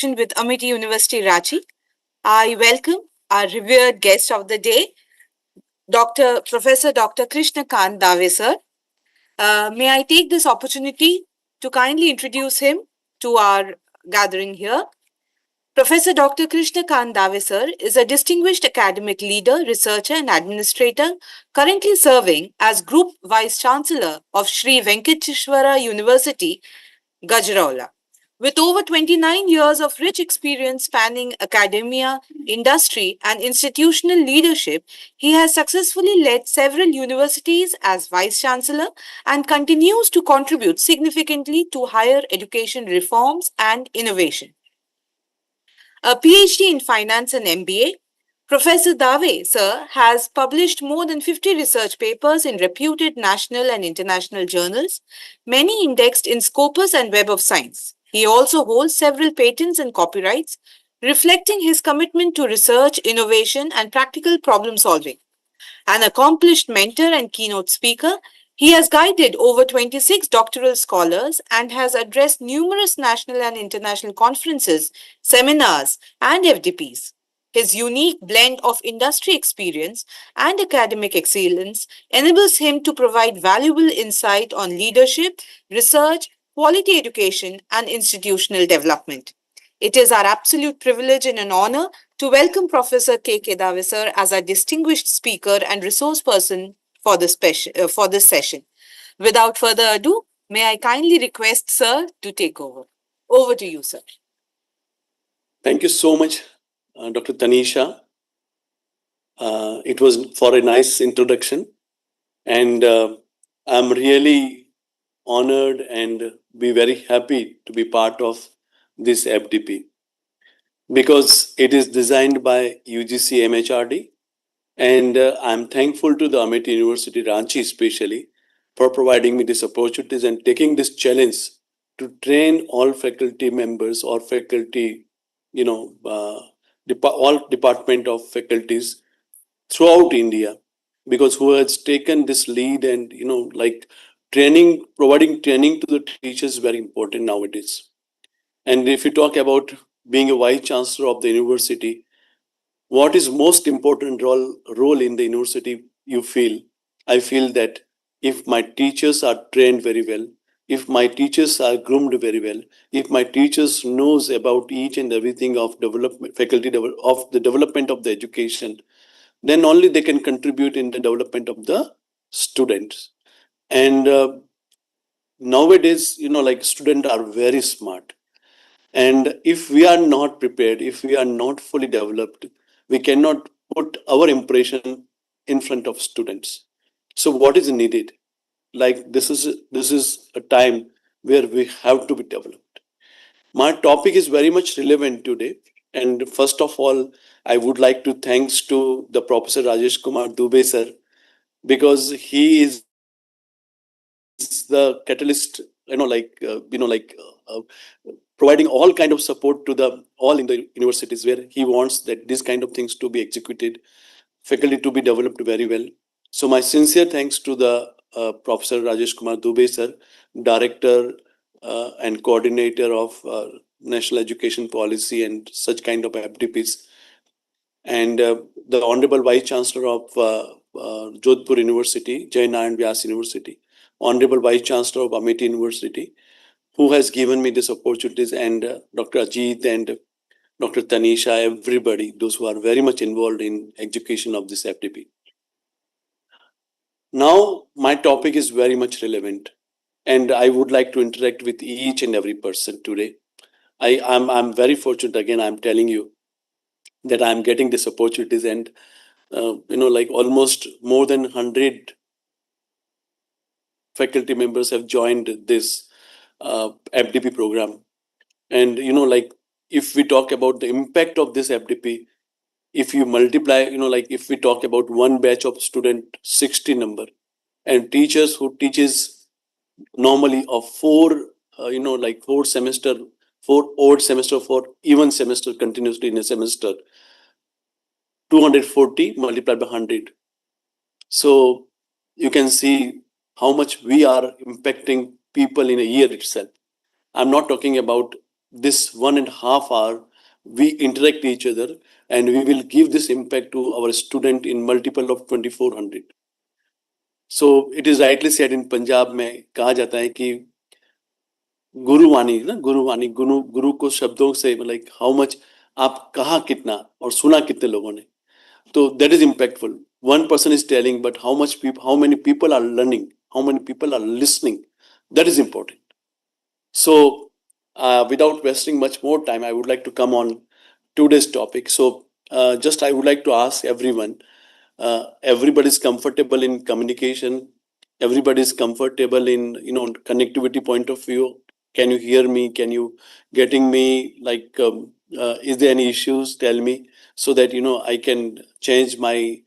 with Amity University, Ranchi. I welcome our revered guest of the day, Professor Dr. Krishna Kant Dave, sir. May I take this opportunity to kindly introduce him to our gathering here? Professor Dr. Krishna Kant Dave, sir, is a distinguished academic leader, researcher, and administrator currently serving as Group Vice Chancellor of Sri Venkateshwara University, Gajraula. With over 29 years of rich experience spanning academia, industry, and institutional leadership, he has successfully led several universities as Vice Chancellor and continues to contribute significantly to higher education reforms and innovation. A PhD in Finance and MBA, Professor Dave, sir, has published more than 50 research papers in reputed national and international journals, many indexed in Scopus and Web of Science. He also holds several patents and copyrights, reflecting his commitment to research, innovation, and practical problem solving. An accomplished mentor and keynote speaker, he has guided over 26 doctoral scholars and has addressed numerous national and international conferences, seminars, and FDPs. His unique blend of industry experience and academic excellence enables him to provide valuable insight on leadership, research, quality education, and institutional development. It is our absolute privilege and an honor to welcome Professor K. Kedavisar as our distinguished speaker and resource person for this session. Without further ado, may I kindly request Sir to take over. Over to you, sir. Thank you so much, Dr. Tanisha. It was for a nice introduction, and I'm really honored and be very happy to be part of this FDP because it is designed by UGC MHRD, and I'm thankful to the Amity University Ranchi especially for providing me these opportunities and taking this challenge to train all faculty members or faculty, all department of faculties throughout India, because who has taken this lead and training, providing training to the teachers is very important nowadays. And if you talk about being a vice chancellor of the university, what is most important role in the university you feel? I feel that if my teachers are trained very well, if my teachers are groomed very well, if my teachers knows about each and everything of development, of the development of the education, then only they can contribute in the development of the students. And nowadays, students are very smart. And if we are not prepared, if we are not fully developed, we cannot put our impression in front of students. So what is needed? Like this is a time where we have to be developed. My topic is very much relevant today. And first of all, I would like to thanks to the Professor Rajesh Kumar Dubey sir, because he is the catalyst, providing all kind of support to the all in the universities where he wants that these kind of things to be executed, faculty to be developed very well. So my sincere thanks to the Professor Rajesh Kumar Dubey sir, Director and Coordinator of National Education Policy and such kind of FDPs, and the Honorable Vice Chancellor of Jodhpur University, Jai Narayan Vyas University, Honorable Vice Chancellor of Amity University, who has given me these opportunities, and Dr. Ajit and Dr. Tanisha, everybody, those who are very much involved in education of this FDP. Now, my topic is very much relevant, and I would like to interact with each and every person today. I'm very fortunate, again, I'm telling you, that I'm getting these opportunities, and almost more than 100 faculty members have joined this FDP program. And if we talk about the impact of this FDP, if you multiply, if we talk about one batch of student, 60 number, and teachers who teaches normally of four semester, 4 odd semester, 4 even semester continuously in a semester, 240 multiplied by 100. So you can see how much we are impacting people in a year itself. I'm not talking about this 1.5 hour, we interact each other, and we will give this impact to our student in multiple of 2400. So it is rightly said in Punjab में कहा जाता है कि गुरुवाणी ना गुरुवाणी गुरु को शब्दों से like how much आप कहा कितना और सुना कितने लोगों ने, तो that is impactful. One person is telling, but how many people are learning, how many people are listening, that is important. So, without wasting much more time, I would like to come on today's topic. So, just I would like to ask everyone, everybody is comfortable in communication, everybody is comfortable in connectivity point of view. Can you hear me? Can you getting me? Like, is there any issues? Tell me so that I can change my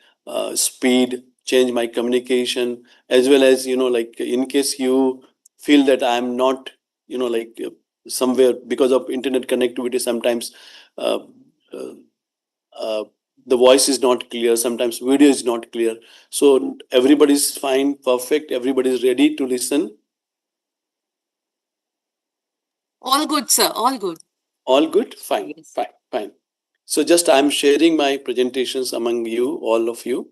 speed, change my communication, as well as like in case you feel that I am not like somewhere because of internet connectivity sometimes uh, uh, uh, the voice is not clear, sometimes video is not clear, so everybody is fine, perfect, everybody is ready to listen. All good, sir. All good. All good, fine. Yes. Fine. So just I'm sharing my presentations among you, all of you.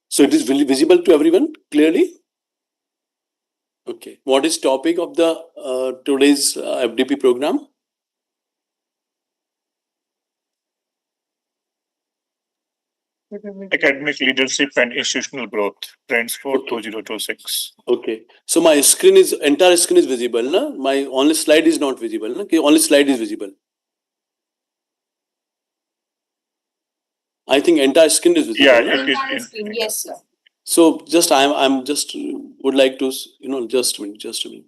So it is visible to everyone clearly. Okay, what is topic of the today's FDP program? Academic Leadership and Institutional Growth, Trends for Okay. 2026. Okay, so my entire screen is visible, na? My only slide is not visible, na? Okay, only slide is visible. I think entire screen is visible. Yeah, na? it is. Yes, sir. So just I'm just would like to just a minute.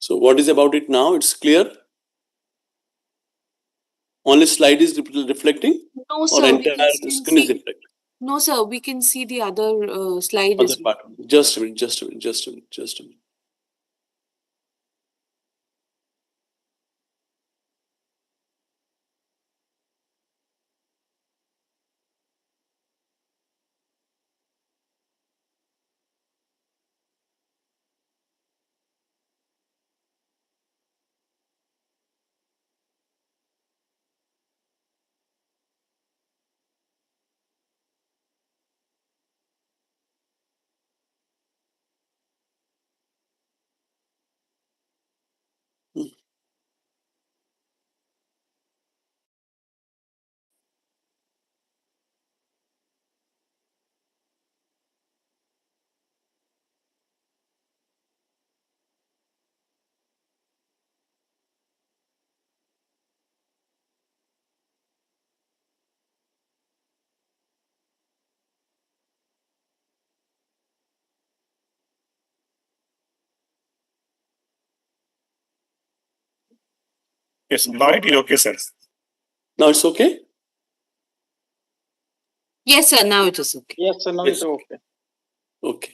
So what is about it now? It's clear. Only slide is reflecting, No, or sir. We entire can still screen is see. reflecting. No, sir. We can see the other slide Other as well. part. Just a minute. Yes, now it is okay, sir. Now it's okay? Yes, sir. Now it is okay. Yes, sir. Now Yes. it's okay. Okay.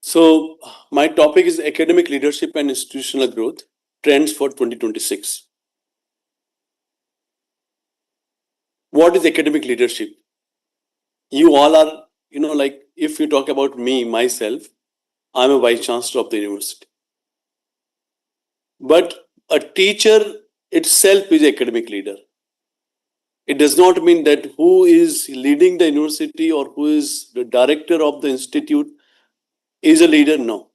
So my topic is academic leadership and institutional growth, trends for 2026. What is academic leadership? You all are, like if you talk about me, myself, I'm a vice chancellor of the university. But a teacher itself is academic leader. It does not mean that who is leading the university or who is the director of the institute is a leader. No.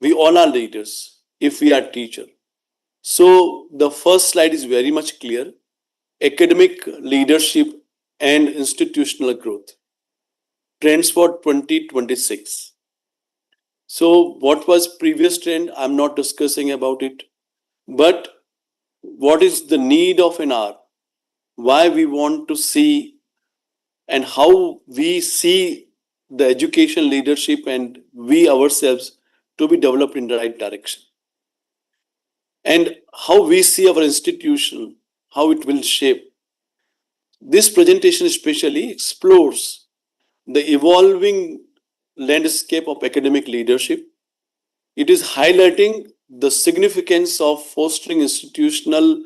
We all are leaders if we are teacher. So the first slide is very much clear. Academic leadership and institutional growth. Trends for 2026. So what was previous trend? I'm not discussing about it. But what is the need of an hour? Why we want to see and how we see the education leadership and we ourselves to be developed in the right direction. And how we see our institution, how it will shape. This presentation especially explores the evolving landscape of academic leadership. It is highlighting the significance of fostering institutional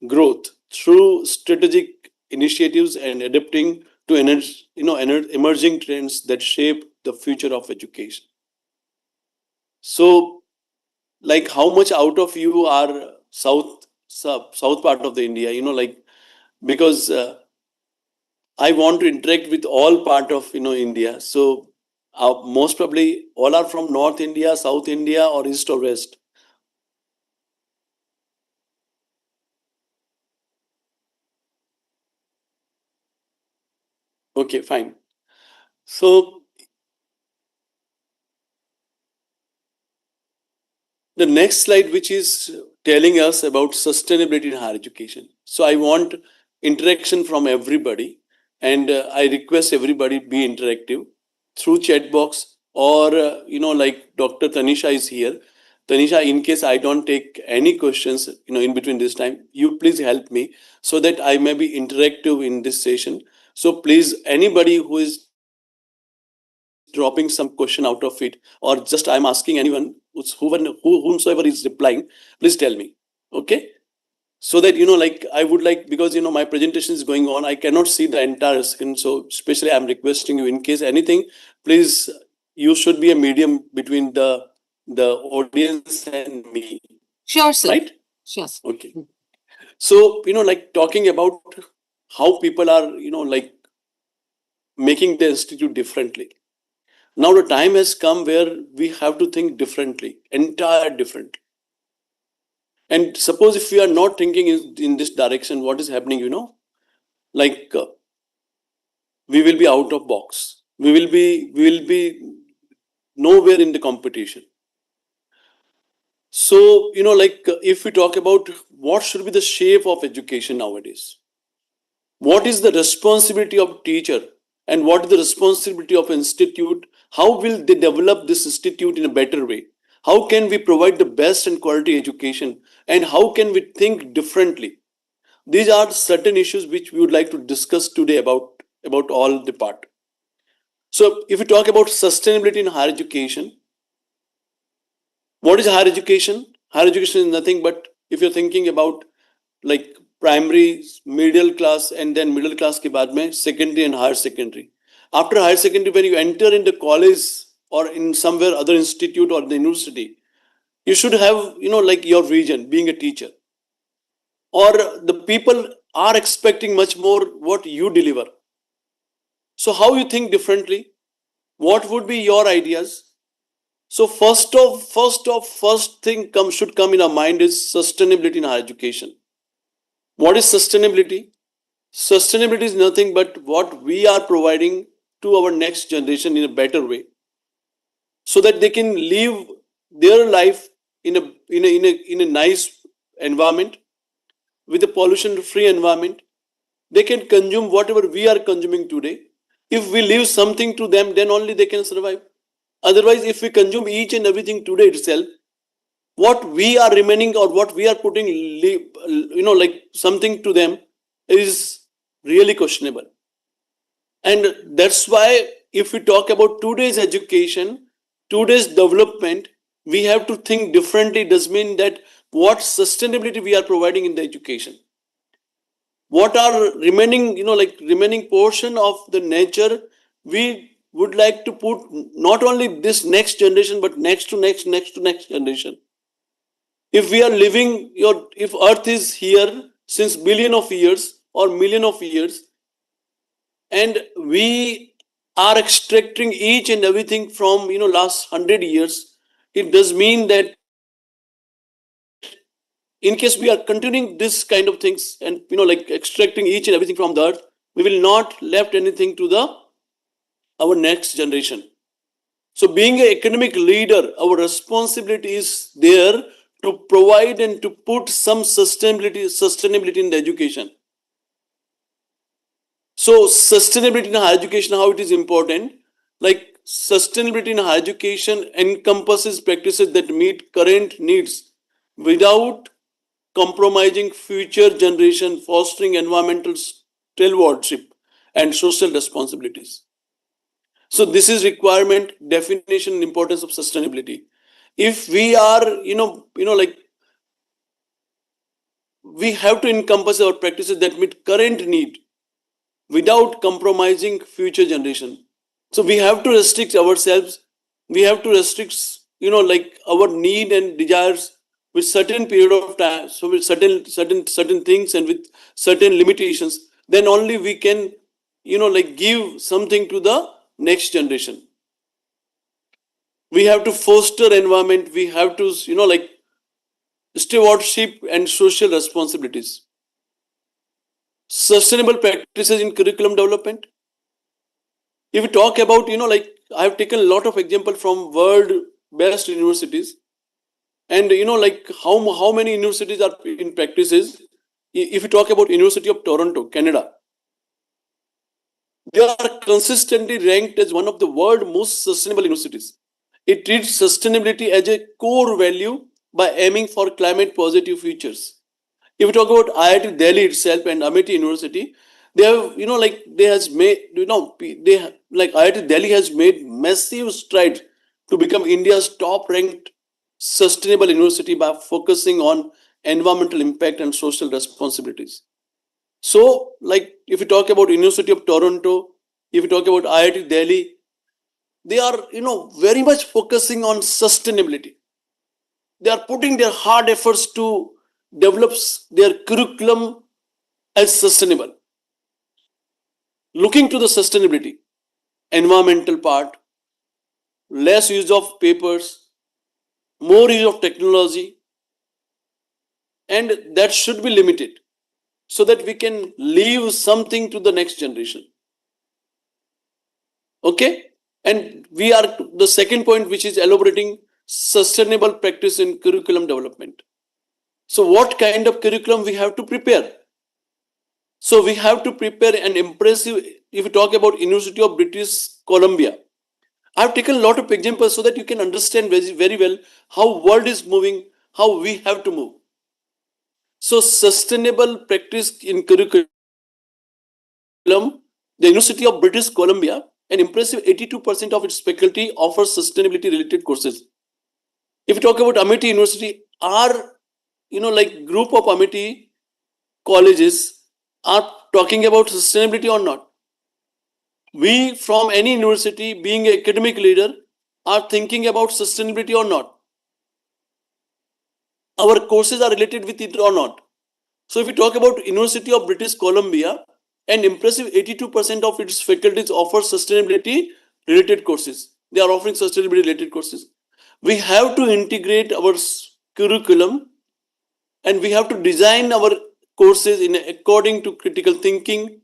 growth through strategic initiatives and adapting to emerging trends that shape the future of education. So, like how much out of you are south part of the India, because I want to interact with all part of India. So most probably all are from North India, South India, or East or West. Okay, fine. So the next slide, which is telling us about sustainability in higher education. So I want interaction from everybody, and I request everybody be interactive through chat box or like Dr. Tanisha is here. Tanisha, in case I don't take any questions, in between this time, you please help me so that I may be interactive in this session. So please, anybody who is dropping some question out of it, or just I'm asking anyone whomsoever is replying, please tell me. Okay? So that like I would like, because my presentation is going on, I cannot see the entire screen. So especially I'm requesting you, in case anything, please, you should be a medium between the audience and me. Sure, sir. Right? Sure, sir. Okay. So like talking about how people are like making the institute differently. Now the time has come where we have to think differently, entire different. And suppose if we are not thinking in this direction, what is happening? Like we will be out of box. We will be nowhere in the competition. So like if we talk about what should be the shape of education nowadays, what is the responsibility of teacher and what is the responsibility of institute? How will they develop this institute in a better way? How can we provide the best and quality education, and how can we think differently? These are certain issues which we would like to discuss today about all the part. So if we talk about sustainability in higher education, what is higher education? Higher education is nothing but, if you're thinking about like primary, middle class, and then middle class ke baad mein secondary and higher secondary. After higher secondary, when you enter in the college or in somewhere other institute or the university, you should have like your vision being a teacher, or the people are expecting much more what you deliver. So how you think differently? What would be your ideas? So first thing should come in our mind is sustainability in higher education. What is sustainability? Sustainability is nothing but what we are providing to our next generation in a better way, so that they can live their life in a nice environment, with a pollution free environment. They can consume whatever we are consuming today. If we leave something to them, then only they can survive. Otherwise, if we consume each and everything today itself, what we are remaining or what we are putting, like something to them is really questionable. And that's why if we talk about today's education, today's development, we have to think differently. It does mean that what sustainability we are providing in the education. What are remaining, like remaining portion of the nature we would like to put not only this next generation, but next to next generation. If we are living, if Earth is here since billion of years or million of years, and we are extracting each and everything from last 100 years, it does mean that in case we are continuing this kind of things and like extracting each and everything from the earth, we will not left anything to the our next generation. So being an economic leader, our responsibility is there to provide and to put some sustainability in the education. So sustainability in higher education, how it is important? Like sustainability in higher education encompasses practices that meet current needs without compromising future generation, fostering environmental stewardship and social responsibilities. So this is requirement, definition, and importance of sustainability. If we are, like we have to encompass our practices that meet current need without compromising future generation. So we have to restrict ourselves. We have to restrict, like our need and desires with certain period of time. So with certain things and with certain limitations, then only we can, like give something to the next generation. We have to foster environment. We have to, like stewardship and social responsibilities. Sustainable practices in curriculum development. If we talk about, like I have taken a lot of example from world best universities, and like how many universities are in practices. If you talk about University of Toronto, Canada, they are consistently ranked as one of the world most sustainable universities. It treats sustainability as a core value by aiming for climate positive futures. If we talk about IIT Delhi itself and Amity University, they have, like they has made, they like IIT Delhi has made massive strides to become India's top ranked sustainable university by focusing on environmental impact and social responsibilities. So, like if you talk about University of Toronto, if you talk about IIT Delhi, they are, very much focusing on sustainability. They are putting their hard efforts to develop their curriculum as sustainable. Looking to the sustainability, environmental part, less use of papers, more use of technology, and that should be limited so that we can leave something to the next generation. Okay? And we are the second point, which is elaborating sustainable practice in curriculum development. So what kind of curriculum we have to prepare? So we have to prepare an impressive, if you talk about University of British Columbia, I've taken a lot of examples so that you can understand very well how world is moving, how we have to move. So sustainable practice in curriculum, the University of British Columbia, an impressive 82% of its faculty offers sustainability related courses. If you talk about Amity University, our, like group of Amity colleges are talking about sustainability or not. We from any university being an academic leader are thinking about sustainability or not. Our courses are related with it or not. So if we talk about University of British Columbia, an impressive 82% of its faculties offer sustainability related courses. They are offering sustainability related courses. We have to integrate our curriculum and we have to design our courses in according to critical thinking,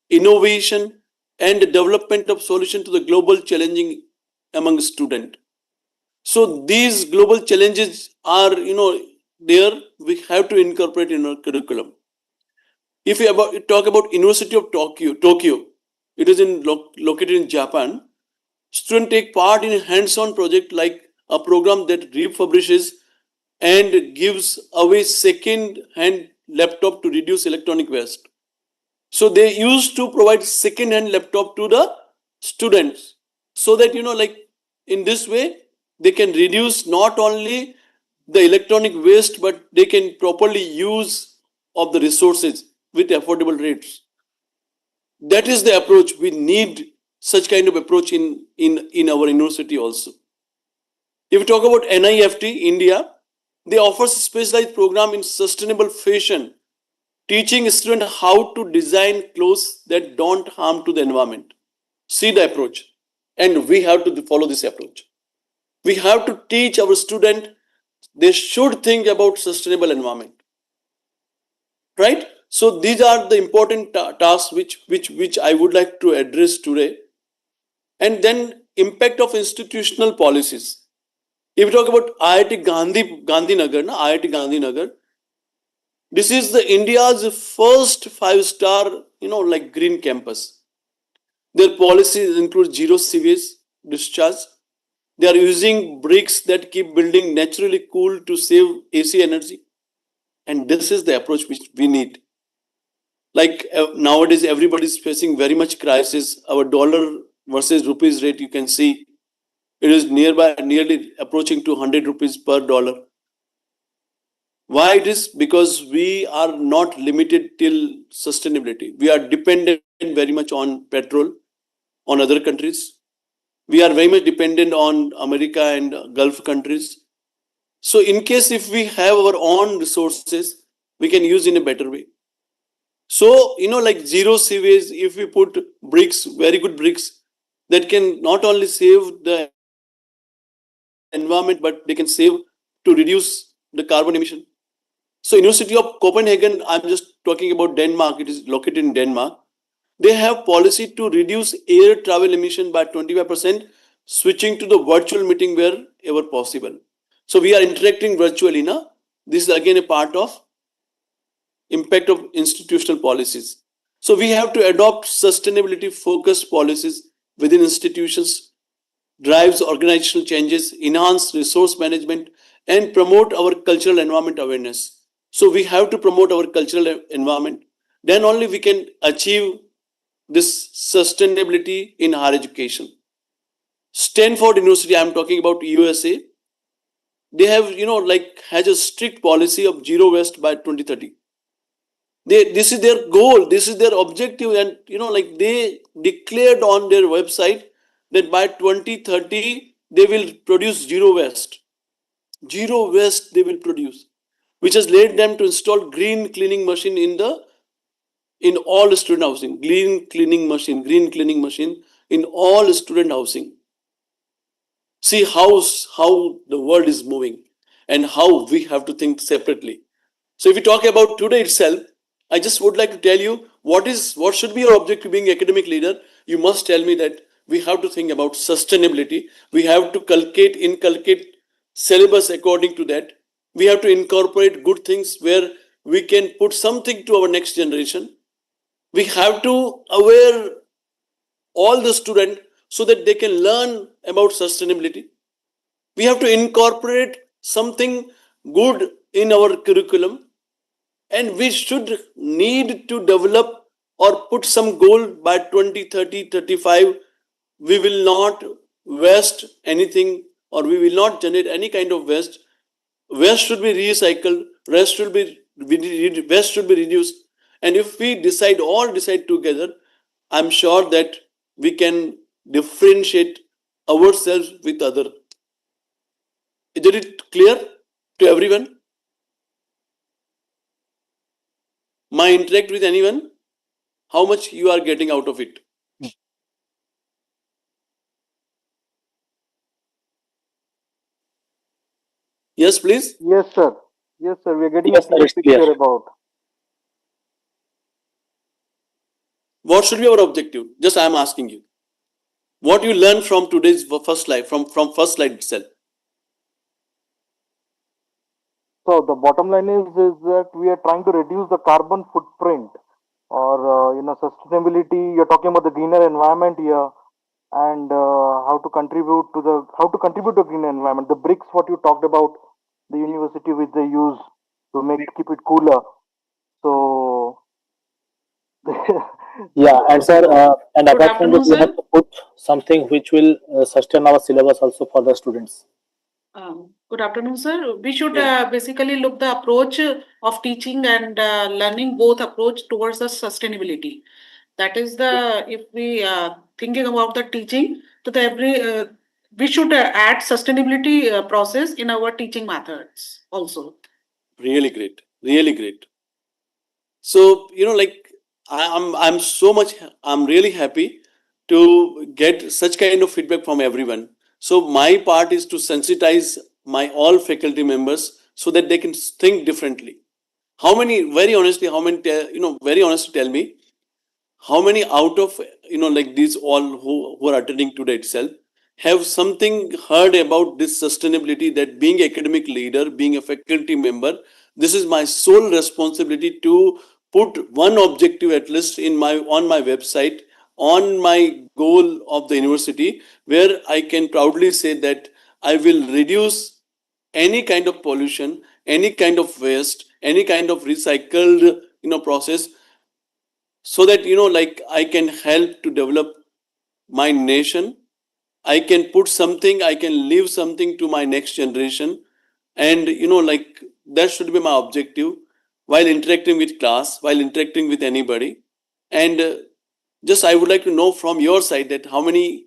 innovation, and development of solution to the global challenging among students. So these global challenges are, there we have to incorporate in our curriculum. If we talk about University of Tokyo, it is located in Japan. Students take part in a hands-on project like a program that refurbishes and gives away second hand laptop to reduce electronic waste. So they used to provide second hand laptop to the students, so that like in this way they can reduce not only the electronic waste, but they can properly use of the resources with affordable rates. That is the approach. We need such kind of approach in our university also. If we talk about NIFT India, they offers a specialized program in sustainable fashion, teaching students how to design clothes that don't harm to the environment. See the approach, and we have to follow this approach. We have to teach our student they should think about sustainable environment, right? So these are the important tasks which I would like to address today. And then impact of institutional policies. If we talk about IIT Gandhinagar, IIT Gandhinagar, this is the India's first five-star, like green campus. Their policies include zero sewage discharge. They are using bricks that keep building naturally cool to save AC energy. And this is the approach which we need. Like nowadays, everybody is facing very much crisis. Our dollar versus rupees rate, you can see, it is nearly approaching to 100 rupees per dollar. Why it is? Because we are not limited till sustainability. We are dependent very much on petrol, on other countries. We are very much dependent on America and Gulf countries. So in case if we have our own resources, we can use in a better way. So, like zero sewage, if we put bricks, very good bricks, that can not only save the environment, but they can save to reduce the carbon emission. So University of Copenhagen, I'm just talking about Denmark, it is located in Denmark. They have policy to reduce air travel emission by 25%, switching to the virtual meeting wherever possible. So we are interacting virtually now. This is again a part of impact of institutional policies. So we have to adopt sustainability focused policies within institutions, drives organizational changes, enhance resource management, and promote our cultural environment awareness. So we have to promote our cultural environment. Then only we can achieve this sustainability in higher education. Stanford University, I'm talking about USA, they have, like has a strict policy of zero waste by 2030. This is their goal, this is their objective, and like they declared on their website that by 2030 they will produce zero waste. Zero waste they will produce, which has led them to install green cleaning machine in all student housing. Green cleaning machine in all student housing. See how the world is moving and how we have to think separately. So if we talk about today itself, I just would like to tell you what should be your objective being academic leader. You must tell me that we have to think about sustainability. We have to inculcate syllabus according to that. We have to incorporate good things where we can put something to our next generation. We have to aware all the students so that they can learn about sustainability. We have to incorporate something good in our curriculum, and we should need to develop or put some goal by 2030 35. We will not waste anything, or we will not generate any kind of waste. Waste should be recycled, waste should be reduced. And if we decide together, I'm sure that we can differentiate ourselves with other. Is it clear to everyone? My interact with anyone? How much you are getting out of it? Yes, please. Yes, sir. Yes, sir. We are getting Yes, a sir, clear it's clear. picture about. What should be our objective? Just I am asking you. What you learn from today's first slide, from first slide itself. So the bottom line is that we are trying to reduce the carbon footprint, or sustainability. You're talking about the greener environment here, and how to contribute to the greener environment. The bricks, what you talked about, the university which they use to make keep it cooler. So Yeah, and sir, and Good apart from afternoon, this, we have sir. to put something which will sustain our syllabus also for the students. Good afternoon, sir. We should Yeah. basically look the approach of teaching and learning, both approach towards the sustainability. That is the, if we thinking about the teaching, to the we should add sustainability process in our teaching methods also. Really great. Really great. So, like I'm so much, I'm really happy to get such kind of feedback from everyone. So my part is to sensitize my all faculty members so that they can think differently. How many, very honestly, how many, very honestly tell me, how many out of, like these all who are attending today itself have something heard about this sustainability, that being academic leader, being a faculty member, this is my sole responsibility to put one objective at least in my on my website, on my goal of the university, where I can proudly say that I will reduce any kind of pollution, any kind of waste, any kind of recycled process, so that like I can help to develop my nation. I can put something, I can leave something to my next generation. And like that should be my objective while interacting with class, while interacting with anybody. And just I would like to know from your side that how many,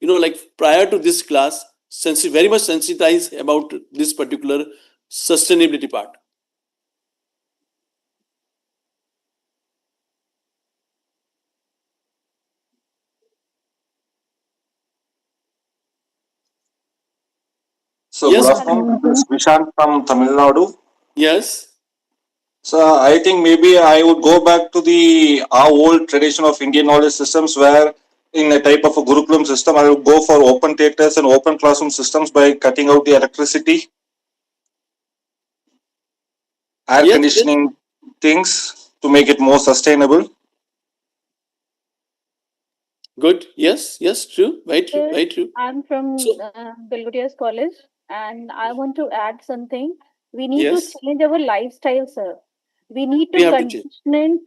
like prior to this class, very much sensitized about this particular sustainability part. So Yes. good afternoon, this is Vishant from Tamil Nadu. Yes. So I think maybe I would go back to the our old tradition of Indian knowledge systems, where in a type of a Gurukulam system, I would go for open theaters and open classroom systems by cutting out the electricity, air Yes. Yes. conditioning things to make it more sustainable. Good. Yes. Yes. True. Very true. Sir, Very true. I'm from So Belguria's College, and I want to add something. We need to yes, change our lifestyle, sir. We need we to have to change.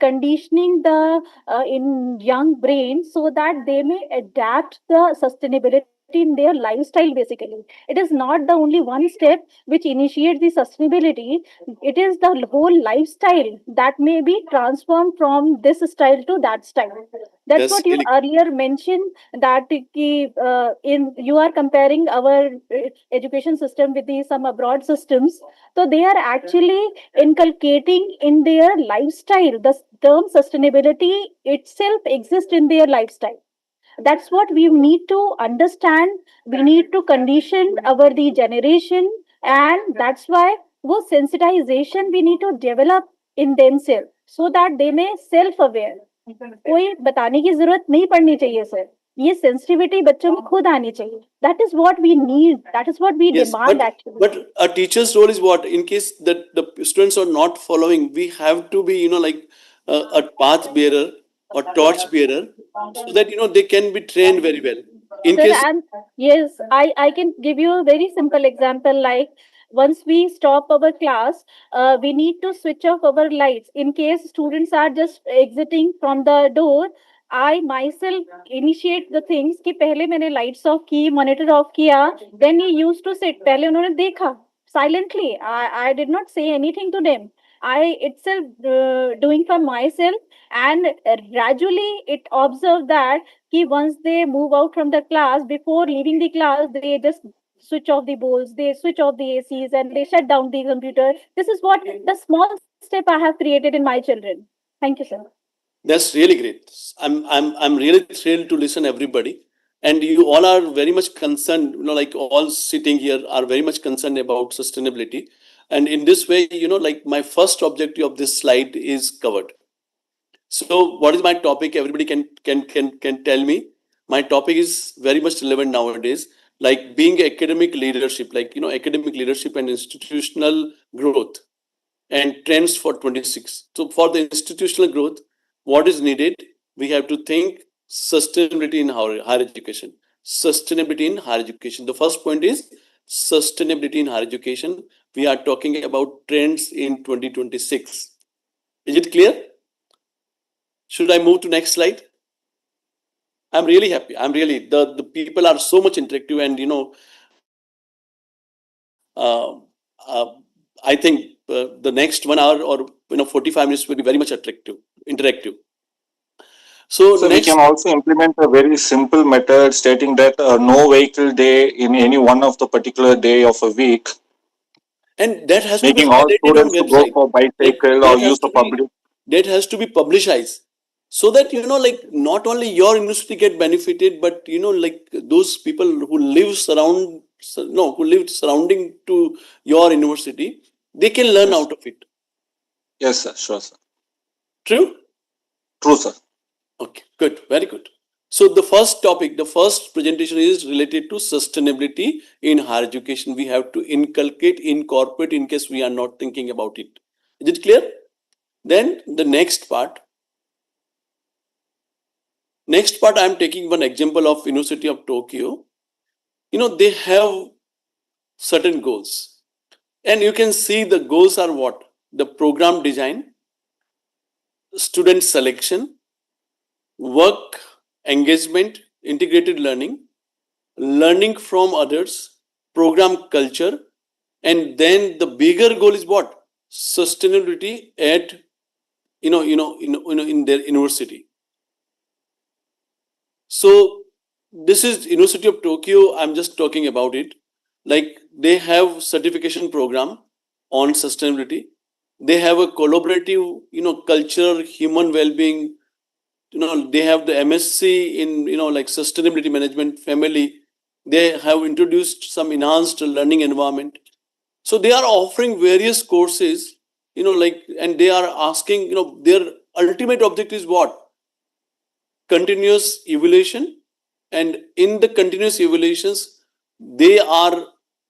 conditioning the in young brain so that they may adapt the sustainability in their lifestyle. Basically, it is not the only one step which initiates the sustainability. It is the whole lifestyle that may be transformed from this style to that style. That's That's what you really earlier mentioned, that in you are comparing our education system with the some abroad systems. So they are actually inculcating in their lifestyle. The term sustainability itself exists in their lifestyle. That's what we need to understand. We need to condition our the generation, and that's why वो sensitization we need to develop in themselves so that they may self aware. कोई बताने की जरूरत नहीं पड़नी चाहिए sir. ये sensitivity बच्चों में खुद आनी चाहिए. That is what we need. That is what we yes. demand actually. But a teacher's role is what? In case that the students are not following, we have to be like a path bearer or torch bearer, so that they can be trained very well. In Sir, case and yes, I can give you a very simple example. Like once we stop our class, we need to switch off our lights. In case students are just exiting from the door, I myself initiate the things कि पहले मैंने lights off की, monitor off किया. Then he used to sit. पहले उन्होंने देखा silently. I did not say anything to them. I itself doing for myself, and gradually it observed that once they move out from the class, before leaving the class, they just switch off the bulbs, they switch off the ACs, and they shut down the computer. This is what the small step I have created in my children. Thank you, sir. that's really great. I'm really thrilled to listen everybody, and you all are very much concerned. Like all sitting here are very much concerned about sustainability, and in this way, like my first objective of this slide is covered. So, what is my topic? Everybody can tell me. My topic is very much relevant nowadays, like being academic leadership, like academic leadership and institutional growth and trends for 26. So, for the institutional growth, what is needed? We have to think sustainability in higher education. Sustainability in higher education. The first point is sustainability in higher education. We are talking about trends in 2026. Is it clear? Should I move to next slide? I'm really happy. I'm really, the people are so much interactive, and uh, uh, I think the next 1 hour or 45 minutes will be very much interactive. So So we next, can also implement a very simple method stating that no vehicle day in any one of the particular day of a week, and that has to be making all highlighted on students to go website. for bicycle or That use has the to be, public. that has to be publicized, so that like not only your university get benefited, but like those people who live who live surrounding to your university, they can learn Yes, out of it. yes, sir. Sure, sir. True. True, sir. Okay, good, very good. So the first topic, the first presentation is related to sustainability in higher education. We have to incorporate in case we are not thinking about it. Is it clear? Then the next part, I am taking one example of University of Tokyo. They have certain goals, and you can see the goals are what? The program design, student selection, work engagement, integrated learning, learning from others, program culture, and then the bigger goal is what? Sustainability at in their university. So this is University of Tokyo. I'm just talking about it. Like they have certification program on sustainability. They have a collaborative, culture, human well-being. They have the MSc in like sustainability management, family. They have introduced some enhanced learning environment. So they are offering various courses, and they are asking, their ultimate objective is what? Continuous evaluation. And in the continuous evaluations, they are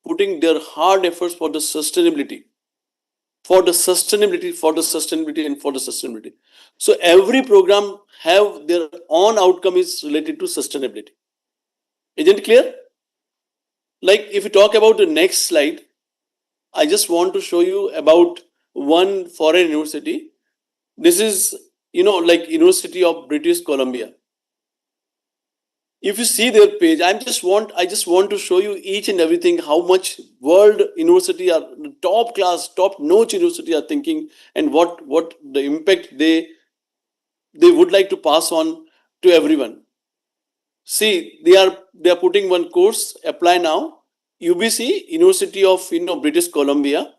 putting their hard efforts for the sustainability, and for the sustainability. So every program have their own outcome is related to sustainability. Isn't it clear? Like if you talk about the next slide, I just want to show you about one foreign university. This is, like University of British Columbia. If you see their page, I just want to show you each and everything, how much world university are top class, top notch university are thinking, and what the impact they would like to pass on to everyone. See, they are putting one course, apply now, UBC, University of British Columbia,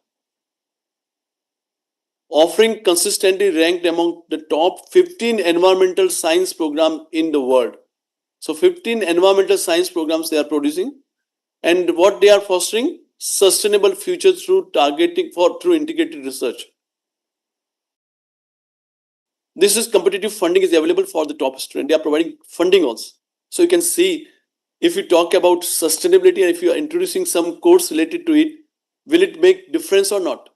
offering consistently ranked among the top 15 environmental science program in the world. So 15 environmental science programs they are producing, and what they are fostering, sustainable future through through integrated research. This is competitive funding is available for the top student. They are providing funding also. So you can see, if you talk about sustainability and if you are introducing some course related to it, will it make difference or not?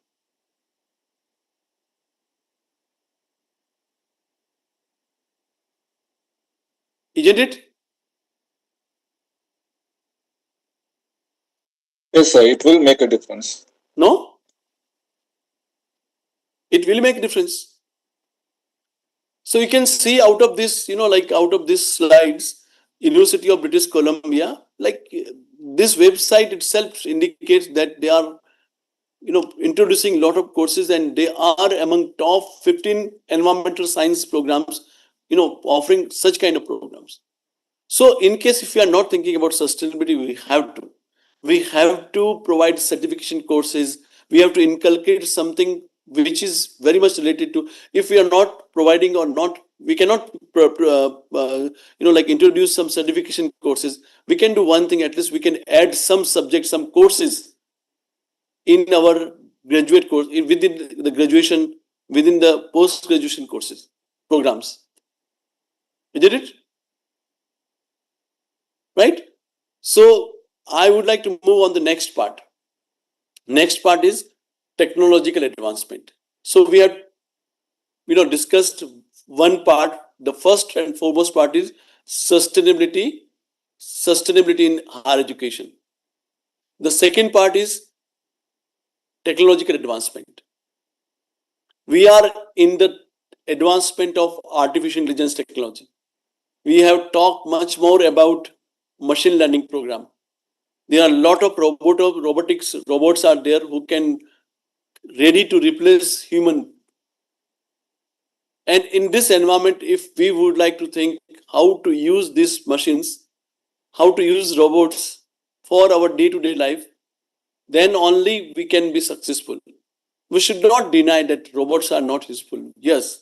Isn't it? Yes, sir. It will make a difference. No? It will make a difference. So you can see out of this, like out of these slides, University of British Columbia, like this website itself indicates that they are, introducing a lot of courses, and they are among top 15 environmental science programs, offering such kind of programs. So in case if you are not thinking about sustainability, we have to provide certification courses. We have to inculcate something which is very much related to, if we are not providing or not, we cannot like introduce some certification courses. We can do one thing, at least we can add some subjects, some courses in our graduate course, within the graduation, within the post graduation courses programs. Did it? Right? So I would like to move on the next part. Next part is technological advancement. So we have discussed one part. The first and foremost part is sustainability in higher education. The second part is technological advancement. We are in the advancement of artificial intelligence technology. We have talked much more about machine learning program. There are a lot of robots are there who can ready to replace human. And in this environment, if we would like to think how to use these machines, how to use robots for our day-to-day life, then only we can be successful. We should not deny that robots are not useful. Yes,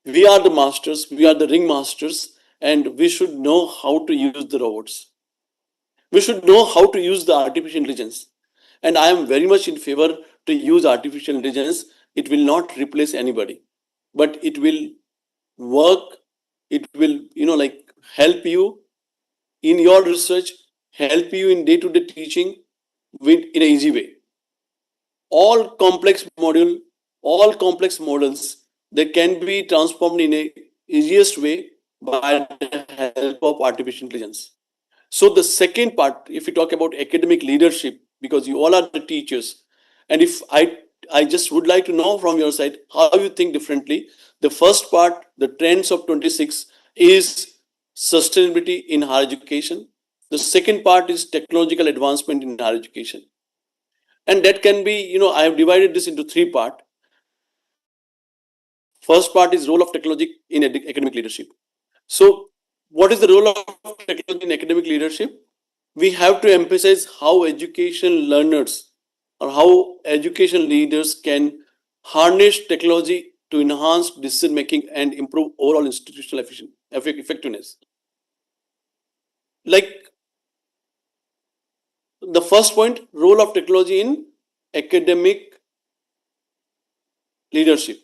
we are the masters, we are the ring masters, and we should know how to use the robots. We should know how to use the artificial intelligence. And I am very much in favor to use artificial intelligence. It will not replace anybody, but it will work. It will, help you in your research, help you in day-to-day teaching in an easy way. All complex models, they can be transformed in a easiest way by the help of artificial intelligence. So the second part, if we talk about academic leadership, because you all are the teachers, and if I just would like to know from your side how you think differently. The first part, the trends of 26, is sustainability in higher education. The second part is technological advancement in higher education. And that can be, I have divided this into three parts. First part is role of technology in academic leadership. So what is the role of technology in academic leadership? We have to emphasize how education learners or how education leaders can harness technology to enhance decision making and improve overall institutional effectiveness. Like the first point, role of technology in academic leadership.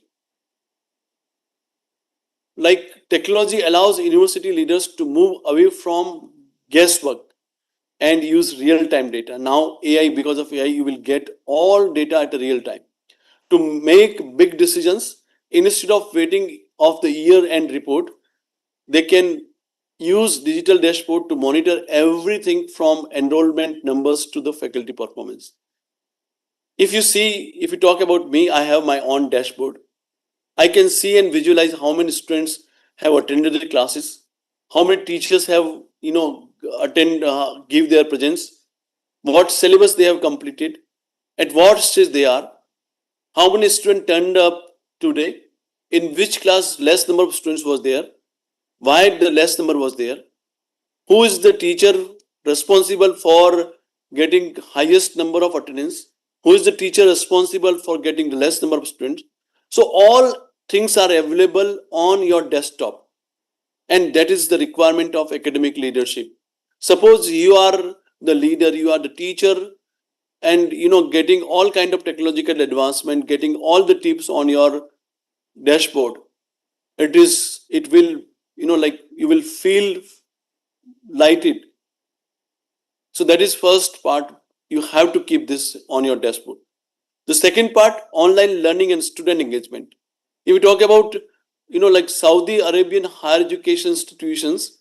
Like technology allows university leaders to move away from guesswork and use real-time data. Now AI, because of AI, you will get all data at a real time to make big decisions. Instead of waiting of the year-end report, they can use digital dashboard to monitor everything from enrollment numbers to the faculty performance. If you talk about me, I have my own dashboard. I can see and visualize how many students have attended the classes, how many teachers have, give their presence, what syllabus they have completed, at what stage they are, how many students turned up today, in which class less number of students was there, why the less number was there, who is the teacher responsible for getting highest number of attendance, who is the teacher responsible for getting the less number of students. So all things are available on your desktop, and that is the requirement of academic leadership. Suppose you are the leader, you are the teacher, and getting all kind of technological advancement, getting all the tips on your dashboard. It will, you will feel lighted. So that is first part. You have to keep this on your dashboard. The second part, online learning and student engagement. If we talk about, like Saudi Arabian higher education institutions,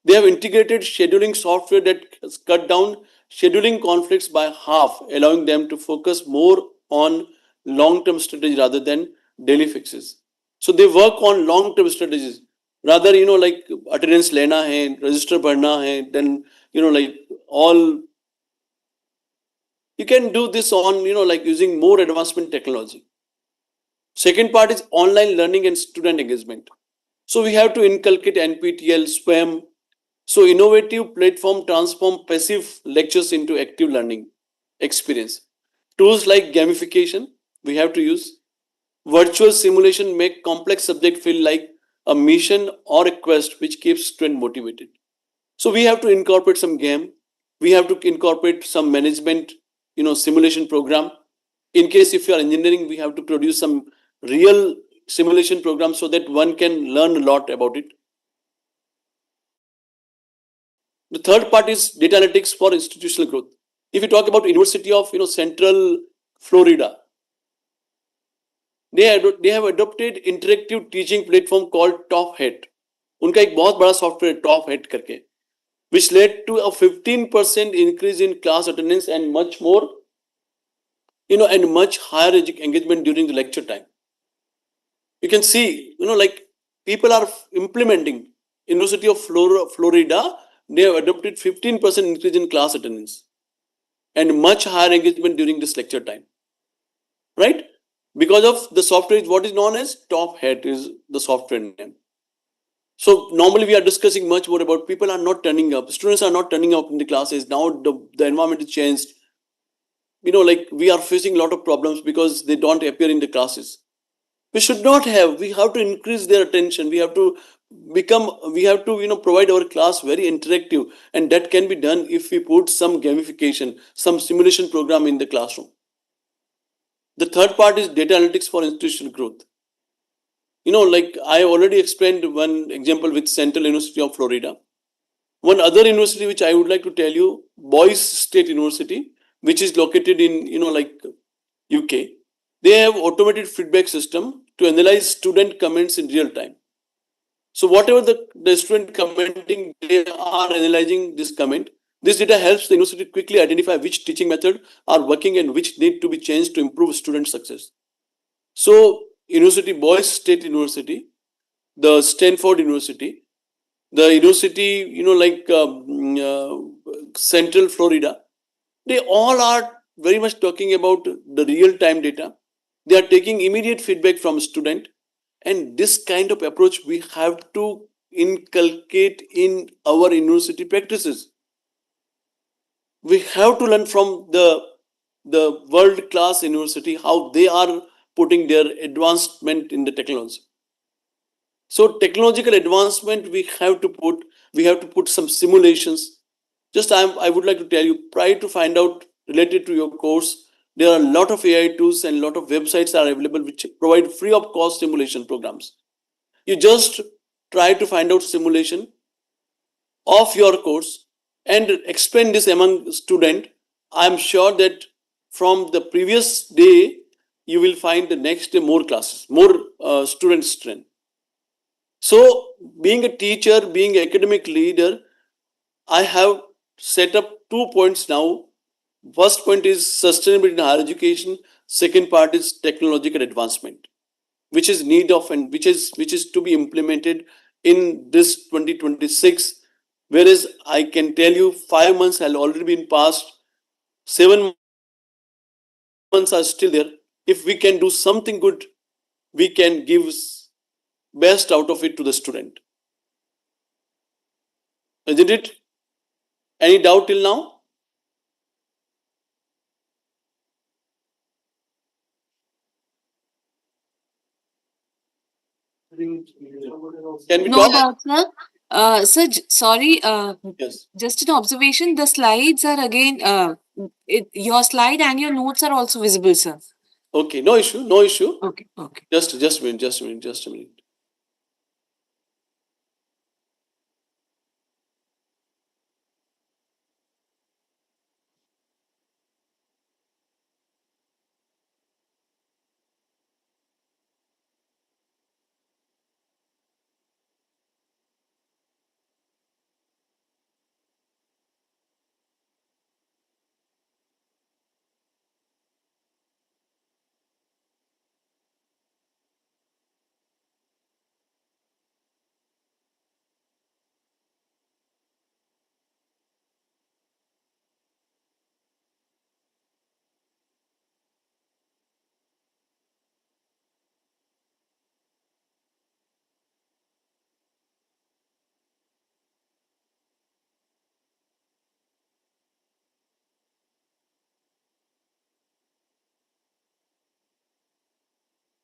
they have integrated scheduling software that has cut down scheduling conflicts by half, allowing them to focus more on long-term strategy rather than daily fixes. So they work on long-term strategies. Rather, like attendance lena hai, register bharna hai, then, like all you can do this on, like using more advancement technology. Second part is online learning and student engagement. So we have to inculcate NPTEL, SWAM. So innovative platform transform passive lectures into active learning experience. Tools like gamification we have to use. Virtual simulation make complex subject feel like a mission or a quest which keeps student motivated. So we have to incorporate some game. We have to incorporate some management, simulation program. In case if you are engineering, we have to produce some real simulation program so that one can learn a lot about it. The third part is data analytics for institutional growth. If you talk about University of Central Florida, they have adopted interactive teaching platform called Top Hat. उनका एक बहुत बड़ा software top head करके which led to a 15% increase in class attendance and much more, and much higher engagement during the lecture time. You can see, like people are implementing. University of Florida, they have adopted 15% increase in class attendance and much higher engagement during this lecture time, right? Because of the software, what is known as Top Hat is the software name. So normally we are discussing much more about people are not turning up, students are not turning up in the classes. Now the environment is changed. Like we are facing a lot of problems because they don't appear in the classes. We should not have. We have to increase their attention. We have to provide our class very interactive, and that can be done if we put some gamification, some simulation program in the classroom. The third part is data analytics for institutional growth. Like I already explained one example with Central University of Florida. One other university which I would like to tell you, Boise State University, which is located in like UK. They have automated feedback system to analyze student comments in real time. So whatever the student commenting, they are analyzing this comment. This data helps the university quickly identify which teaching method are working and which need to be changed to improve student success. So Boise State University, the Stanford University, the university, Central Florida, they all are very much talking about the real-time data. They are taking immediate feedback from student, and this kind of approach we have to inculcate in our university practices. We have to learn from the world-class university how they are putting their advancement in the technology. So technological advancement we have to put some simulations. Just I would like to tell you, try to find out related to your course. There are a lot of AI tools and a lot of websites are available which provide free of cost simulation programs. You just try to find out simulation of your course and explain this among student. I'm sure that from the previous day you will find the next day more classes, more students strength. So being a teacher, being an academic leader, I have set up 2 points now. First point is sustainability in higher education. Second part is technological advancement, which is need of and which is to be implemented in this 2026. Whereas I can tell you 5 months have already been passed, 7 months are still there. If we can do something good, we can give best out of it to the student. Isn't it? Any doubt till now? Can we No talk? doubt, sir. Sir, sorry, Yes. just an observation. The slides are again, your slide and your notes are also visible, sir. Okay, no issue, no issue. Okay, okay. Just a minute, just a minute, just a minute.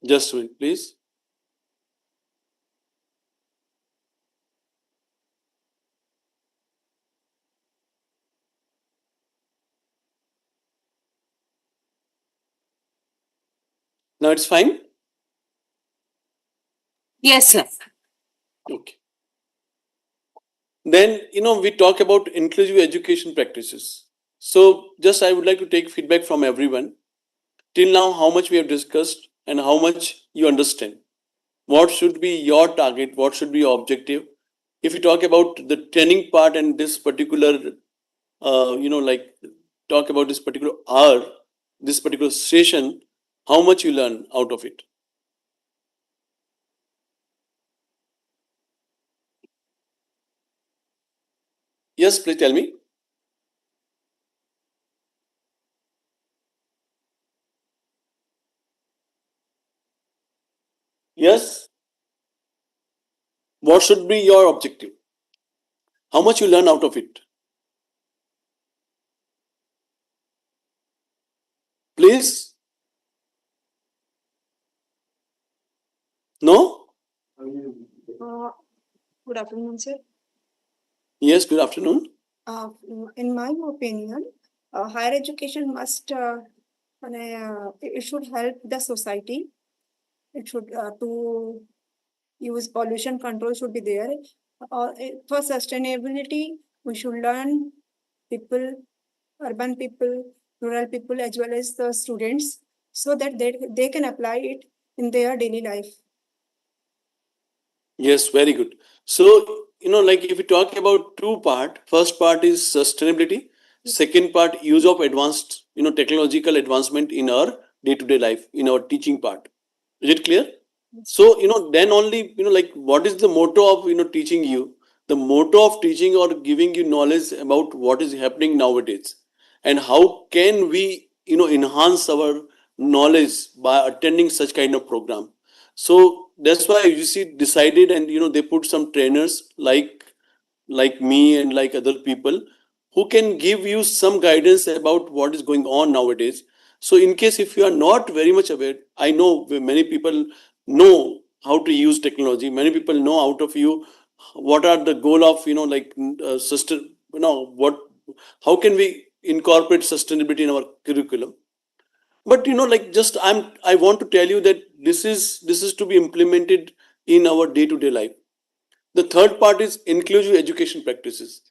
Just a minute, please. Now it's fine. Yes, sir. Okay. Then we talk about inclusive education practices. So just I would like to take feedback from everyone. Till now, how much we have discussed and how much you understand. What should be your target? What should be your objective? if you talk about the training part and this particular, talk about this particular hour, this particular session, how much you learn out of it? Yes, please tell me. Yes. What should be your objective? How much you learn out of it? Please? No? Good afternoon, sir. Yes, good afternoon. In my opinion, higher education must, it should help the society. It should, to use pollution control should be there. For sustainability, we should learn people, urban people, rural people, as well as the students, so that they can apply it in their daily life. Yes, very good. So, like if we talk about two part, first part is sustainability, second part use of advanced, technological advancement in our day-to-day life, in our teaching part. Is it clear? So, then only, like what is the motto of, teaching you? The motto of teaching or giving you knowledge about what is happening nowadays and how can we, enhance our knowledge by attending such kind of program. So that's why you see decided and, they put some trainers like me and like other people who can give you some guidance about what is going on nowadays. So in case if you are not very much aware, I know many people know how to use technology. Many people know out of you what are the goal of what, how can we incorporate sustainability in our curriculum. But just I want to tell you that this is to be implemented in our day-to-day life. The third part is inclusive education practices.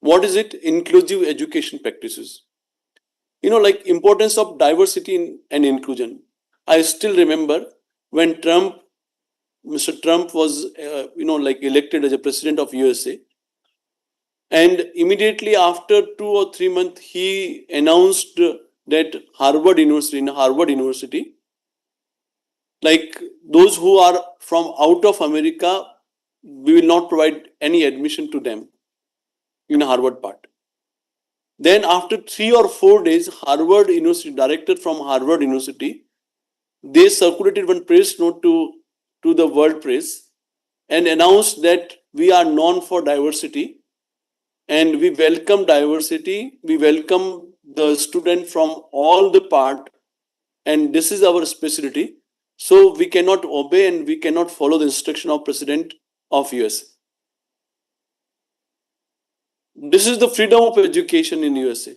What is it? Inclusive education practices. Like importance of diversity and inclusion. I still remember when Mr. Trump was, elected as a president of USA, and immediately after 2 or 3 months, he announced that in Harvard University, like those who are from out of America, we will not provide any admission to them in Harvard part. Then after 3 or 4 days, Harvard University director from Harvard University, they circulated one press note to the world press and announced that we are known for diversity and we welcome diversity. We welcome the student from all the part, and this is our specialty. So we cannot obey and we cannot follow the instruction of President of US. This is the freedom of education in USA.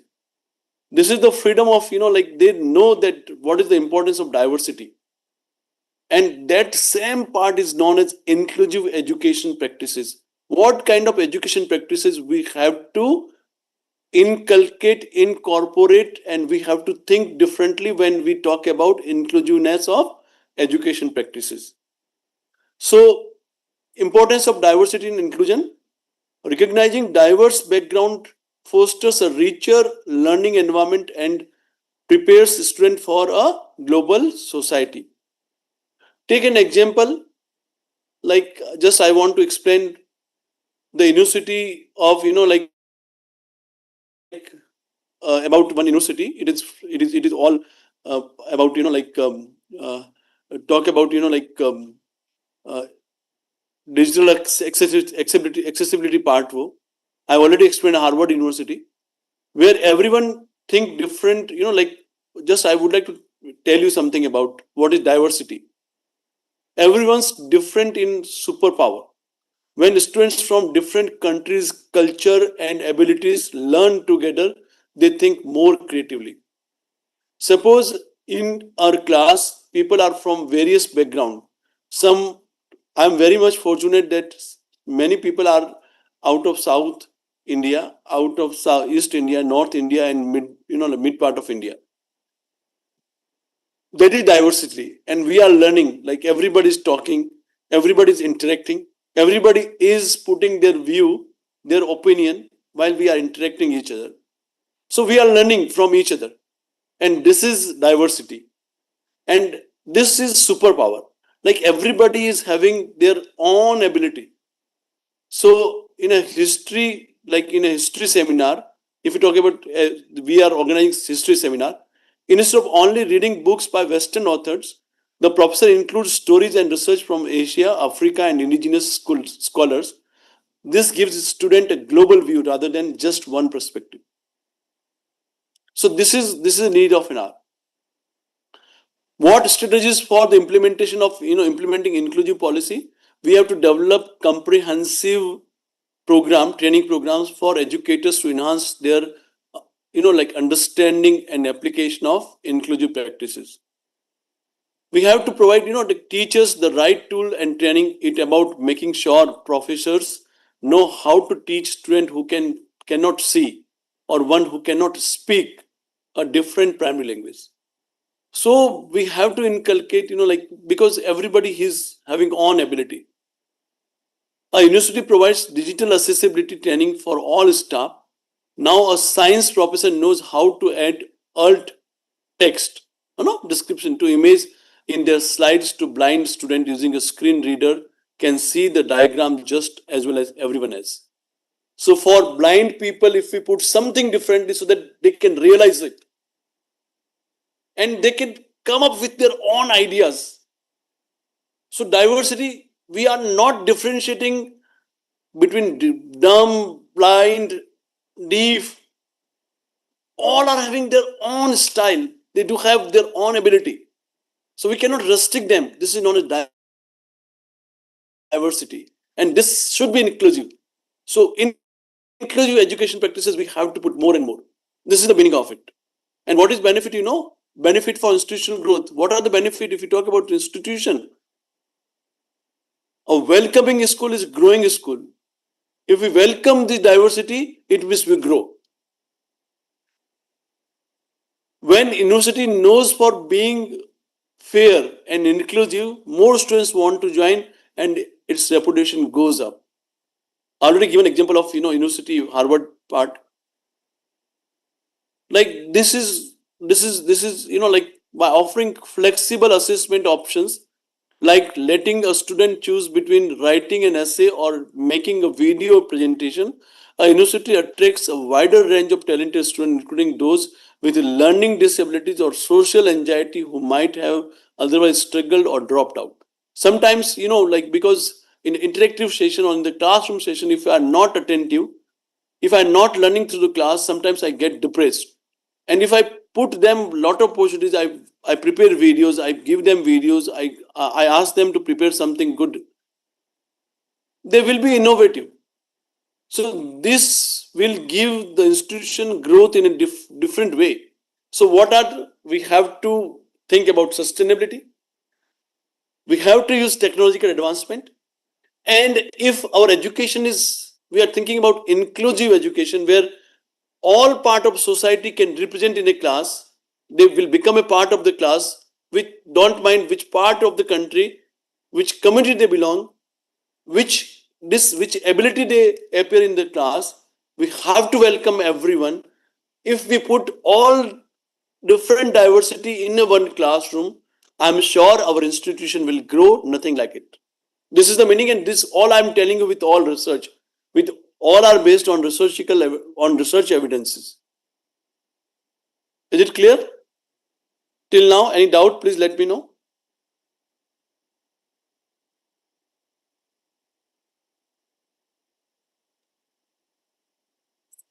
This is the freedom of, like they know that what is the importance of diversity. And that same part is known as inclusive education practices. What kind of education practices we have to inculcate, incorporate, and we have to think differently when we talk about inclusiveness of education practices. So, importance of diversity and inclusion. Recognizing diverse background fosters a richer learning environment and prepares students for a global society. Take an example, like just I want to explain the university of, about one university. It is all about, uh, talk about, uh, digital accessibility part. I already explained Harvard University, where everyone think different, like just I would like to tell you something about what is diversity. Everyone's different in superpower. When students from different countries, culture and abilities learn together, they think more creatively. Suppose in our class, people are from various background. Some, I'm very much fortunate that many people are out of South India, out of East India, North India, and the mid part of India. That is diversity, and we are learning. Like everybody is talking, everybody is interacting. Everybody is putting their view, their opinion while we are interacting each other. So we are learning from each other. And this is diversity. And this is superpower. Like everybody is having their own ability. So in a history, like in a history seminar, if we talk about, we are organizing history seminar, instead of only reading books by Western authors, the professor includes stories and research from Asia, Africa, and indigenous scholars. This gives the student a global view rather than just one perspective. So this is a need of an hour. What strategies for the implementation of implementing inclusive policy? We have to develop comprehensive training programs for educators to enhance their like understanding and application of inclusive practices. We have to provide the teachers the right tool and training it about making sure professors know how to teach student who cannot see or one who cannot speak a different primary language. So we have to inculcate like because everybody is having own ability. A university provides digital accessibility training for all staff. Now a science professor knows how to add alt text, description to image in their slides to blind student using a screen reader can see the diagram just as well as everyone else. So for blind people, if we put something differently so that they can realize it and they can come up with their own ideas. So diversity, we are not differentiating between dumb, blind, deaf. All are having their own style. They do have their own ability. So we cannot restrict them. This is known as diversity. And this should be inclusive. So in inclusive education practices, we have to put more and more. This is the meaning of it. And what is benefit? Benefit for institutional growth. What are the benefit if you talk about institution? A welcoming school is a growing school. If we welcome the diversity, it will grow. When university knows for being fair and inclusive, more students want to join and its reputation goes up. Already given example of university Harvard part. Like this is like by offering flexible assessment options, like letting a student choose between writing an essay or making a video presentation, a university attracts a wider range of talented students, including those with learning disabilities or social anxiety who might have otherwise struggled or dropped out. Sometimes, like because in interactive session or in the classroom session, if I am not attentive, if I am not learning through the class, sometimes I get depressed. And if I put them lot of opportunities, I prepare videos, I give them videos, I ask them to prepare something good. They will be innovative. So this will give the institution growth in a different way. So we have to think about sustainability. We have to use technological advancement. And if our education we are thinking about inclusive education where all part of society can represent in a class, they will become a part of the class, which don't mind which part of the country, which community they belong, which ability they appear in the class. We have to welcome everyone. If we put all different diversity in a one classroom, I'm sure our institution will grow, nothing like it. This is the meaning, and this all I'm telling you with all research, with all are based on research evidences. Is it clear? Till now, any doubt, please let me know.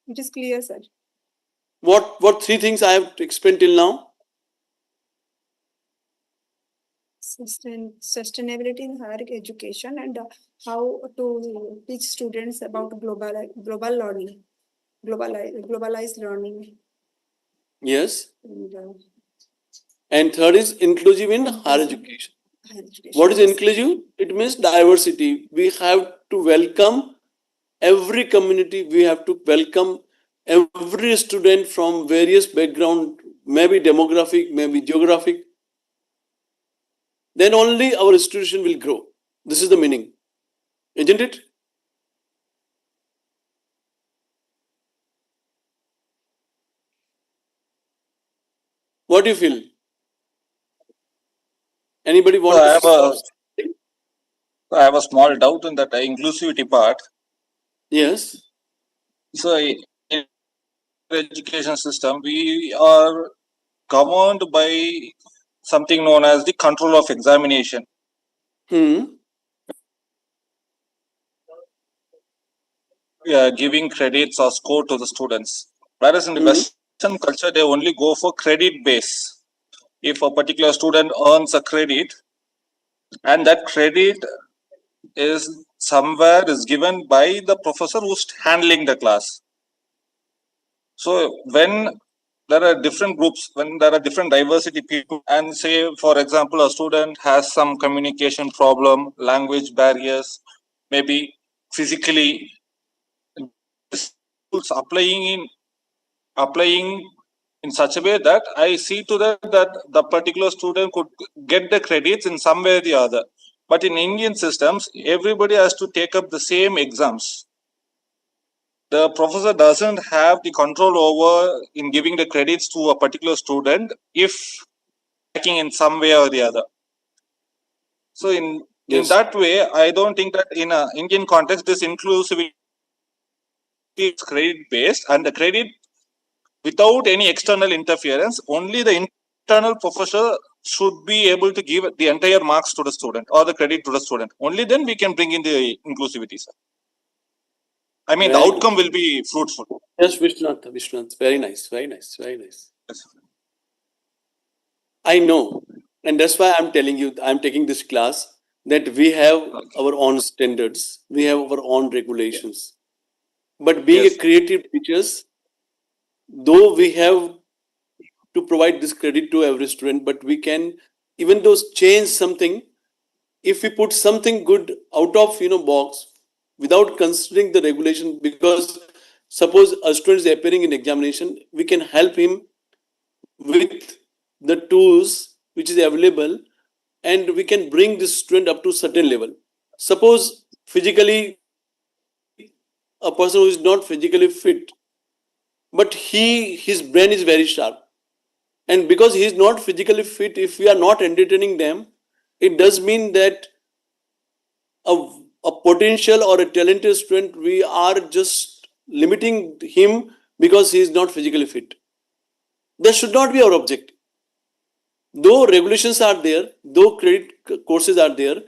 It is clear, sir. What three things I have explained till now? Sustainability in higher education and how to teach students about global learning, globalized learning. Yes. And, And third is inclusive in higher education. What is inclusive? It means diversity. We have to welcome every community. We have to welcome every student from various background, maybe demographic, maybe geographic. Then only our institution will grow. This is the meaning. isn't it? What do you feel? Anybody So want I to have say? a small doubt in that inclusivity part. Yes. So in education system, we are governed by something known as the control of examination, giving credits or score to the students. Whereas in the Western culture, they only go for credit base. If a particular student earns a credit, and that credit is somewhere is given by the professor who's handling the class. So when there are different groups, when there are different diversity people, and say, for example, a student has some communication problem, language barriers, maybe physically, schools applying in such a way that I see to that the particular student could get the credits in some way or the other. But in Indian systems, everybody has to take up the same exams. The professor doesn't have the control over in giving the credits to a particular student if lacking in some way or the other. So in that way, I don't think that in an Indian context, this inclusivity is credit based, and the credit without any external interference, only the internal professor should be able to give the entire marks to the student or the credit to the student. Only then we can bring in the inclusivity, sir. I mean, the outcome will be fruitful. Yes, Vishwanath. Very nice, very nice, very nice. I know, and that's why I'm telling you, I'm taking this class, that we have our own standards, we have our own regulations. But being a creative teachers, though we have to provide this credit to every student, but we can, even though change something, if we put something good out of box without considering the regulation, because suppose a student is appearing in examination, we can help him with the tools which is available, and we can bring this student up to certain level. Suppose physically a person who is not physically fit, but his brain is very sharp, and because he is not physically fit, if we are not entertaining them, it does mean that a, a potential or a talented student, we are just limiting him because he is not physically fit. That should not be our objective. Though regulations are there, though credit courses are there,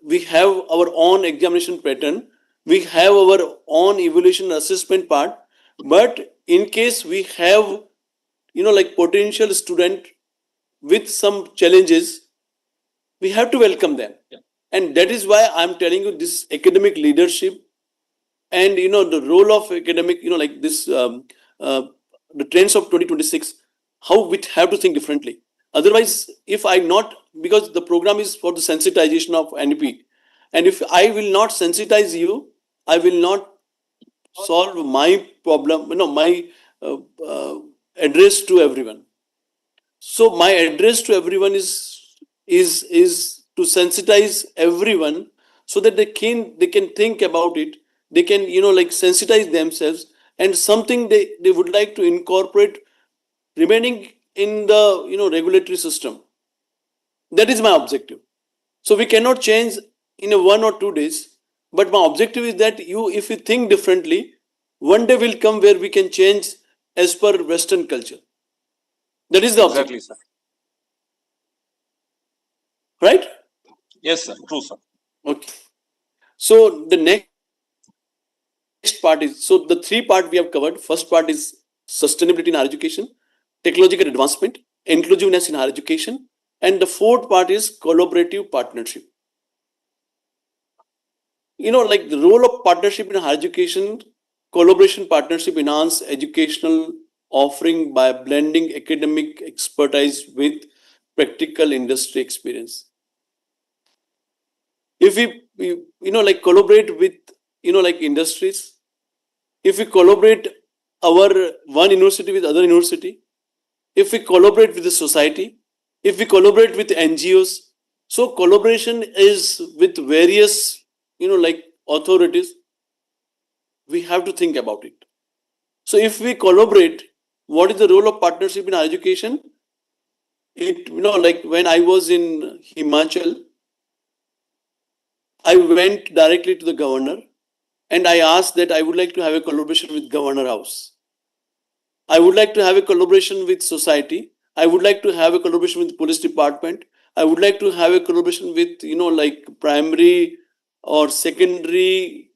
we have our own examination pattern, we have our own evaluation assessment part. But in case we have like potential student with some challenges, we have to welcome them. And that is why I'm telling you, this academic leadership and the role of academic, like this the trends of 2026, how we have to think differently. Otherwise, if I not, because the program is for the sensitization of NEP, and if I will not sensitize you, I will not solve my problem, my uh, uh, address to everyone. So my address to everyone is to sensitize everyone, so that they can think about it, they can like sensitize themselves, and something they would like to incorporate remaining in the regulatory system. That is my objective. So we cannot change in a 1 or 2 days, but my objective is that if you think differently, one day will come where we can change as per Western culture. That is the objective. Exactly, sir. Right? Yes, sir. True, sir. Okay. So the next part is, so the three part we have covered. First part is sustainability in higher education, technological advancement, inclusiveness in higher education, and the fourth part is collaborative partnership. Like the role of partnership in higher education, collaboration partnership enhance educational offering by blending academic expertise with practical industry experience. If we like collaborate with like industries, if we collaborate our one university with other university, if we collaborate with the society, if we collaborate with NGOs, so collaboration is with various like authorities, we have to think about it. So if we collaborate, what is the role of partnership in our education? It, like when I was in Himachal, I went directly to the governor and I asked that I would like to have a collaboration with Governor House. I would like to have a collaboration with society. I would like to have a collaboration with the police department. I would like to have a collaboration with, like primary or secondary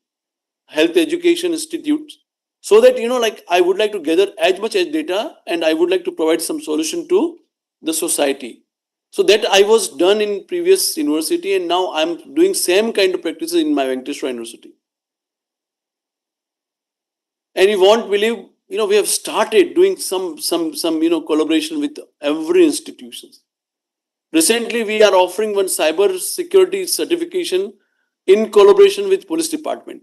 health education institutes. So that, like I would like to gather as much as data and I would like to provide some solution to the society. So that I was done in previous university and now I'm doing same kind of practices in my Venkateshwara University. And you won't believe, we have started doing some collaboration with every institution. Recently, we are offering one cyber security certification in collaboration with police department,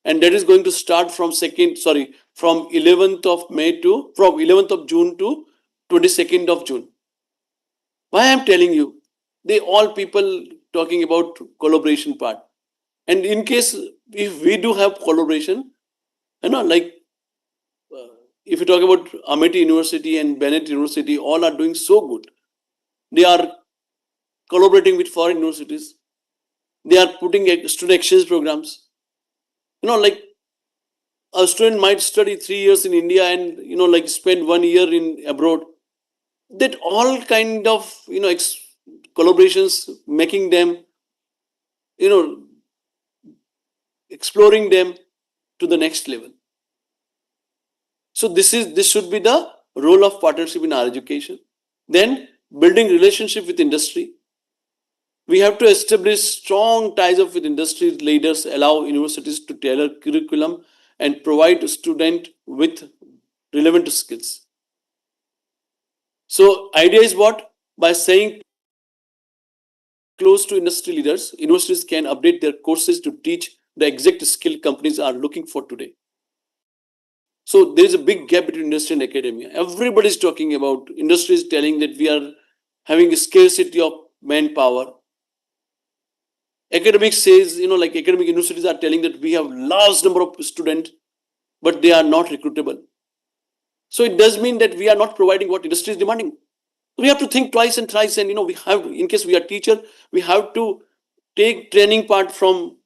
and that is going to start from 11th of June to 22nd of June. Why I am telling you, they all people talking about collaboration part, and in case if we do have collaboration, like if you talk about Amity University and Bennett University, all are doing so good. They are collaborating with foreign universities. They are putting student exchange programs. Like a student might study 3 years in India and like spend 1 year in abroad. That all kind of collaborations, making them exploring them to the next level. So this should be the role of partnership in our education. Then building relationship with industry. We have to establish strong ties up with industry leaders, allow universities to tailor curriculum and provide students with relevant skills. So idea is what? By saying close to industry leaders, universities can update their courses to teach the exact skill companies are looking for today. So there is a big gap between industry and academia. Everybody is talking about, industry is telling that we are having a scarcity of manpower. Academics says, like academic universities are telling that we have large number of students, but they are not recruitable. So it does mean that we are not providing what industry is demanding. We have to think twice and thrice, and we have, in case we are teacher, we have to take training part from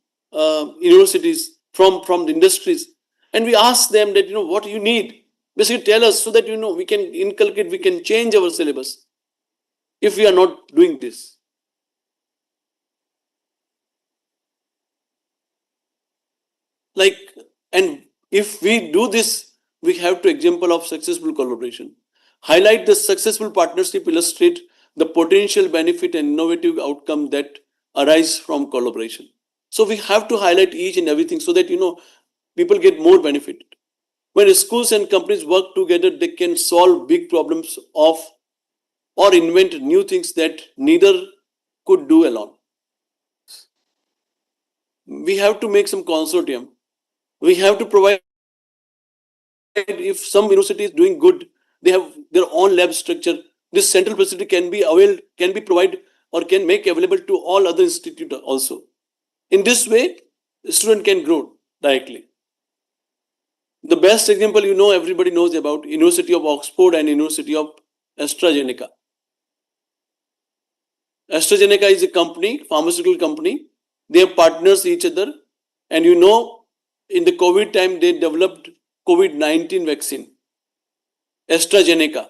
universities, from the industries, and we ask them that what you need. Basically, tell us so that we can inculcate, we can change our syllabus. If we are not doing this, like, and if we do this, we have to example of successful collaboration. Highlight the successful partnership, illustrate the potential benefit and innovative outcome that arise from collaboration. So we have to highlight each and everything so that people get more benefit. When schools and companies work together, they can solve big problems of or invent new things that neither could do alone. We have to make some consortium. We have to provide, if some university is doing good, they have their own lab structure. This central facility can be available, can be provided or can make available to all other institutes also. In this way, the student can grow directly. The best example everybody knows about University of Oxford and University of AstraZeneca. AstraZeneca is a company, pharmaceutical company. They have partners each other, and in the COVID time they developed COVID-19 vaccine. AstraZeneca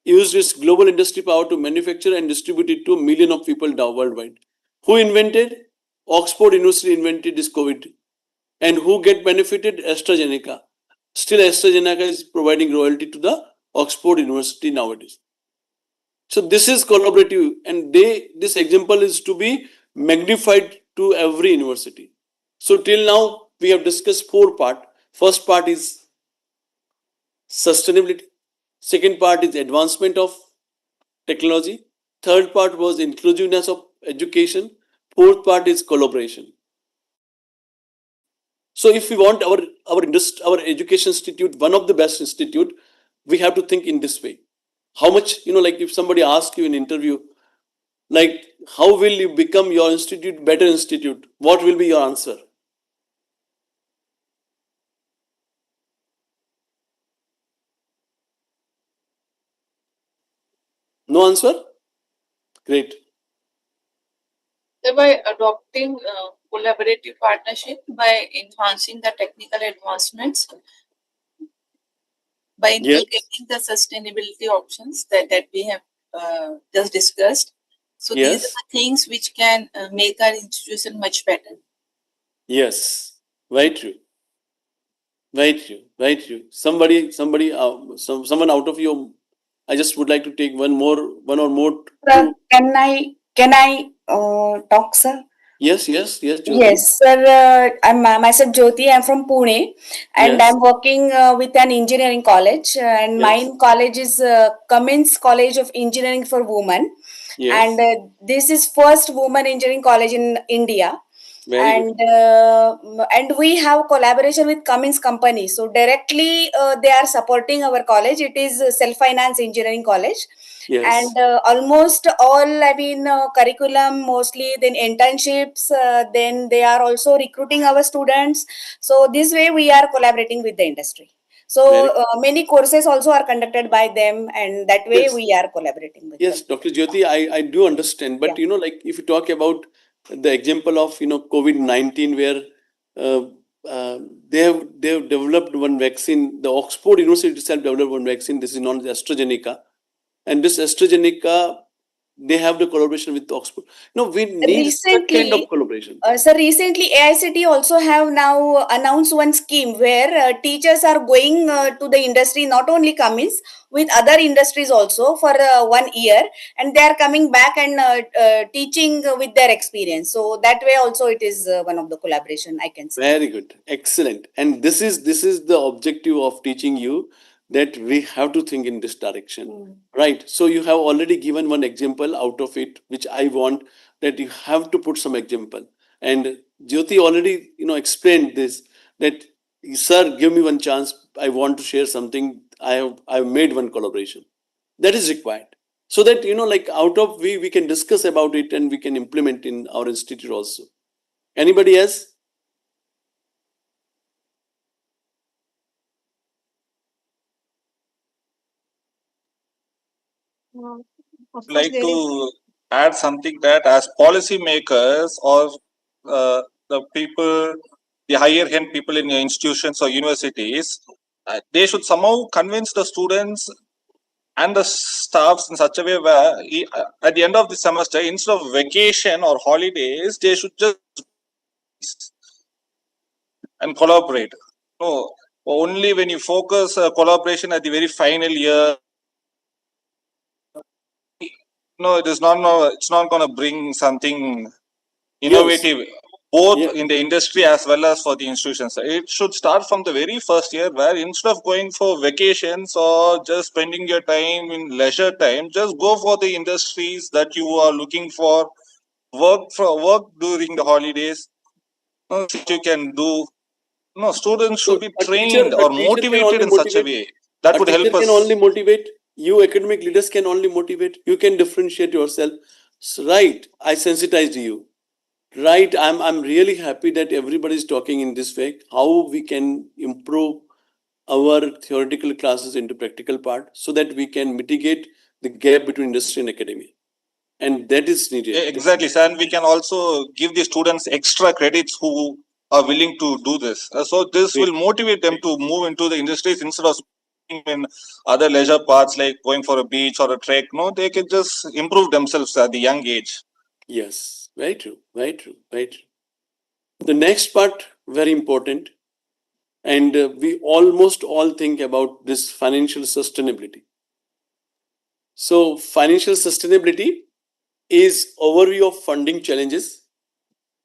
used its global industry power to manufacture and distribute it to a million of people worldwide. Who invented? Oxford University invented this COVID. And who get benefited? AstraZeneca. Still, AstraZeneca is providing royalty to the Oxford University nowadays. So this is collaborative, and this example is to be magnified to every university. So till now, we have discussed 4 parts. First part is sustainability. Second part is advancement of technology. Third part was inclusiveness of education. Fourth part is collaboration. So if we want our education institute, one of the best institute, we have to think in this way. How much, like if somebody asks you in interview, Like, how will you become your institute better institute? What will be your answer? No answer? Great. By adopting collaborative partnership, by enhancing the technical advancements, by Yes. inculcating the sustainability options that we have just discussed. So these Yes. are the things which can make our institution much better. Yes. Very true. Very true. Very true. Someone out of you. I just would like to take one or more. Sir, can I talk, sir? Yes, Jyoti. Yes, sir. I'm myself Jyoti. I'm from Pune, and Yes. I'm working with an engineering college. And Yes. mine college is Cummins College of Engineering for Women, Yes. and this is first women engineering college in India. Very good. And we have collaboration with Cummins company. So directly they are supporting our college. It is self finance engineering college. Yes. And almost all, I mean, curriculum mostly, then internships, then they are also recruiting our students. So this way we are collaborating with the industry. So Very many courses also are conducted by them, and that way yes. we are collaborating with Yes, them. Dr. Jyoti, I do understand, but Yeah. like if you talk about the example of COVID-19, where uh, they have developed one vaccine. The Oxford University itself developed one vaccine. This is known as AstraZeneca, and this AstraZeneca, they have the collaboration with Oxford. We need such kind of Recently, collaboration. So recently, AICT also have now announced one scheme where teachers are going to the industry, not only Cummins, with other industries also for 1 year, and they are coming back and teaching with their experience. So that way also it is one of the collaboration I can say. Very good, excellent. And this is the objective of teaching you, that we have to think in this direction, right? So you have already given one example out of it, which I want that you have to put some example. And Jyoti already explained this, that sir, give me one chance. I want to share something. I've made one collaboration that is required, so that like out of we can discuss about it and we can implement in our institute also. Anybody else? Of course, Like there is. to add something that as policy makers or the people, the higher end people in your institutions or universities, they should somehow convince the students and the staffs in such a way where at the end of the semester, instead of vacation or holidays, they should just and collaborate. No, only when you focus collaboration at the very final year, no, it is not. No, it's not going to bring something innovative, both Yeah. in the industry as well as for the institutions. It should start from the very first year, where instead of going for vacations or just spending your time in leisure time, just go for the industries that you are looking for. Work during the holidays. See what you can do. No, students should So be a teacher, trained a or teacher can motivated only in such a motivate. way that A would teacher help can us. only motivate. You academic leaders can only motivate. You can differentiate yourself. So, right, I sensitized you. Right, I'm really happy that everybody is talking in this way. How we can improve our theoretical classes into practical part, so that we can mitigate the gap between industry and academia, and that is needed. Exactly, sir. And we can also give the students extra credits who are willing to do this. So this Great. will motivate them to move into the industries instead of spending in other leisure parts like going for a beach or a trek. No, they can just improve themselves at the young age. Yes, very true, very true, very true. The next part, very important, and we almost all think about this financial sustainability. So financial sustainability is overview of funding challenges,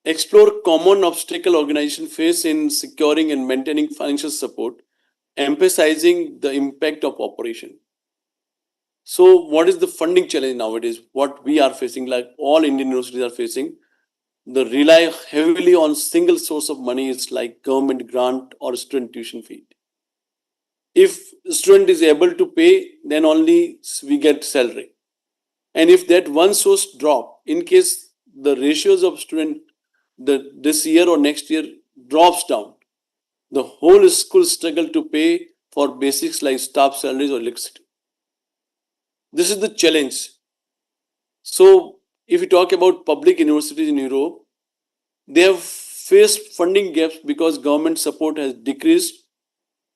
explore common obstacle organization face in securing and maintaining financial support, emphasizing the impact of operation. So what is the funding challenge nowadays? What we are facing, like all Indian universities are facing, the rely heavily on single source of money is like government grant or student tuition fee. If student is able to pay, then only we get salary. And if that one source drop, in case the ratios of student this year or next year drops down, the whole school struggle to pay for basics like staff salaries or electricity. This is the challenge. So if you talk about public universities in Europe, they have faced funding gaps because government support has decreased,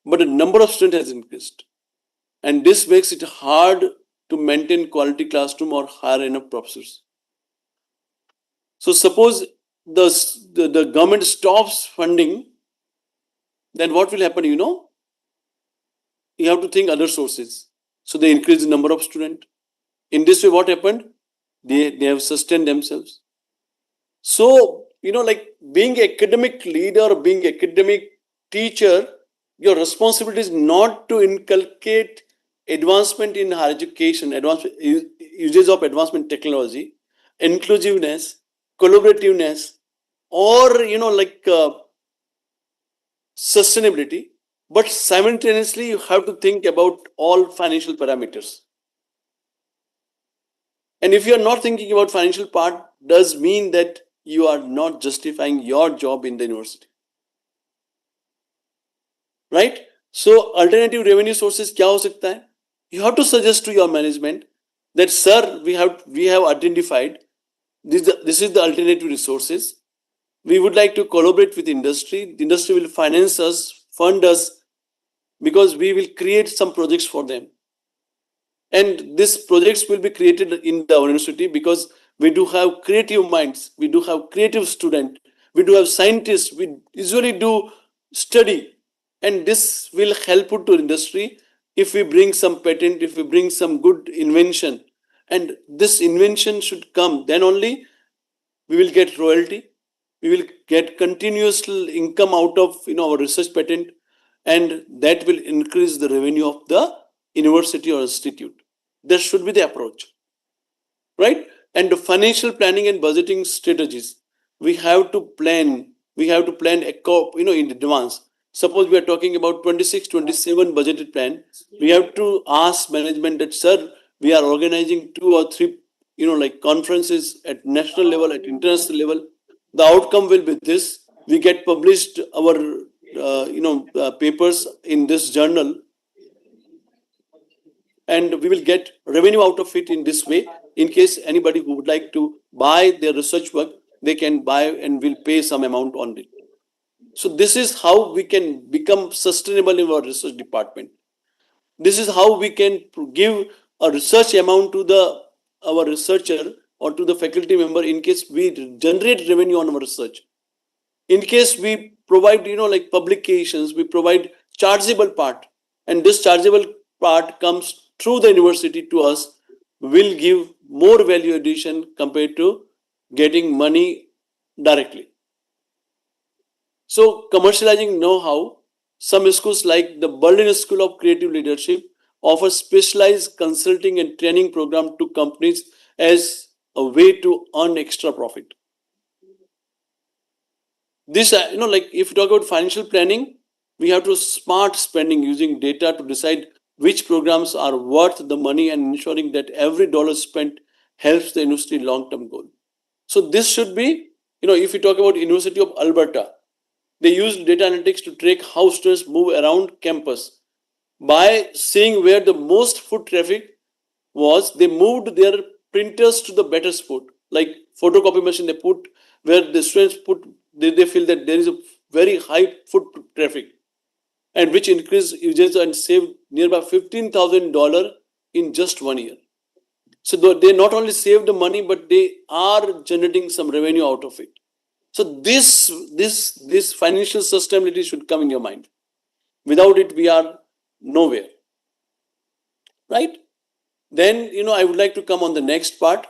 but the number of students has increased. And this makes it hard to maintain quality classroom or hire enough professors. So suppose the government stops funding, then what will happen? You have to think other sources. So they increase the number of students. In this way, what happened? They have sustained themselves. So, like being academic leader, being academic teacher, your responsibility is not to inculcate advancement in higher education, uses of advancement technology, inclusiveness, collaborativeness, or sustainability, but simultaneously you have to think about all financial parameters. And if you are not thinking about financial part, does mean that you are not justifying your job in the university, right? So alternative revenue sources क्या हो सकता है? You have to suggest to your management that, sir, we have identified this is the alternative resources. We would like to collaborate with industry. The industry will finance us, fund us, because we will create some projects for them. And these projects will be created in the university because we do have creative minds, we do have creative students, we do have scientists, we usually do study, and this will help to industry if we bring some patent, if we bring some good invention, and this invention should come, then only we will get royalty, we will get continuous income out of our research patent, and that will increase the revenue of the university or institute. That should be the approach, right? And the financial planning and budgeting strategies, we have to plan in advance. Suppose we are talking about 26-27 budgeted plan, we have to ask management that, sir, we are organizing 2 or 3 conferences at national level, at international level. The outcome will be this: we get published our papers in this journal, and we will get revenue out of it in this way. In case anybody who would like to buy their research work, they can buy and will pay some amount on it. So this is how we can become sustainable in our research department. This is how we can give a research amount to our researcher or to the faculty member in case we generate revenue on our research. In case we provide publications, we provide chargeable part, and this chargeable part comes through the university to us, will give more value addition compared to getting money directly. So commercializing know-how, some schools like the Berlin School of Creative Leadership offer specialized consulting and training program to companies as a way to earn extra profit. This, if you talk about financial planning, we have to smart spending using data to decide which programs are worth the money and ensuring that every dollar spent helps the university long-term goal. So this should be, if you talk about University of Alberta, they use data analytics to track how students move around campus. By seeing where the most foot traffic was, they moved their printers to the better spot, like photocopy machine they put where the students put, they feel that there is a very high foot traffic, and which increased usage and saved nearby $15,000 in just 1 year. So they not only saved the money, but they are generating some revenue out of it. So this financial sustainability should come in your mind. Without it, we are nowhere, right? Then, I would like to come on the next part,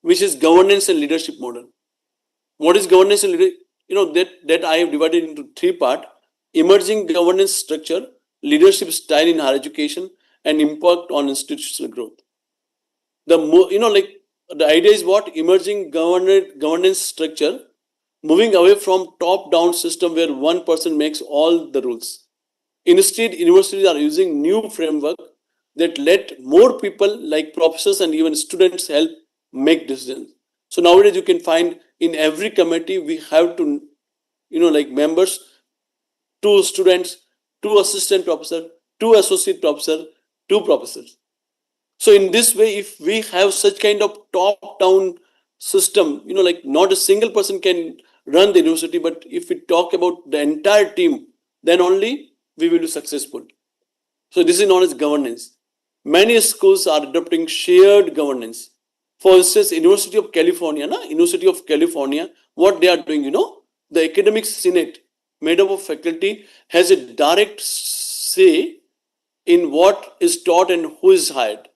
which is governance and leadership model. What is governance and leadership? That I have divided into 3 parts: emerging governance structure, leadership style in higher education, and impact on institutional growth. The idea is what? Emerging governance structure, moving away from top-down system where one person makes all the rules. Instead, universities are using new framework that let more people like professors and even students help make decisions. So nowadays you can find in every committee we have to, like members, 2 students, 2 assistant professor, 2 associate professor, 2 professors. So in this way, if we have such kind of top-down system, like not a single person can run the university, but if we talk about the entire team, then only we will be successful. So this is known as governance. Many schools are adopting shared governance. For instance, University of California, what they are doing, the academic senate made up of faculty has a direct say in what is taught and who is hired,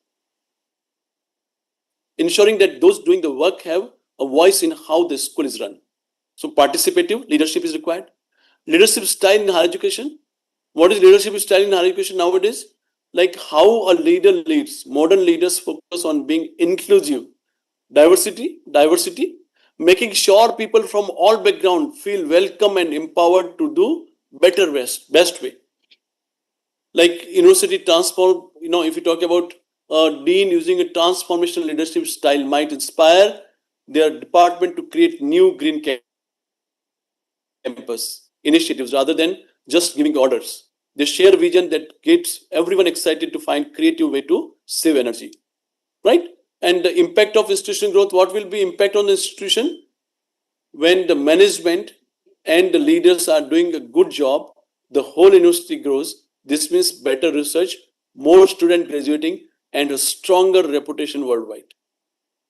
ensuring that those doing the work have a voice in how the school is run. So participative leadership is required. Leadership style in higher education. What is leadership style in higher education nowadays? Like how a leader leads. Modern leaders focus on being inclusive. Diversity, making sure people from all background feel welcome and empowered to do better best way. Like university transform, if you talk about a dean using a transformational leadership style might inspire their department to create new green campus initiatives rather than just giving orders. They share vision that gets everyone excited to find creative way to save energy, right? And the impact of institution growth, what will be impact on the institution? When the management and the leaders are doing a good job, the whole university grows. This means better research, more student graduating, and a stronger reputation worldwide.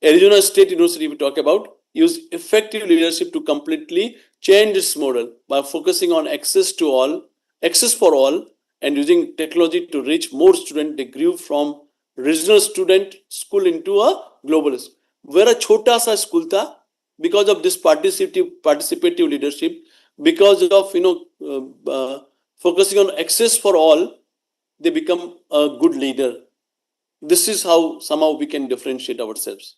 Arizona State University, we talk about, use effective leadership to completely change its model by focusing on access for all, and using technology to reach more students. They grew from regional student school into a global school. Where a chota sa school tha, because of this participative leadership, because of focusing on access for all, they become a good leader. This is how somehow we can differentiate ourselves.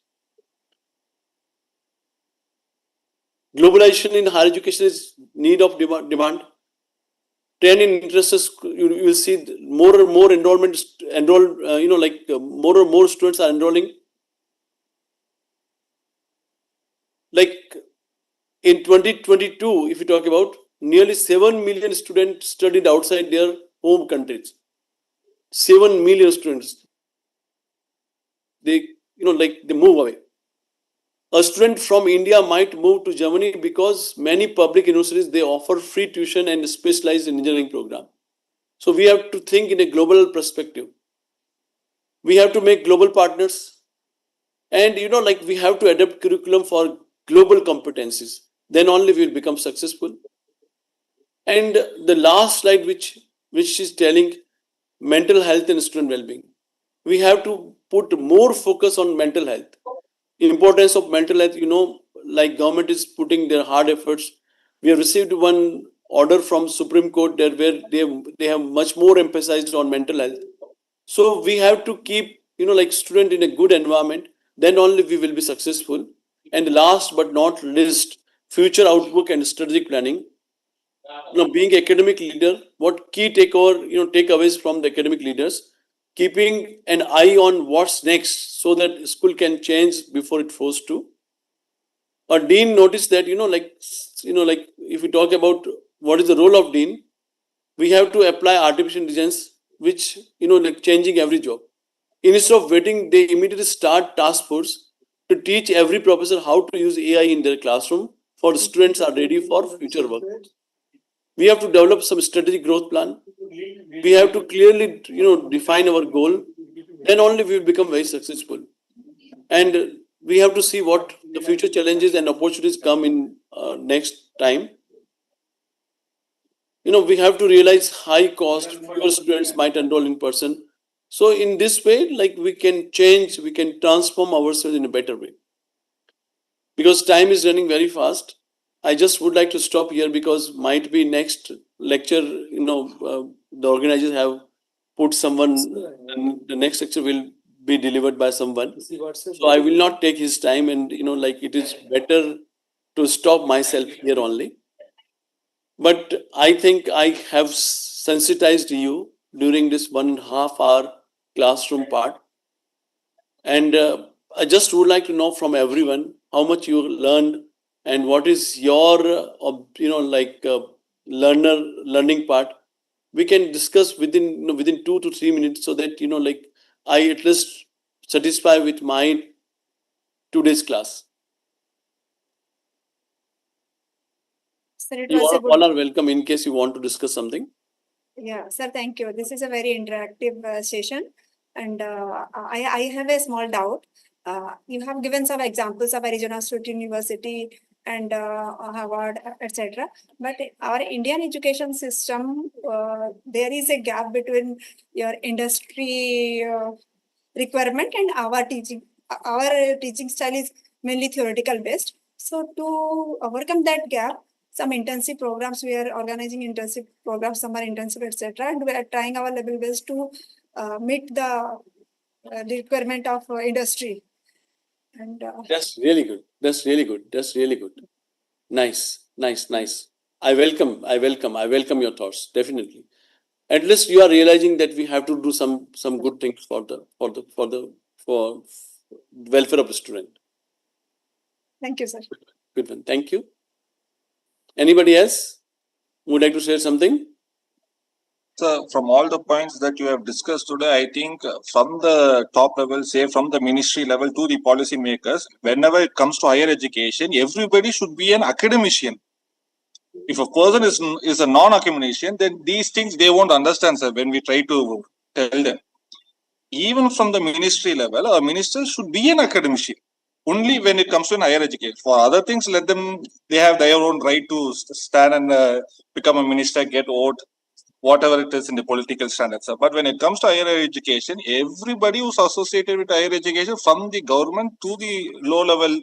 Globalization in higher education is need of demand. Trend in interests, you will see more and more more and more students are enrolling. Like in 2022, if you talk about, nearly 7 million students studied outside their home countries. 7 million students. They move away. A student from India might move to Germany because many public universities, they offer free tuition and specialized engineering program. So we have to think in a global perspective. We have to make global partners, and we have to adapt curriculum for global competencies. Then only we will become successful. And the last slide, which is telling mental health and student well-being. We have to put more focus on mental health. Importance of mental health, like government is putting their hard efforts. We have received one order from Supreme Court there where they have much more emphasized on mental health. So we have to keep student in a good environment, then only we will be successful. And last but not least, future outlook and strategic planning. Being academic leader, what key takeaways from the academic leaders? Keeping an eye on what's next so that school can change before it forced to. A dean noticed that if we talk about what is the role of dean, we have to apply artificial intelligence, which changing every job. Instead of waiting, they immediately start task force to teach every professor how to use AI in their classroom for the students are ready for future work. We have to develop some strategic growth plan. We have to clearly define our goal. Then only we will become very successful. And we have to see what the future challenges and opportunities come in next time. We have to realize high cost, fewer students might enroll in person. So in this way, we can change, we can transform ourselves in a better way. Because time is running very fast. I just would like to stop here because might be next lecture, the organizers have put someone, and the next lecture will be delivered by someone. So I will not take his time, and it is better to stop myself here only. But I think I have sensitized you during this 1.5 hour classroom part. And I just would like to know from everyone how much you learned and what is your, learning part. We can discuss within 2 to 3 minutes so that I at least satisfy with my today's class. Sir, it You was a all good. are welcome in case you want to discuss something. Yeah, sir, thank you. This is a very interactive session. And I have a small doubt. You have given some examples of Arizona State University and Harvard, etc. But our Indian education system, there is a gap between your industry requirement and our teaching. Our teaching style is mainly theoretical based. So to overcome that gap, some intensive programs, we are organizing intensive programs, summer intensive, etc. And we are trying our level best to meet the requirement of industry. And That's really good. That's really good. That's really good. Nice, nice, nice. I welcome your thoughts. Definitely. At least you are realizing that we have to do some good things for welfare of the student. thank you, sir. Good one. Thank you. Anybody else would like to share something? So, from all the points that you have discussed today, I think from the top level, say from the ministry level to the policy makers, whenever it comes to higher education, everybody should be an academician. If a person is a non-academician, then these things they won't understand, sir, when we try to tell them. Even from the ministry level, a minister should be an academician. Only when it comes to higher education. For other things, let them, they have their own right to stand and become a minister, get vote, whatever it is in the political standards. But when it comes to higher education, everybody who's associated with higher education, from the government to the low level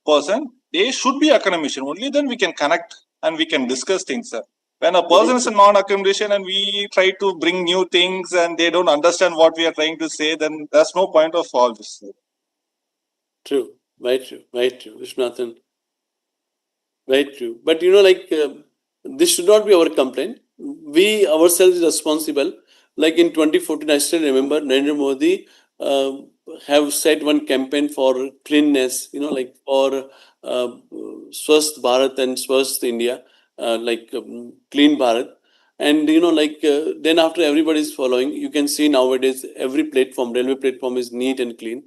person, they should be academician. Only then we can connect and we can discuss things, sir. When a person is a non-academician and we try to bring new things and they don't understand what we are trying to say, then there's no point of all this. True. Very true. Very true. Vishnathan. Very true. But this should not be our complaint. We ourselves are responsible. Like in 2014, I still remember Narendra Modi have set one campaign for cleanness, for Swasth Bharat and Swasth India, Clean Bharat. And then after everybody is following, you can see nowadays every platform, railway platform is neat and clean.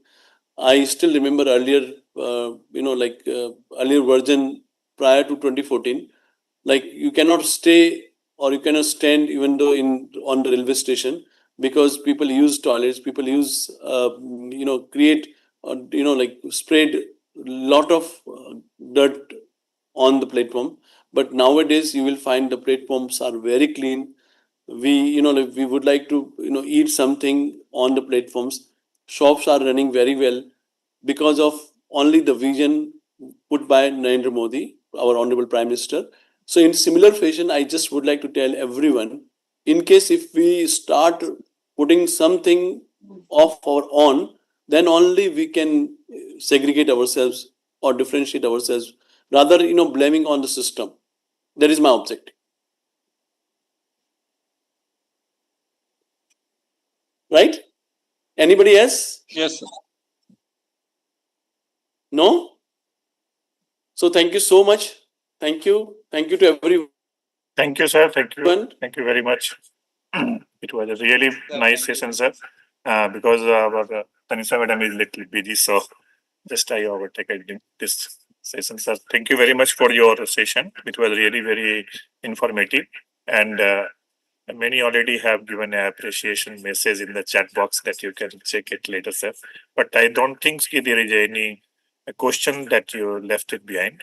I still remember earlier, earlier version prior to 2014, like you cannot stay or you cannot stand even though on the railway station because people use toilets, people use, create, spread lot of dirt on the platform. But nowadays you will find the platforms are very clean. We would like to eat something on the platforms. Shops are running very well because of only the vision put by Narendra Modi, our honorable prime minister. So in similar fashion, I just would like to tell everyone, in case if we start putting something of our own, then only we can segregate ourselves or differentiate ourselves, rather blaming on the system. That is my objective. Right? Anybody else? Yes, sir. No? So thank you so much. Thank you. Thank you to everyone. Thank you, sir. Thank you. Thank you very much. It was a really nice session, sir. Because our Tanisha madam is little busy, so just I overtaken this session, sir. Thank you very much for your session. It was really very informative, and many already have given an appreciation message in the chat box that you can check it later, sir. But I don't think there is any question that you left it behind.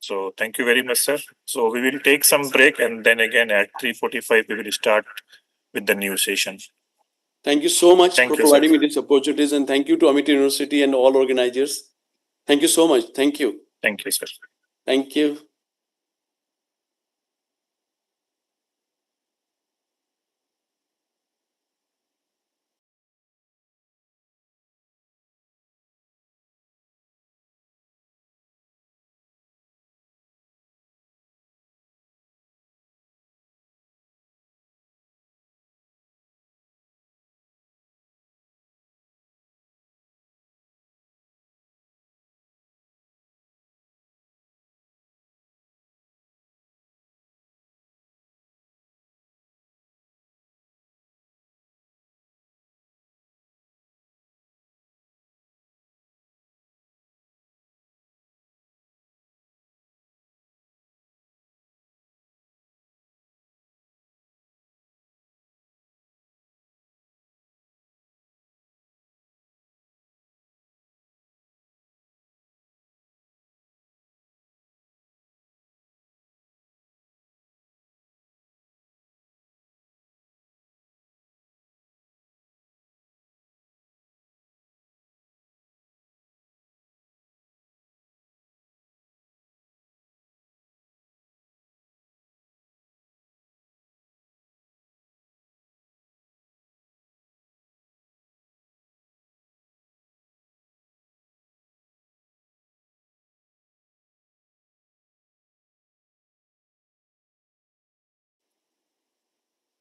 So thank you very much, sir. So we will take some break and then again at 3:45 we will start with the new session. Thank you so much Thank for you, sir. providing me these opportunities, and thank you to Amity University and all organizers. Thank you so much. Thank you. Thank you, sir. Thank you.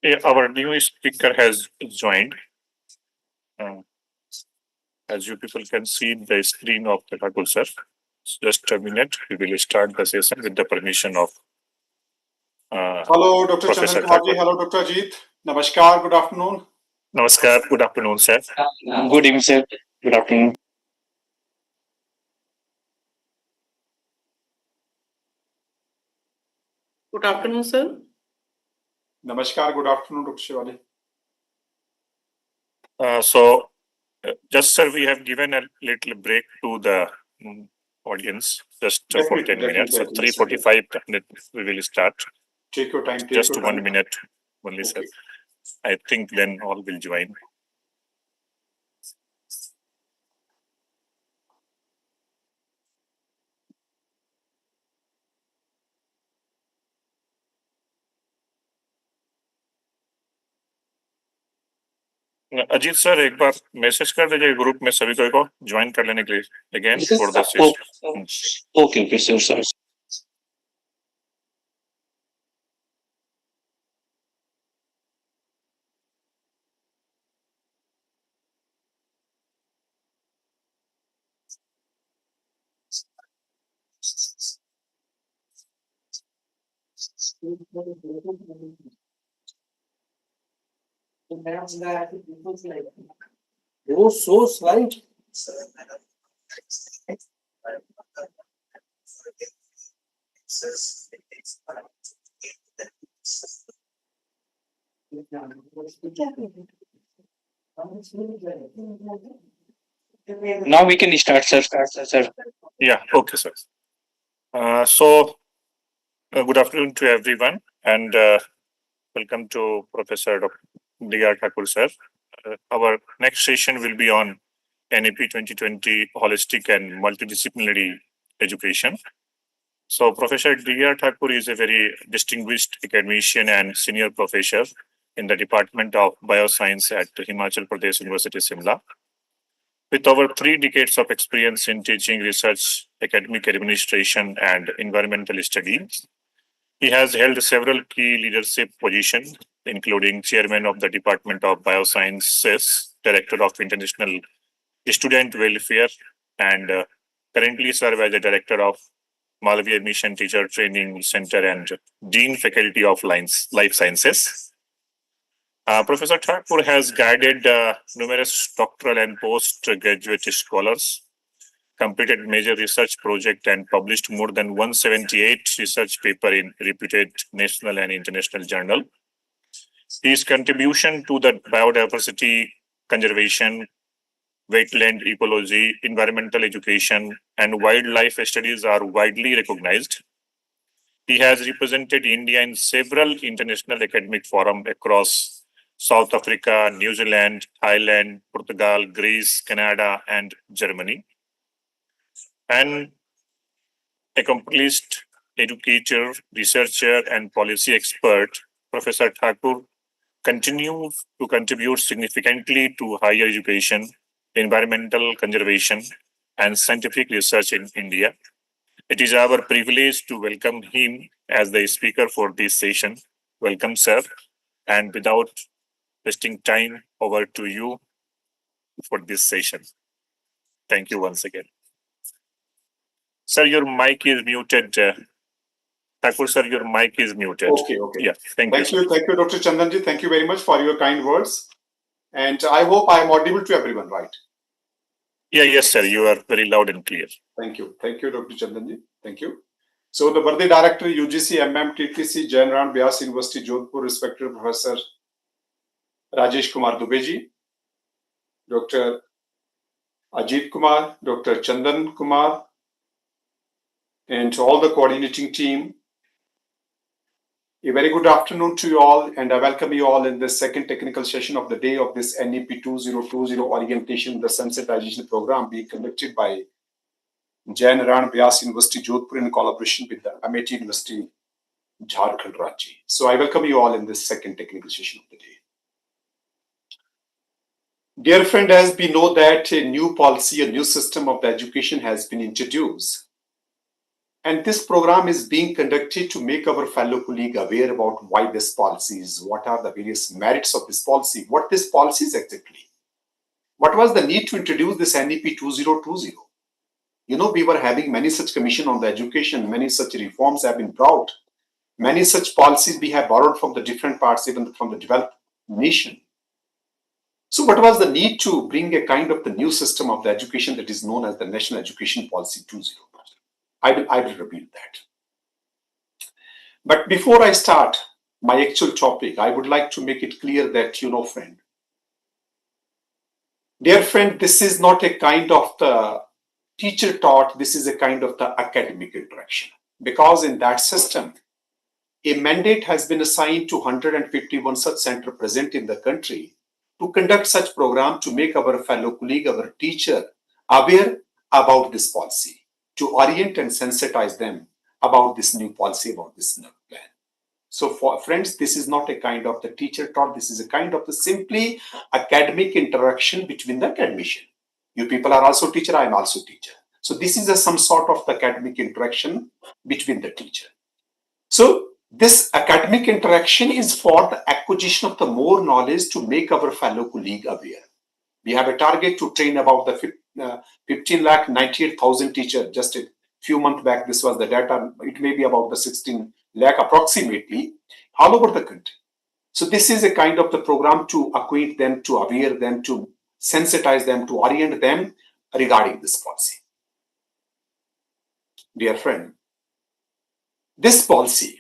Our new speaker has joined. As you people can see the screen of the Thakur sir. Just a minute, we will start the session with the permission of Hello, Dr. Professor Chandan Kumar ji. Thakur. Hello, Dr. Ajit. Namaskar. Good afternoon. Namaskar. Good afternoon, sir. Good evening, sir. Good afternoon. Good afternoon, sir. Namaskar. Good afternoon, Dr. Shivali. Just sir, we have given a little break to the audience just for 10 minutes. So 3:45 we will start. Take your time. Just 1 minute only, sir. I think then all will join. Ajit sir एक बार message कर दीजिए group में सभी को join कर लेने के लिए again for the session. Okay, sir. Oh, so right. Now we can start, sir. Yeah, okay, sir. Good afternoon to everyone and welcome to Professor D.R. Thakur, sir. Our next session will be on NEP-2020 holistic and multidisciplinary education. So Professor D.R. Thakur is a very distinguished academician and senior professor in the Department of Bioscience at Himachal Pradesh University, Simla. With over 3 decades of experience in teaching, research, academic administration, and environmental studies, he has held several key leadership positions, including chairman of the Department of Biosciences, director of International Student Welfare, and currently serve as the director of Malviya Mission Teacher Training Center and Dean Faculty of Life Sciences. Professor Thakur has guided numerous doctoral and postgraduate scholars, completed major research projects, and published more than 178 research papers in reputed national and international journals. His contribution to the biodiversity conservation, wetland ecology, environmental education, and wildlife studies are widely recognized. He has represented India in several international academic forums across South Africa, New Zealand, Thailand, Portugal, Greece, Canada, and Germany. An accomplished educator, researcher, and policy expert, Professor Thakur continues to contribute significantly to higher education, environmental conservation, and scientific research in India. It is our privilege to welcome him as the speaker for this session. Welcome, sir. And without wasting time, over to you for this session. Thank you once again. Sir, your mic is muted. Thakur, sir, your mic is muted. Okay. Yeah, thank you. Thank you, Dr. Chandanji. Thank you very much for your kind words. And I hope I am audible to everyone, right? Yeah, yes, sir. You are very loud and clear. Thank you. Thank you, Dr. Chandanji. Thank you. So the birthday director, UGC, MMTTC, Jain-Ram Vyas University, Jodhpur, respected Professor Rajesh Kumar Dubeji, Dr. Ajit Kumar, Dr. Chandan Kumar, and to all the coordinating team. A very good afternoon to you all, and I welcome you all in the second technical session of the day of this NEP 2020 orientation, the sensitization program being conducted by Jain-Ram Vyas University, Jodhpur, in collaboration with the MIT University, Jharkhand, Ranchi. So I welcome you all in this second technical session of the day. Dear friend, as we know that a new policy, a new system of the education has been introduced. And this program is being conducted to make our fellow colleague aware about why this policy is, what are the various merits of this policy, what this policy is exactly. What was the need to introduce this NEP-2020? You know, we were having many such commission on the education, many such reforms have been brought, many such policies we have borrowed from the different parts, even from the developed nation. So what was the need to bring a kind of the new system of the education that is known as the National Education Policy 2.0? I will reveal that. But before I start my actual topic, I would like to make it clear that, you know, friend, dear friend, this is not a kind of the teacher taught, this is a kind of the academic interaction. Because in that system, a mandate has been assigned to 151 such centers present in the country to conduct such program to make our fellow colleague, our teacher, aware about this policy, to orient and sensitize them about this new policy, about this new plan. So for friends, this is not a kind of the teacher taught, this is a kind of the simply academic interaction between the academician. You people are also teacher, I am also teacher. So this is some sort of the academic interaction between the teacher. So this academic interaction is for the acquisition of the more knowledge to make our fellow colleague aware. We have a target to train about the 15,98,000 teachers. Just a few months back, this was the data. It may be about the 16 lakh approximately all over the country. So this is a kind of the program to acquaint them, to aware them, to sensitize them, to orient them regarding this policy. Dear friend, this policy,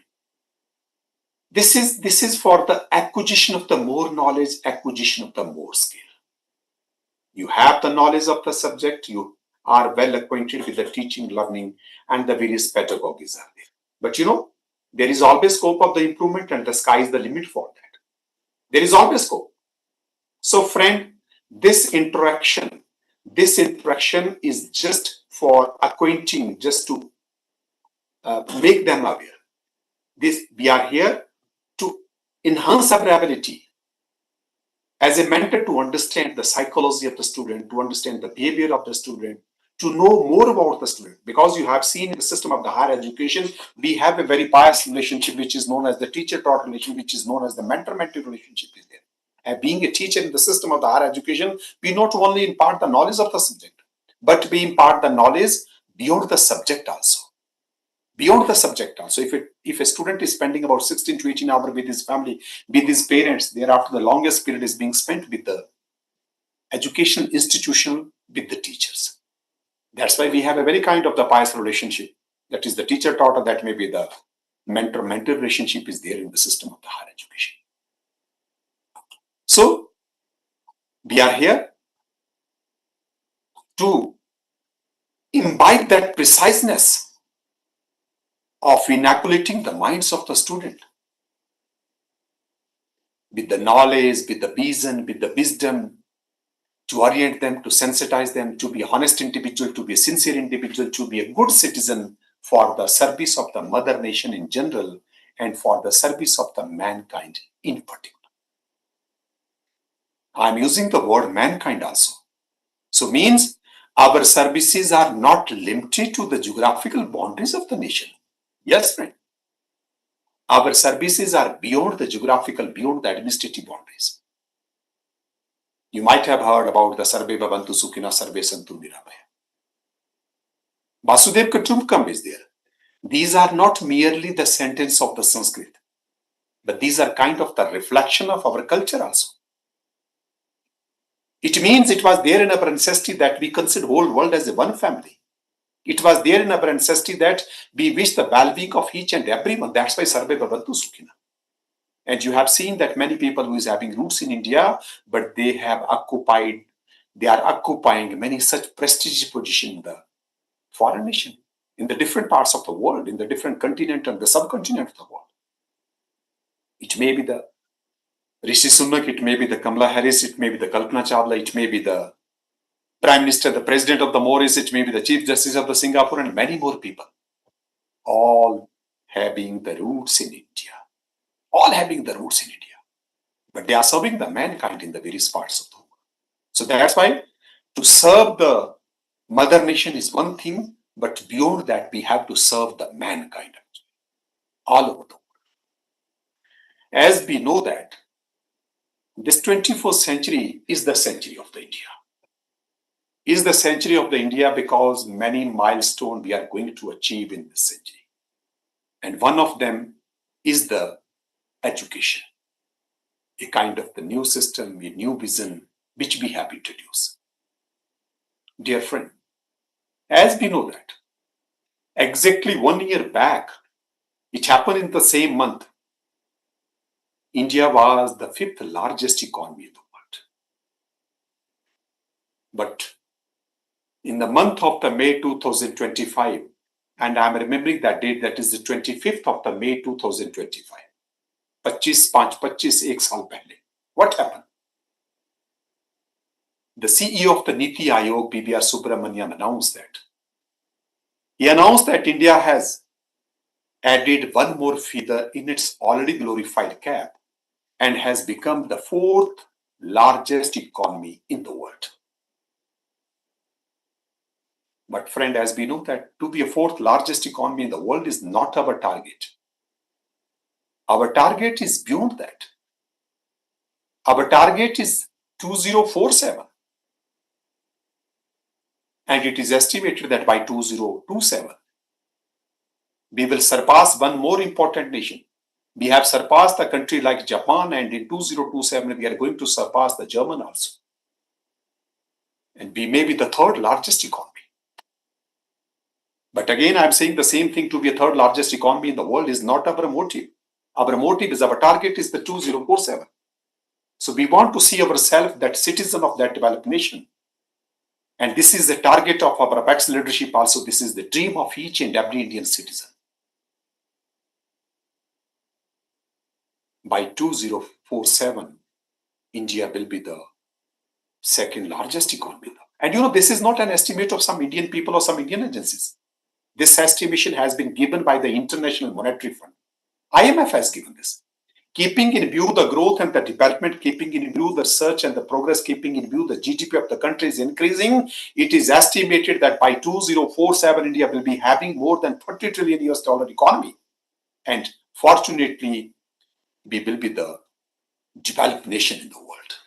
this is for the acquisition of the more knowledge, acquisition of the more skill. You have the knowledge of the subject, you are well acquainted with the teaching, learning, and the various pedagogies are there. But you know, there is always scope of the improvement, and the sky is the limit for that. There is always scope. So friend, this interaction is just for acquainting, just to make them aware. We are here to enhance our ability as a mentor to understand the psychology of the student, to understand the behavior of the student, to know more about the student. Because you have seen in the system of the higher education, we have a very biased relationship, which is known as the teacher-taught relationship, which is known as the mentor-mentee relationship is there. And being a teacher in the system of the higher education, we not only impart the knowledge of the subject, but we impart the knowledge beyond the subject also. Beyond the subject also. If a student is spending about 16 to 18 hours with his family, with his parents, thereafter the longest period is being spent with the educational institution, with the teachers. That's why we have a very kind of the biased relationship. That is the teacher-taught, or that may be the mentor-mentor relationship is there in the system of the higher education. So, we are here to imbibe that preciseness of inoculating the minds of the student with the knowledge, with the vision, with the wisdom, to orient them, to sensitize them, to be an honest individual, to be a sincere individual, to be a good citizen for the service of the mother nation in general and for the service of the mankind in particular. I am using the word mankind also. So means our services are not limited to the geographical boundaries of the nation. Yes, friend. Our services are beyond the geographical, beyond the administrative boundaries. You might have heard about the Sarve Bhavantu Sukhina Sarve Santu Niramaya. Vasudev Kutumbakam is there. These are not merely the sentence of the Sanskrit, but these are kind of the reflection of our culture also. It means it was there in our ancestry that we consider whole world as a one family. It was there in our ancestry that we wish the well-being of each and everyone. That's why Sarve Bhavantu Sukhina. And you have seen that many people who is having roots in India, but they are occupying many such prestigious positions in the foreign nation, in the different parts of the world, in the different continent and the subcontinent of the world. It may be the Rishi Sunak, it may be the Kamala Harris, it may be the Kalpana Chawla, it may be the Prime Minister, the President of the Mauritius, it may be the Chief Justice of the Singapore, and many more people, all having the roots in India. All having the roots in India. But they are serving the mankind in the various parts of the world. So that's why to serve the mother nation is one thing, But beyond that, we have to serve the mankind all over the world. As we know that this 21st century is the century of the India. Is the century of the India because many milestones we are going to achieve in this century. And one of them is the education, a kind of the new system, a new vision, which we have introduced. Dear friend, as we know that, exactly 1 year back, it happened in the same month, India was the 5th largest economy in the world. But in the month of the May 2025, and I'm remembering that date, that is the 25th of the May 2025, 25 एक साल पहले, what happened? The CEO of the NITI Aayog, B.B.R. Subramanian, announced that. He announced that India has added one more feather in its already glorified cap and has become the 4th largest economy in the world. But friend, as we know that to be a 4th largest economy in the world is not our target. Our target is beyond that. Our target is 2047. And it is estimated that by 2027, we will surpass one more important nation. We have surpassed a country like Japan, and in 2027, we are going to surpass the German also. And we may be the 3rd largest economy. But again, I'm saying the same thing, to be a 3rd largest economy in the world is not our motive. Our motive is, our target is the 2047. So we want to see ourselves that citizen of that developed nation. And this is the target of our Apex leadership also. This is the dream of each and every Indian citizen. By 2047, India will be the 2nd largest economy. And you know, this is not an estimate of some Indian people or some Indian agencies. This estimation has been given by the International Monetary Fund. IMF has given this. Keeping in view the growth and the development, keeping in view the research and the progress, keeping in view the GDP of the country is increasing, it is estimated that by 2047, India will be having more than $30 trillion economy. And fortunately, we will be the developed nation in the world.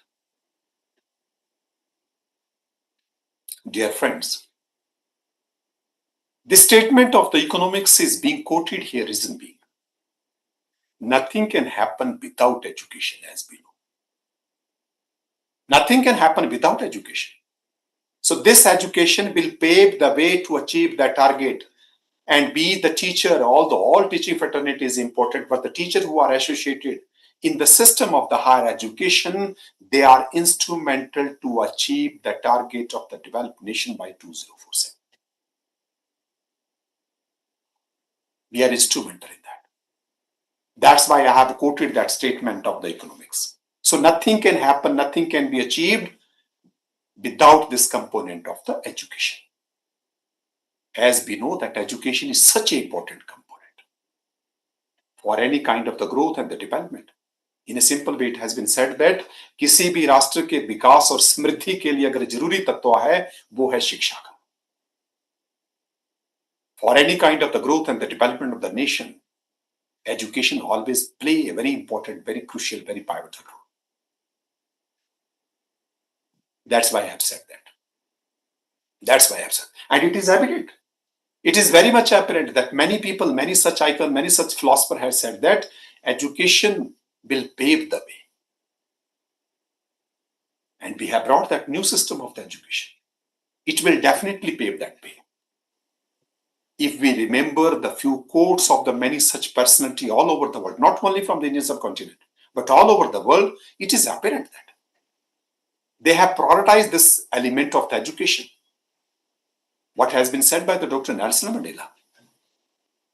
Dear friends, the statement of the economics is being quoted here isn't being. Nothing can happen without education, as we know. Nothing can happen without education. So this education will pave the way to achieve that target. And be the teacher, all teaching fraternity is important, but the teachers who are associated in the system of the higher education, they are instrumental to achieve the target of the developed nation by 2047. We are instrumental in that. That's why I have quoted that statement of the economics. So nothing can happen, nothing can be achieved without this component of the education. As we know that education is such an important component for any kind of the growth and the development. In a simple way, it has been said that किसी भी राष्ट्र के विकास और समृद्धि के लिए अगर जरूरी तत्व है, वो है शिक्षा का. For any kind of the growth and the development of the nation, education always play a very important, very crucial, very pivotal role. That's why I have said that. That's why I have said. And it is evident. It is very much apparent that many people, many such icons, many such philosophers have said that education will pave the way. And we have brought that new system of the education. It will definitely pave that way. If we remember the few quotes of the many such personality all over the world, not only from the Indian subcontinent, but all over the world, it is apparent that they have prioritized this element of the education. What has been said by the Dr. Nelson Mandela.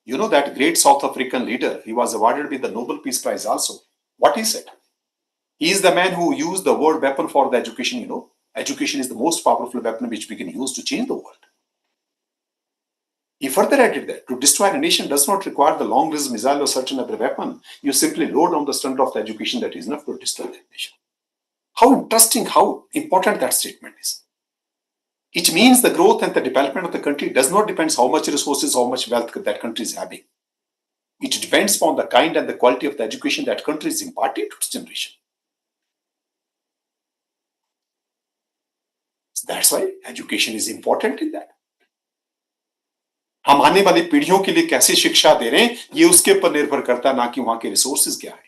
You know that great South African leader, he was awarded with the Nobel Peace Prize also. What he said? He is the man who used the word weapon for the education, you know. Education is the most powerful weapon which we can use to change the world. He further added that to destroy a nation does not require the long-range missile or certain other weapon. You simply load on the strength of the education that is enough to destroy that nation. How interesting, how important that statement is. It means the growth and the development of the country does not depend how much resources, how much wealth that country is having. It depends upon the kind and the quality of the education that country is imparting to its generation. That's why education is important in that. हम आने वाली पीढ़ियों के लिए कैसी शिक्षा दे रहे हैं ये उसके ऊपर निर्भर करता है, ना कि वहां के रिसोर्सेज क्या है.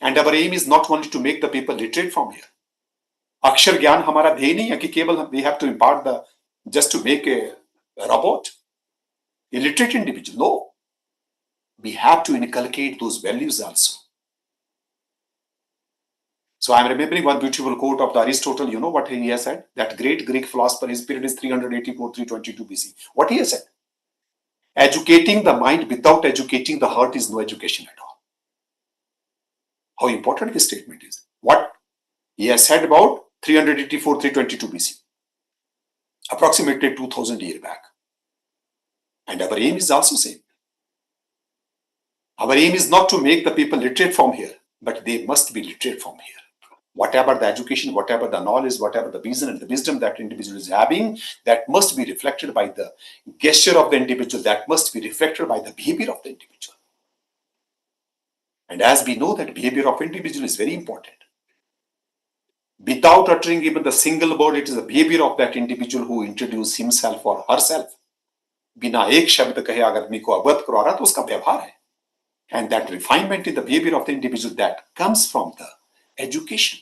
And our aim is not only to make the people literate from here. अक्षर ज्ञान हमारा ध्येय नहीं है कि केवल we have to impart the just to make a robot a literate individual. No, we have to inculcate those values also. So I'm remembering one beautiful quote of Aristotle. You know what he has said? That great Greek philosopher, his period is 384-322 BC. What he has said? Educating the mind without educating the heart is no education at all. How important this statement is. What he has said about 384-322 BC. Approximately 2000 years back. And our aim is also same. Our aim is not to make the people literate from here, but they must be literate from here. Whatever the education, whatever the knowledge, whatever the vision and the wisdom that individual is having, that must be reflected by the gesture of the individual, that must be reflected by the behavior of the individual. And as we know that behavior of individual is very important. Without uttering even the single word, it is the behavior of that individual who introduces himself or herself. बिना एक शब्द कहे अगर आदमी को अवगत करा रहा तो उसका व्यवहार है. And that refinement in the behavior of the individual that comes from the education.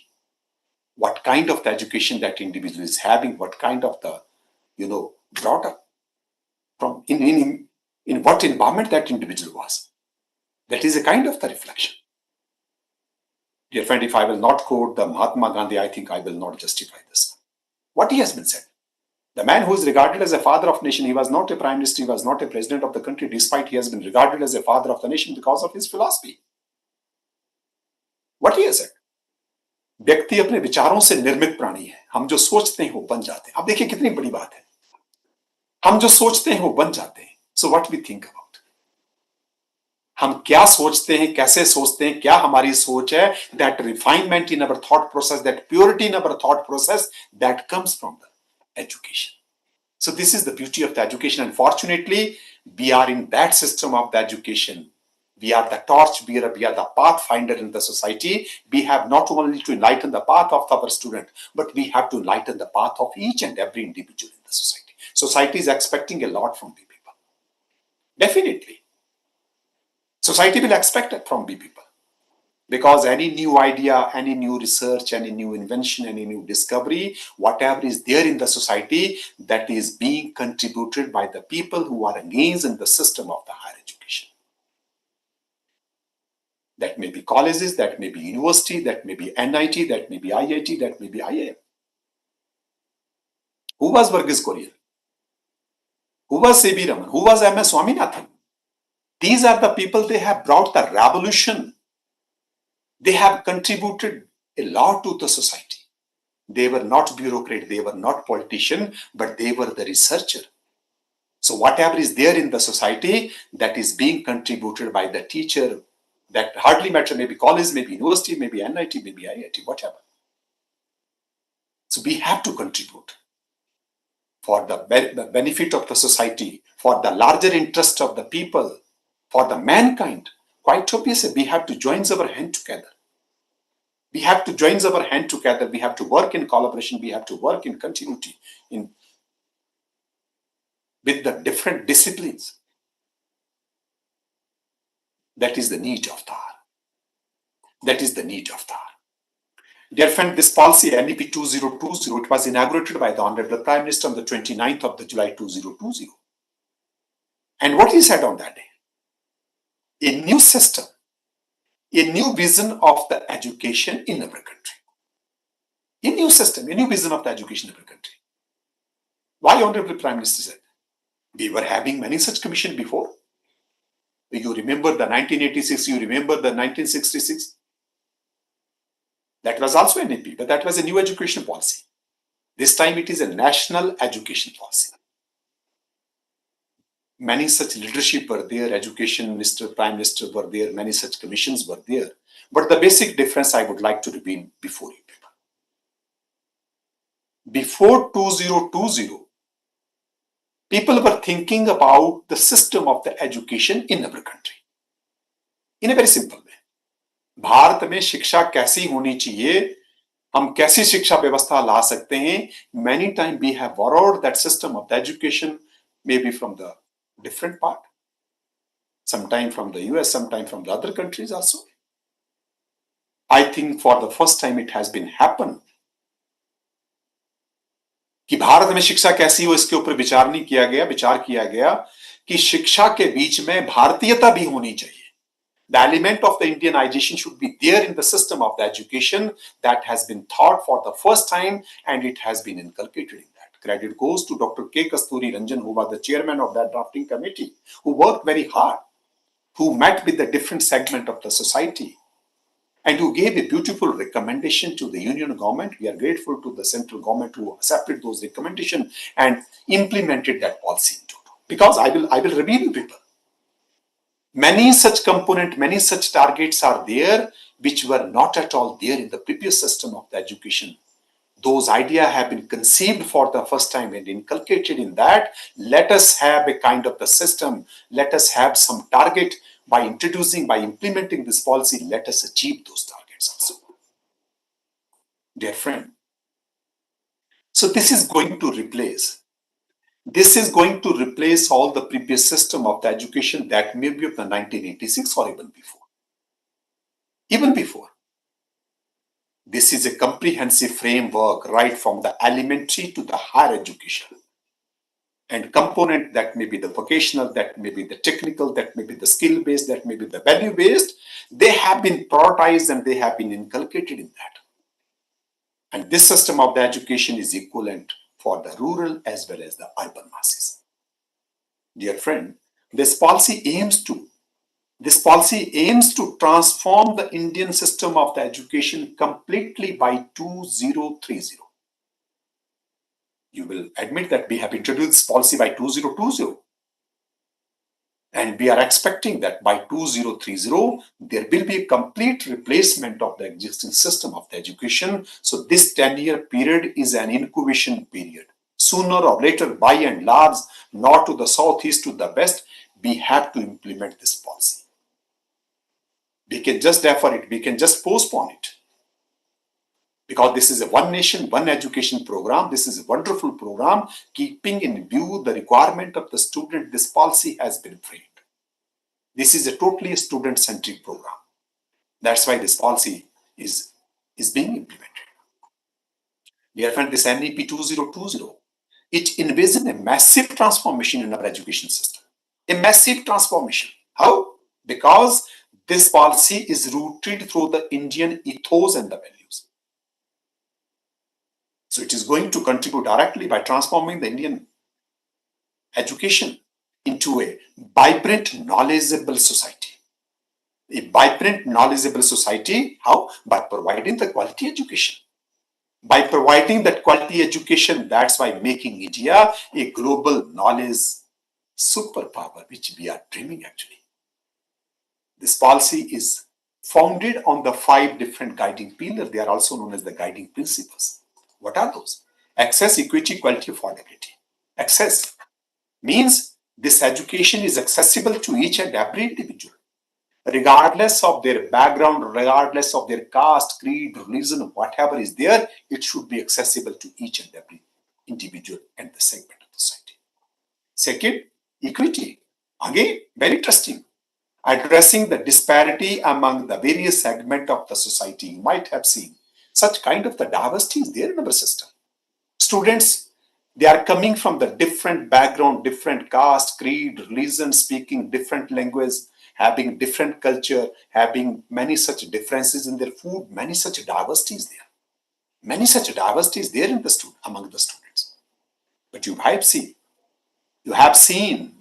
What kind of the education that individual is having, what kind of the, brought up from in what environment that individual was. That is a kind of the reflection. Dear friend, if I will not quote the Mahatma Gandhi, I think I will not justify this. What he has been said. The man who is regarded as a father of nation, he was not a prime minister, he was not a president of the country, despite he has been regarded as a father of the nation because of his philosophy. What he has said? व्यक्ति अपने विचारों से निर्मित प्राणी है. हम जो सोचते हैं वो बन जाते हैं. अब देखिए कितनी बड़ी बात है. हम जो सोचते हैं वो बन जाते हैं. So what we think about? हम क्या सोचते हैं, कैसे सोचते हैं, क्या हमारी सोच है? That refinement in our thought process, that purity in our thought process, that comes from the education. So this is the beauty of the education, and fortunately we are in that system of the education. We are the torch bearer, we are the pathfinder in the society. We have not only to enlighten the path of our student, but we have to enlighten the path of each and every individual in the society. Society is expecting a lot from we people. Definitely. Society will expect it from we people. Because any new idea, any new research, any new invention, any new discovery, whatever is there in the society, that is being contributed by the people who are engaged in the system of the higher education. That may be colleges, that may be university, that may be NIT, that may be IIT, that may be IIM. Who was Varghese Kurian? Who was C.V. Raman? Who was M.S. Swaminathan? These are the people, they have brought the revolution. They have contributed a lot to the society. They were not bureaucrat, they were not politician, but they were the researcher. So whatever is there in the society, that is being contributed by the teacher, that hardly matter, maybe college, maybe university, maybe NIT, maybe IIT, whatever. So we have to contribute for the benefit of the society, for the larger interest of the people, for the mankind. Quite obviously, we have to join our hand together. We have to join our hand together. We have to work in collaboration. We have to work in continuity with the different disciplines. That is the need of the hour. That is the need of the hour. Dear friend, this policy, NEP-2020, it was inaugurated by the Honorable Prime Minister on the 29th of July 2020. And what he said on that day? A new system, a new vision of the education in our country. A new system, a new vision of the education in our country. Why Honorable Prime Minister said? We were having many such commissions before. You remember the 1986, you remember the 1966. That was also an NEP, but that was a new education policy. This time it is a national education policy. Many such leadership were there, education minister, prime minister were there, many such commissions were there. But the basic difference I would like to reveal before you people. before 2020, people were thinking about the system of the education in our country in a very simple way. Bharat में शिक्षा कैसी होनी चाहिए, हम कैसी शिक्षा व्यवस्था ला सकते हैं. Many times we have borrowed that system of the education, maybe from the different part, sometime from the US, sometime from the other countries also. I think for the first time it has been happened कि भारत में शिक्षा कैसी हो इसके ऊपर विचार नहीं किया गया, विचार किया गया कि शिक्षा के बीच में भारतीयता भी होनी चाहिए. The element of the Indianization should be there in the system of the education that has been taught for the first time, and it has been inculcated in that. Credit goes to Dr. K. Kasturi Ranjan, who was the chairman of that drafting committee, who worked very hard, who met with the different segment of the society, and who gave a beautiful recommendation to the union government. We are grateful to the central government who accepted those recommendations and implemented that policy. Because I will reveal you people. Many such components, many such targets are there which were not at all there in the previous system of the education. Those ideas have been conceived for the first time and inculcated in that. Let us have a kind of the system. Let us have some target by introducing, by implementing this policy. Let us achieve those targets also. Dear friend, so this is going to replace all the previous system of the education that may be of the 1986 or even before. Even before. This is a comprehensive framework right from the elementary to the higher education. And component that may be the vocational, that may be the technical, that may be the skill-based, that may be the value-based, they have been prioritized and they have been inculcated in that. And this system of the education is equivalent for the rural as well as the urban masses. Dear friend, this policy aims to transform the Indian system of the education completely by 2030. You will admit that we have introduced this policy by 2020. And we are expecting that by 2030, there will be a complete replacement of the existing system of the education. So this 10-year period is an incubation period. Sooner or later, by and large, north to the south, east to the west, we have to implement this policy. We can just defer it, we can just postpone it. Because this is a one nation, one education program. This is a wonderful program. Keeping in view the requirement of the student, this policy has been framed. This is a totally student-centric program. That's why this policy is being implemented. Dear friend, this NEP-2020, it envisions a massive transformation in our education system. A massive transformation. How? Because this policy is rooted through the Indian ethos and the values. So it is going to contribute directly by transforming the Indian education into a vibrant, knowledgeable society. A vibrant, knowledgeable society, how? By providing the quality education. By providing that quality education, that's why making India a global knowledge superpower, which we are dreaming actually. This policy is founded on the 5 different guiding pillars. They are also known as the guiding principles. What are those? Access, equity, quality, affordability. Access means this education is accessible to each and every individual, regardless of their background, regardless of their caste, creed, religion, whatever is there, it should be accessible to each and every individual and the segment of the society. Second, equity. Again, very interesting. Addressing the disparity among the various segments of the society. You might have seen such kind of the diversity is there in our system. Students, they are coming from the different background, different caste, creed, religion, speaking different language, having different culture, having many such differences in their food, many such diversity is there. Many such diversity is there in the among the students. But you have seen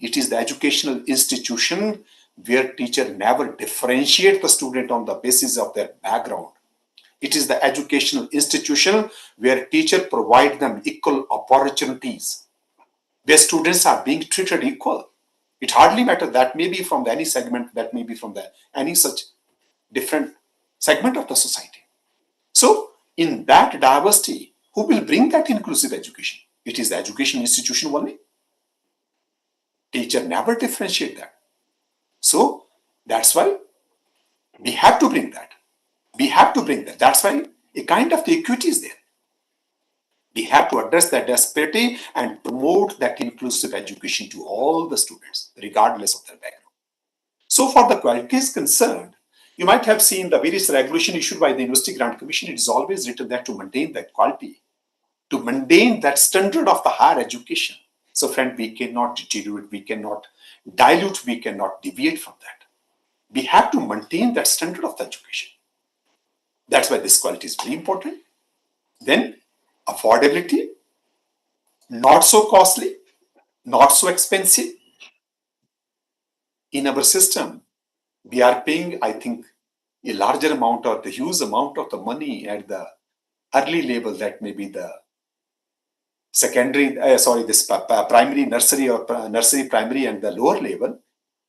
it is the educational institution where teacher never differentiate the student on the basis of their background. It is the educational institution where teacher provide them equal opportunities, where students are being treated equal. It hardly matters that may be from any segment, that may be from any such different segment of the society. So in that diversity, Who will bring that inclusive education? It is the education institution only. Teacher never differentiate that. So that's why we have to bring that. We have to bring that. That's why a kind of the equity is there. We have to address that disparity and promote that inclusive education to all the students, regardless of their background. So far the quality is concerned, you might have seen the various regulation issued by the University Grant Commission. It is always written that to maintain that quality, to maintain that standard of the higher education. So friend, we cannot deteriorate, we cannot dilute, we cannot deviate from that. We have to maintain that standard of the education. That's why this quality is very important. Then affordability, not so costly, not so expensive. In our system, we are paying, I think, a larger amount or the huge amount of the money at the early level, that may be the secondary, primary, nursery or nursery, primary and the lower level.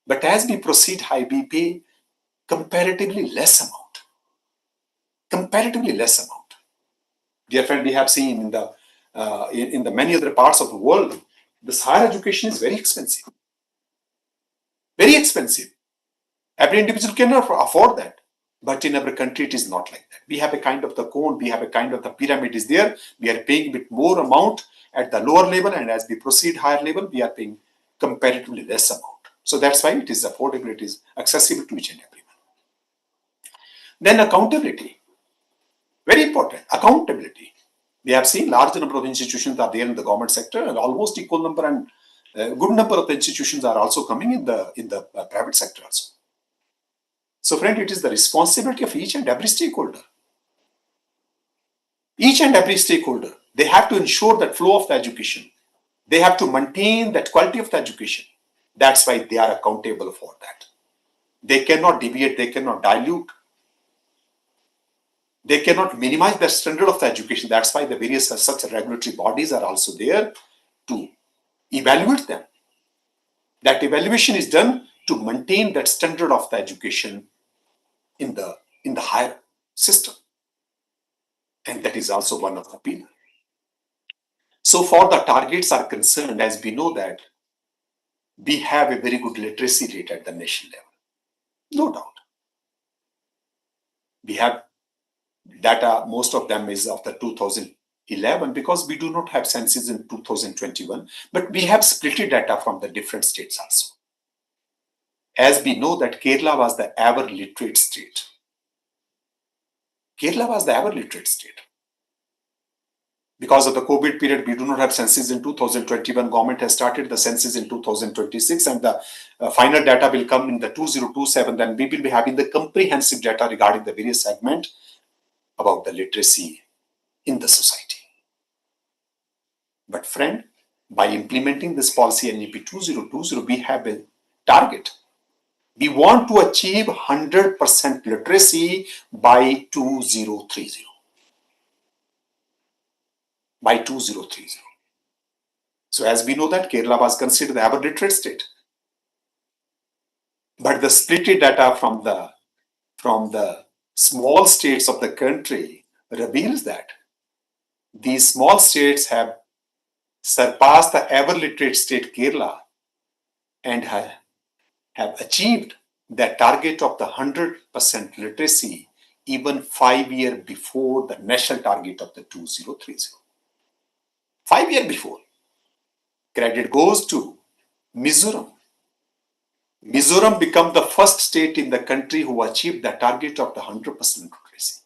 But as we proceed high, we pay comparatively less amount. Comparatively less amount. Dear friend, we have seen in the many other parts of the world, this higher education is very expensive. Very expensive. Every individual cannot afford that. But in our country, it is not like that. We have a kind of the cone, we have a kind of the pyramid is there. We are paying a bit more amount at the lower level, and as we proceed higher level, we are paying comparatively less amount. So that's why it is affordable, it is accessible to each and everyone. Then accountability. Very important, accountability. We have seen large number of institutions are there in the government sector, and almost equal number and good number of institutions are also coming in the private sector also. So friend, it is the responsibility of each and every stakeholder. Each and every stakeholder, they have to ensure that flow of the education. They have to maintain that quality of the education. That's why they are accountable for that. They cannot deviate, they cannot dilute. They cannot minimize the standard of the education. That's why the various such regulatory bodies are also there to evaluate them. That evaluation is done to maintain that standard of the education in the higher system. And that is also one of the pillars. So far the targets are concerned, as we know that we have a very good literacy rate at the national level. No doubt. We have data, most of them is of the 2011, because we do not have census in 2021, but we have split data from the different states also. As we know that Kerala was the ever literate state. Kerala was the ever literate state. Because of the COVID period, we do not have census in 2021. Government has started the census in 2026, and the final data will come in the 2027. Then we will be having the comprehensive data regarding the various segment about the literacy in the society. But friend, by implementing this policy NEP-2020, we have a target. We want to achieve 100% literacy by 2030. By 2030. So as we know that Kerala was considered the ever literate state. But the split data from the small states of the country reveals that these small states have surpassed the ever literate state Kerala and have achieved that target of the 100% literacy even 5 years before the national target of the 2030. 5 years before. Credit goes to Mizoram. Mizoram became the first state in the country who achieved the target of the 100% literacy.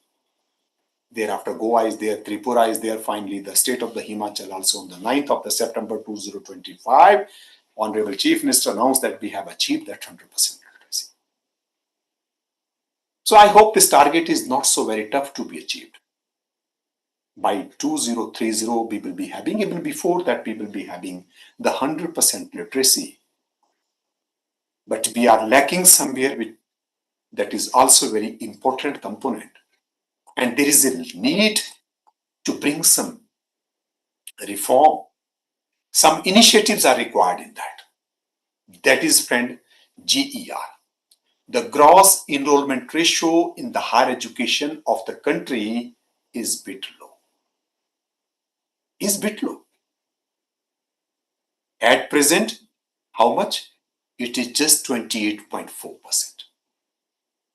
Thereafter, Goa is there, Tripura is there, finally the state of the Himachal also on the 9th of the September 2025. Honorable Chief Minister announced that we have achieved that 100% literacy. So I hope this target is not so very tough to be achieved. By 2030, we will be having, even before that, we will be having the 100% literacy. But we are lacking somewhere that is also a very important component. And there is a need to bring some reform. Some initiatives are required in that. That is, friend, GER. The gross enrollment ratio in the higher education of the country is bit low. is bit low. At present, how much? It is just 28.4%.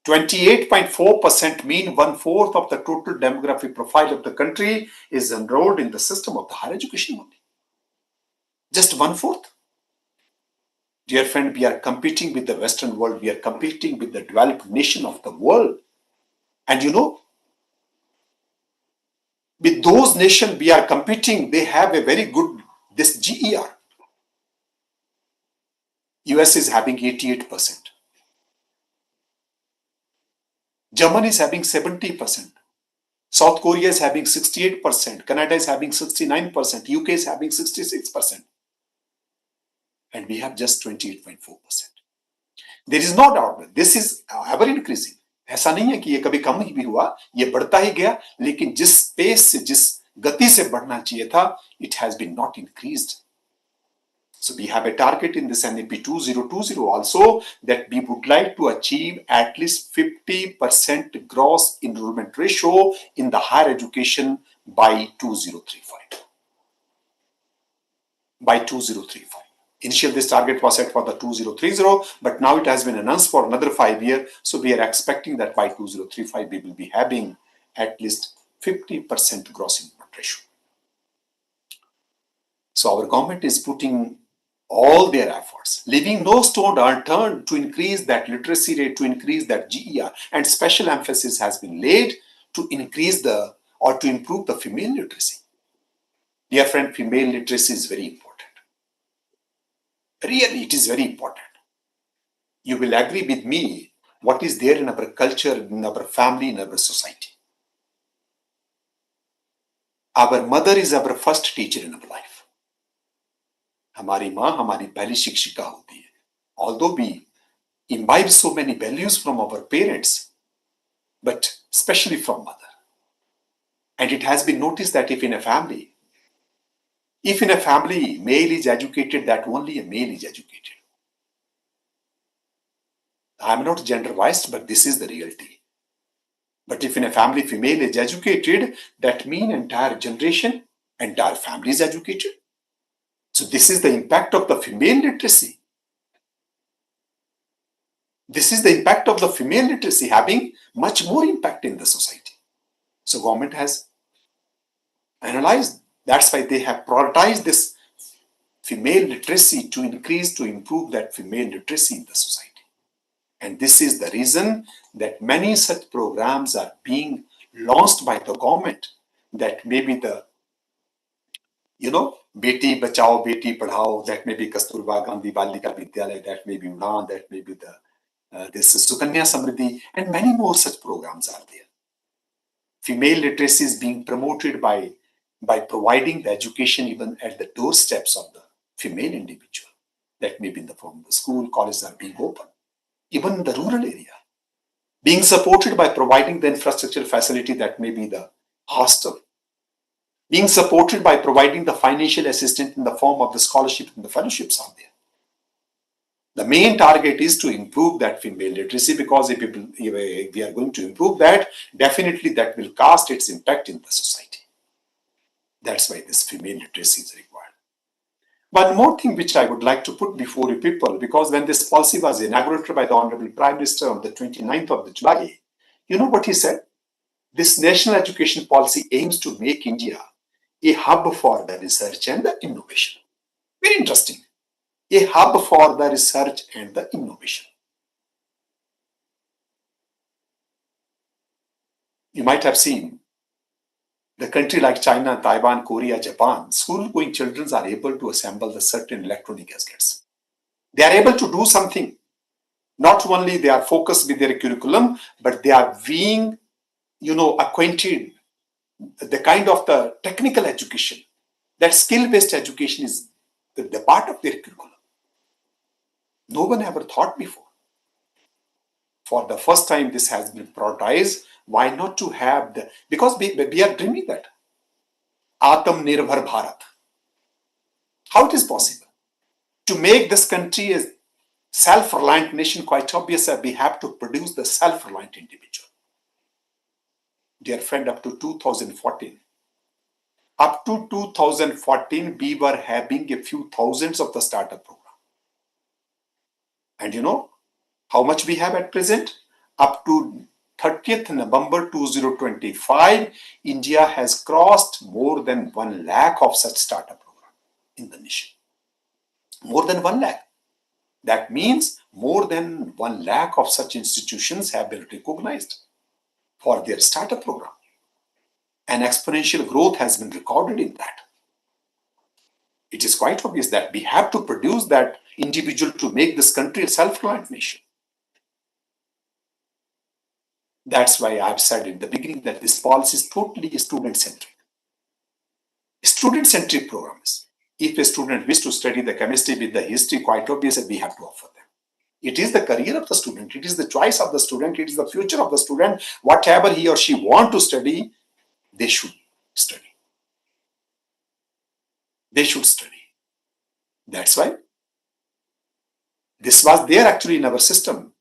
28.4% mean 1/4 of the total demographic profile of the country is enrolled in the system of the higher education only. Just 1/4. Dear friend, we are competing with the Western world. We are competing with the developed nation of the world. And you know, with those nations we are competing, they have a very good, this GER. US is having 88%. Germany is having 70%. South Korea is having 68%. Canada is having 69%. UK is having 66%. And we have just 28.4%. There is no doubt that this is ever increasing. ऐसा नहीं है कि ये कभी कम ही भी हुआ, ये बढ़ता ही गया, लेकिन जिस पेस से, जिस गति से बढ़ना चाहिए था, it has been not increased. So we have a target in this NEP 2020 also that we would like to achieve at least 50% gross enrollment ratio in the higher education by 2035. By 2035. Initially, this target was set for the 2030, but now it has been announced for another 5 years. So we are expecting that by 2035, we will be having at least 50% gross enrollment ratio. So our government is putting all their efforts, leaving no stone unturned to increase that literacy rate, to increase that GER, and special emphasis has been laid to increase to improve the female literacy. Dear friend, female literacy is very important. Really, it is very important. You will agree with me what is there in our culture, in our family, in our society. Our mother is our first teacher in our life. हमारी माँ हमारी पहली शिक्षिका होती है. Although we imbibe so many values from our parents, but especially from mother. And it has been noticed that if in a family male is educated, that only a male is educated. I am not gender biased, but this is the reality. But if in a family female is educated, that means entire generation, entire family is educated. So this is the impact of the female literacy. This is the impact of the female literacy having much more impact in the society. So government has analyzed. That's why they have prioritized this female literacy to increase, to improve that female literacy in the society. And this is the reason that many such programs are being launched by the government, that maybe the, Beti Bachao, Beti Padhao, that may be Kasturba Gandhi Balika Vidyalaya, that may be Udaan, that may be this Sukanya Samriddhi, and many more such programs are there. Female literacy is being promoted by providing the education even at the doorsteps of the female individual. That may be in the form of the school, colleges are being open. Even in the rural area. Being supported by providing the infrastructure facility, that may be the hostel. Being supported by providing the financial assistance in the form of the scholarship and the fellowships are there. The main target is to improve that female literacy, because if we are going to improve that, definitely that will cast its impact in the society. That's why this female literacy is required. One more thing which I would like to put before you people, because when this policy was inaugurated by the Honorable Prime Minister on the 29th of July, you know what he said? This national education policy aims to make India a hub for the research and the innovation. Very interesting. A hub for the research and the innovation. You might have seen the country like China, Taiwan, Korea, Japan, school-going children are able to assemble the certain electronic gadgets. They are able to do something. Not only they are focused with their curriculum, but they are being, acquainted the kind of the technical education. That skill-based education is the part of their curriculum. No one ever thought before. For the first time, this has been prioritized. Why not to have because we are dreaming that. Atam Nirbhar Bharat. How it is possible? To make this country a self-reliant nation, quite obvious that we have to produce the self-reliant individual. Dear friend, up to 2014, Up to 2014, we were having a few thousands of the startup program. And you know how much we have at present? Up to 30th November 2025, India has crossed more than 1 lakh of such startup programs in the nation. More than 1 lakh. That means more than 1 lakh of such institutions have been recognized for their startup program. An exponential growth has been recorded in that. It is quite obvious that we have to produce that individual to make this country a self-reliant nation. That's why I've said in the beginning that this policy is totally student-centric. Student-centric programs. If a student wishes to study the chemistry with the history, quite obvious that we have to offer them. It is the career of the student. It is the choice of the student. It is the future of the student. Whatever he or she wants to study, they should study. They should study. That's why this was there actually in our system.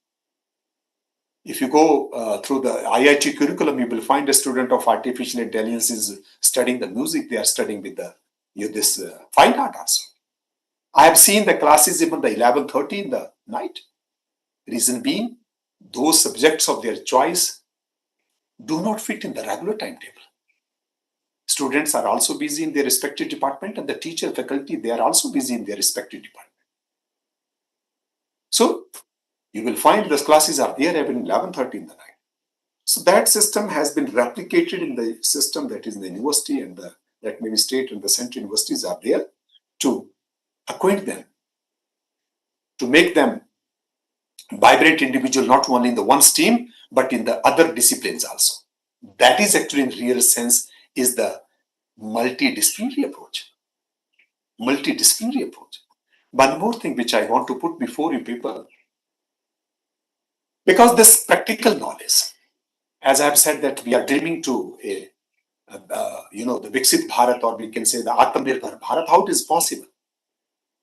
If you go through the IIT curriculum, you will find a student of artificial intelligence is studying the music. They are studying with the this fine art also. I have seen the classes even the 11:30 in the night. Reason being, those subjects of their choice do not fit in the regular timetable. Students are also busy in their respective department, and the teacher, faculty, they are also busy in their respective department. So you will find those classes are there even 11:30 in the night. So that system has been replicated in the system that is in the university, and that maybe state and the central universities are there to acquaint them, to make them vibrant individual not only in the one stream but in the other disciplines also. That is actually in real sense is the multidisciplinary approach. Multidisciplinary approach. One more thing which I want to put before you people, because this practical knowledge, as I have said that we are dreaming to the Viksit Bharat, or we can say the Atmanirbhar Bharat, how it is possible?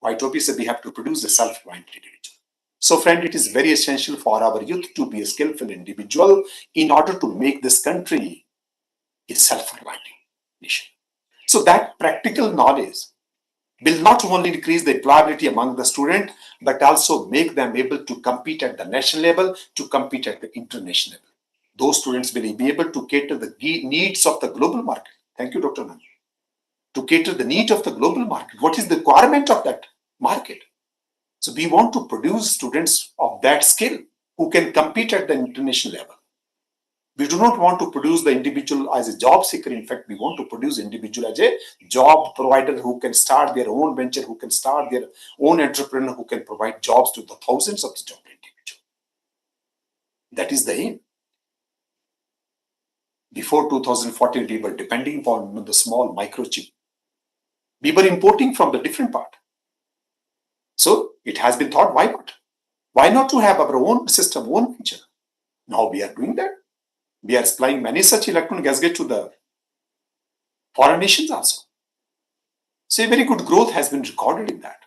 Quite obviously we have to produce a self-reliant individual. So friend, it is very essential for our youth to be a skillful individual in order to make this country a self-reliant nation. So that practical knowledge will not only increase the employability among the student, but also make them able to compete at the national level, to compete at the international level. Those students will be able to cater the needs of the global market. Thank you, Dr. Nand. To cater the need of the global market. What is the requirement of that market? So we want to produce students of that skill who can compete at the international level. We do not want to produce the individual as a job seeker. In fact, we want to produce individual as a job provider who can start their own venture, who can start their own entrepreneur, who can provide jobs to the thousands of the job individuals. That is the aim. Before 2014, we were depending upon the small microchip. We were importing from the different part. So it has been thought, why not? Why not to have our own system, own venture? Now we are doing that. We are supplying many such electronic gadgets to the foreign nations also. So a very good growth has been recorded in that.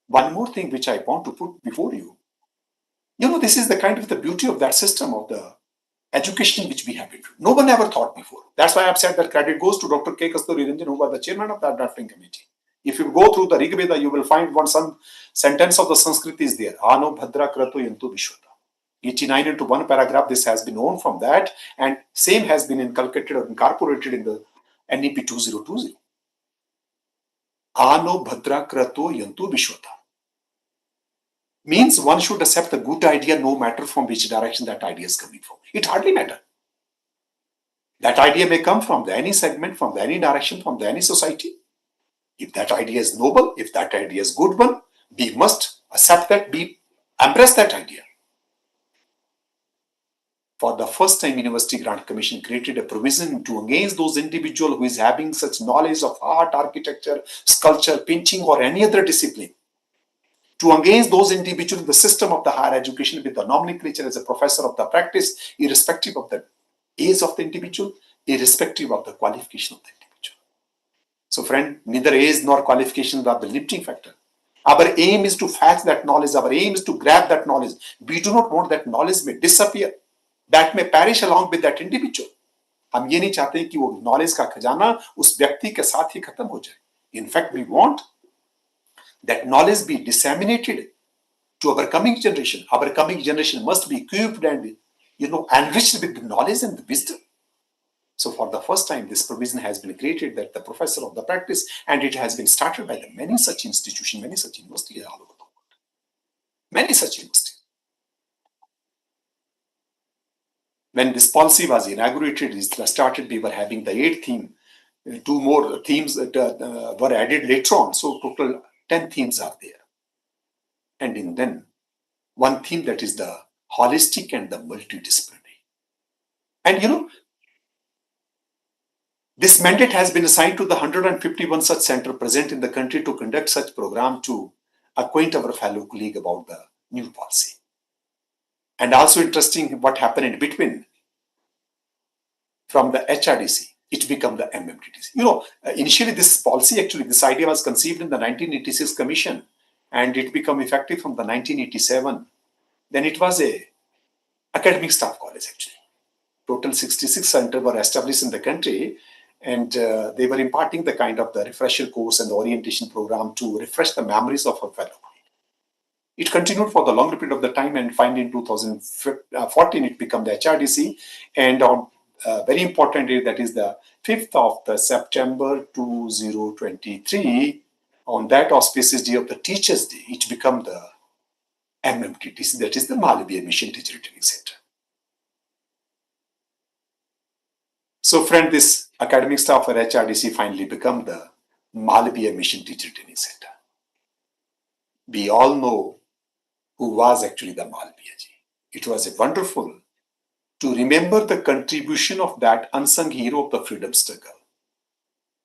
One more thing which I want to put before you. This is the kind of the beauty of that system of the education which we have introduced. No one ever thought before. That's why I've said that credit goes to Dr. K. Kasturi Ranjan, who was the chairman of that drafting committee. If you go through the Rig Veda, you will find some sentence of the Sanskrit is there. Ano bhadra krato yantu vishwata. 89 into one paragraph, this has been known from that, and same has been inculcated or incorporated in the NEP-2020. Ano bhadra krato yantu vishwata. Means one should accept the good idea no matter from which direction that idea is coming from. It hardly matters. That idea may come from any segment, from any direction, from any society. If that idea is noble, if that idea is good one, we must accept that, embrace that idea. For the first time, University Grant Commission created a provision to engage those individuals who is having such knowledge of art, architecture, sculpture, painting, or any other discipline. To engage those individuals in the system of the higher education with the nomenclature as a professor of the practice, irrespective of the age of the individual, irrespective of the qualification of the individual. So friend, neither age nor qualifications are the limiting factor. Our aim is to fetch that knowledge. Our aim is to grab that knowledge. We do not want that knowledge may disappear. That may perish along with that individual. हम ये नहीं चाहते कि वो knowledge का खजाना उस व्यक्ति के साथ ही खत्म हो जाए. In fact we want that knowledge be disseminated to our coming generation. Our coming generation must be equipped and enriched with knowledge and wisdom. So for the first time, this provision has been created that the professor of the practice, and it has been started by the many such institutions, many such universities all over the world. Many such universities. When this policy was inaugurated, it started, we were having the 8th theme. 2 more themes that were added later on. So total 10 themes are there. And in then, one theme that is the holistic and the multidisciplinary. And this mandate has been assigned to the 151 such centers present in the country to conduct such program to acquaint our fellow colleague about the new policy. And also interesting what happened in between. From the HRDC, it became the MMTTC. Initially this policy, actually this idea was conceived in the 1986 commission and it became effective from the 1987. Then it was a academic staff college actually. Total 66 centers were established in the country and they were imparting the kind of the refresher course and the orientation program to refresh the memories of our fellow. It continued for the longer period of the time and finally in 2014 it became the HRDC, and on very important day, that is the 5th of the September 2023, on that auspicious day of the Teachers' Day, it became the MMTTC, that is the Malviya Mission Teacher Training Center. So friend, this academic staff for HRDC finally became the Malviya Mission Teacher Training Center. We all know who was actually the Malviya ji. It was a wonderful to remember the contribution of that unsung hero of the freedom struggle.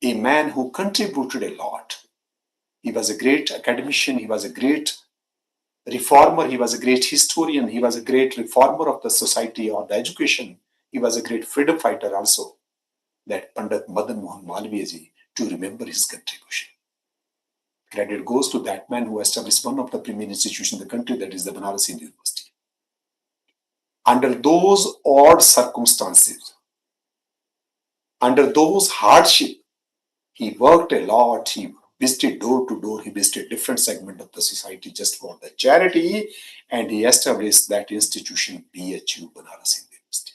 A man who contributed a lot. He was a great academician, he was a great reformer, he was a great historian, he was a great reformer of the society or the education. He was a great freedom fighter also, that Pandit Madan Mohan Malviya ji, to remember his contribution. Credit goes to that man who established one of the premier institutions in the country, that is the Banaras Hindu University. Under those odd circumstances, under those hardships, he worked a lot, he visited door to door, he visited different segments of the society just for the charity, and he established that institution, BHU, Banaras Hindu University.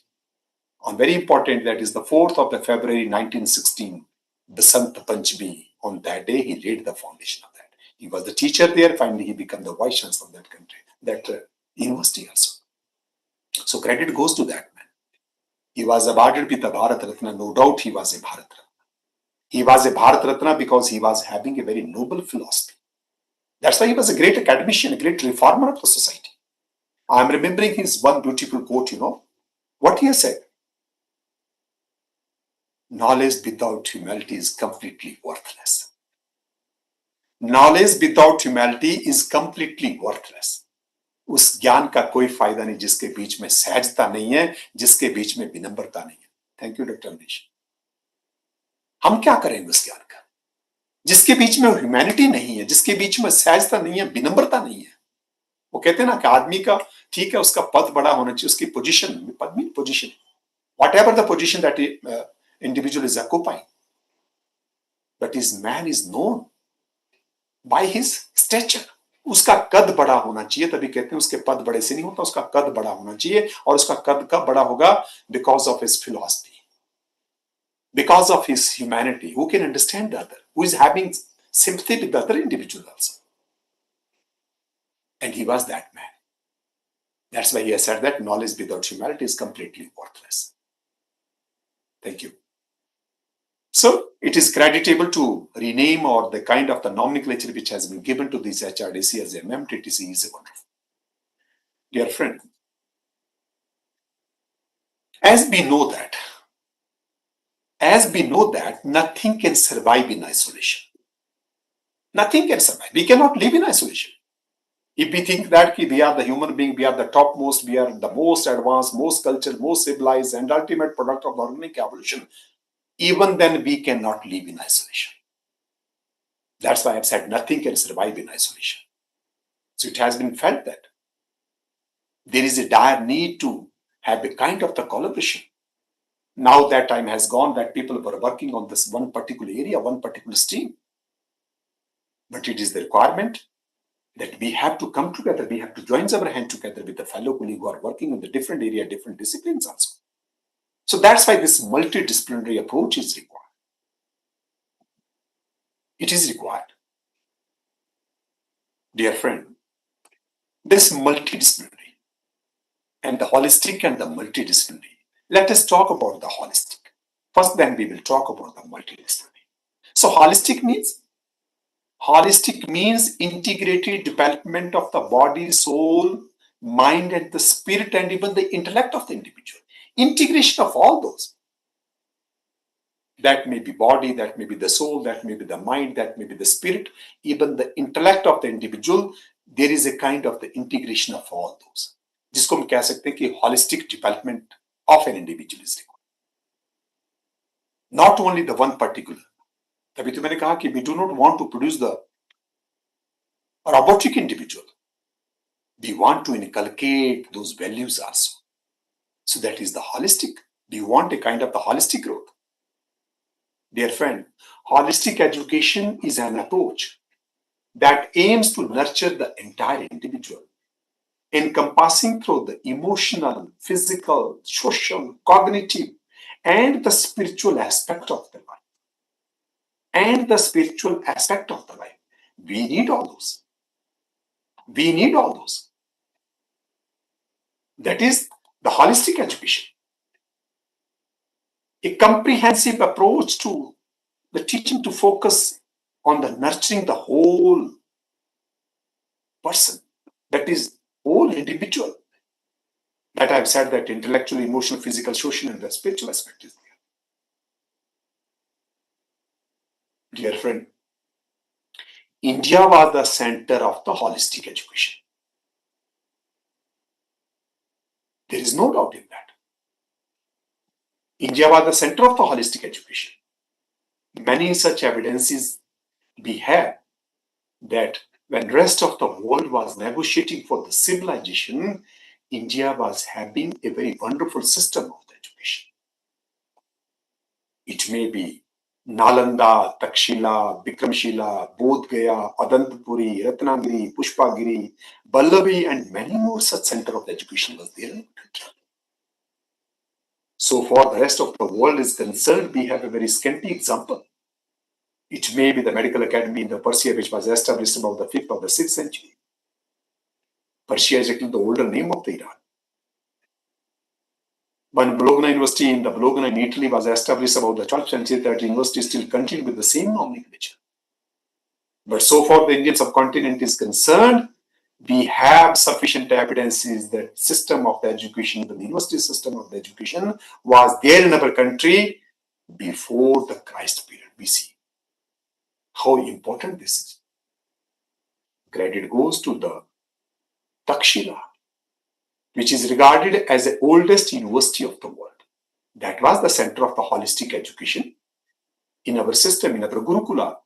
On very important, that is the 4th of the February 1916, Basant Panchami, on that day he laid the foundation of that. He was the teacher there, finally he became the vice chancellor of that country, that university also. So credit goes to that man. He was awarded with the Bharat Ratna, no doubt he was a Bharat Ratna. He was a Bharat Ratna because he was having a very noble philosophy. That's why he was a great academician, a great reformer of the society. I'm remembering his one beautiful quote, what he has said. Knowledge without humility is completely worthless. Knowledge without humility is completely worthless. उस ज्ञान का कोई फायदा नहीं जिसके बीच में सहजता नहीं है, जिसके बीच में विनम्रता नहीं है. Thank you doctor Amrish. हम क्या करेंगे उस ज्ञान का जिसके बीच में ह्यूमैनिटी नहीं है, जिसके बीच में सहजता नहीं है, विनम्रता नहीं है. वो कहते हैं ना कि आदमी का ठीक है, उसका पद बड़ा होना चाहिए, उसकी पोजीशन, पद mean position, whatever the position that individual is occupying, but his man is known by his stature. उसका कद बड़ा होना चाहिए, तभी कहते हैं उसके पद बड़े से नहीं होता, उसका कद बड़ा होना चाहिए. और उसका कद कब बड़ा होगा? Because of his philosophy, because of his humanity, who can understand the other, who is having sympathy with the other individual also. And he was that man. That's why he has said that knowledge without humanity is completely worthless. Thank you. So it is creditable to rename or the kind of the nomenclature which has been given to this HRDC as MMTTC is wonderful. Dear friend, as we know that nothing can survive in isolation. Nothing can survive. We cannot live in isolation. If we think that we are the human being, we are the topmost, we are the most advanced, most cultured, most civilized, and ultimate product of the organic evolution, even then we cannot live in isolation. That's why I've said nothing can survive in isolation. So it has been felt that there is a dire need to have a kind of the collaboration Now that time has gone that people were working on this one particular area, one particular stream. But it is the requirement that we have to come together, we have to join our hand together with the fellow colleagues who are working in the different area, different disciplines also. So that's why this multidisciplinary approach is required. It is required. Dear friend, this multidisciplinary and the holistic and the multidisciplinary. Let us talk about the holistic. First, then we will talk about the multidisciplinary. So holistic means integrated development of the body, soul, mind, and the spirit, and even the intellect of the individual. Integration of all those. That may be body, that may be the soul, that may be the mind, that may be the spirit, even the intellect of the individual. There is a kind of the integration of all those. जिसको हम कह सकते हैं कि holistic development of an individual is required. Not only the one particular. तभी तो मैंने कहा कि we do not want to produce the robotic individual. We want to inculcate those values also. So that is the holistic. We want a kind of the holistic growth. Dear friend, holistic education is an approach that aims to nurture the entire individual, encompassing through the emotional, physical, social, cognitive, and the spiritual aspect of the life. And the spiritual aspect of the life. We need all those. We need all those. That is the holistic education. A comprehensive approach to the teaching to focus on the nurturing the whole person, that is whole individual. That I've said that intellectual, emotional, physical, social, and the spiritual aspect is there. Dear friend, India was the center of the holistic education. There is no doubt in that. India was the center of the holistic education. Many such evidences we have that when rest of the world was negotiating for the civilization, India was having a very wonderful system of the education. It may be Nalanda, Takshila, Bikramshila, Bodh Gaya, Adantapuri, Ratnagiri, Pushpagiri, Ballavi, and many more such center of the education was there in the country. So far, the rest of the world is concerned, we have a very scanty example. It may be the medical academy in the Persia, which was established about the 5th or the 6th century. Persia is actually the older name of the Iran. When Bologna University in the Bologna in Italy was established about the 12th century, that university still continued with the same nomenclature. But so far the Indian subcontinent is concerned, we have sufficient evidences that system of the education, the university system of the education was there in our country before the Christ period. We see how important this is. Credit goes to the Takshila, which is regarded as the oldest university of the world. That was the center of the holistic education. In our system, in our Gurukula,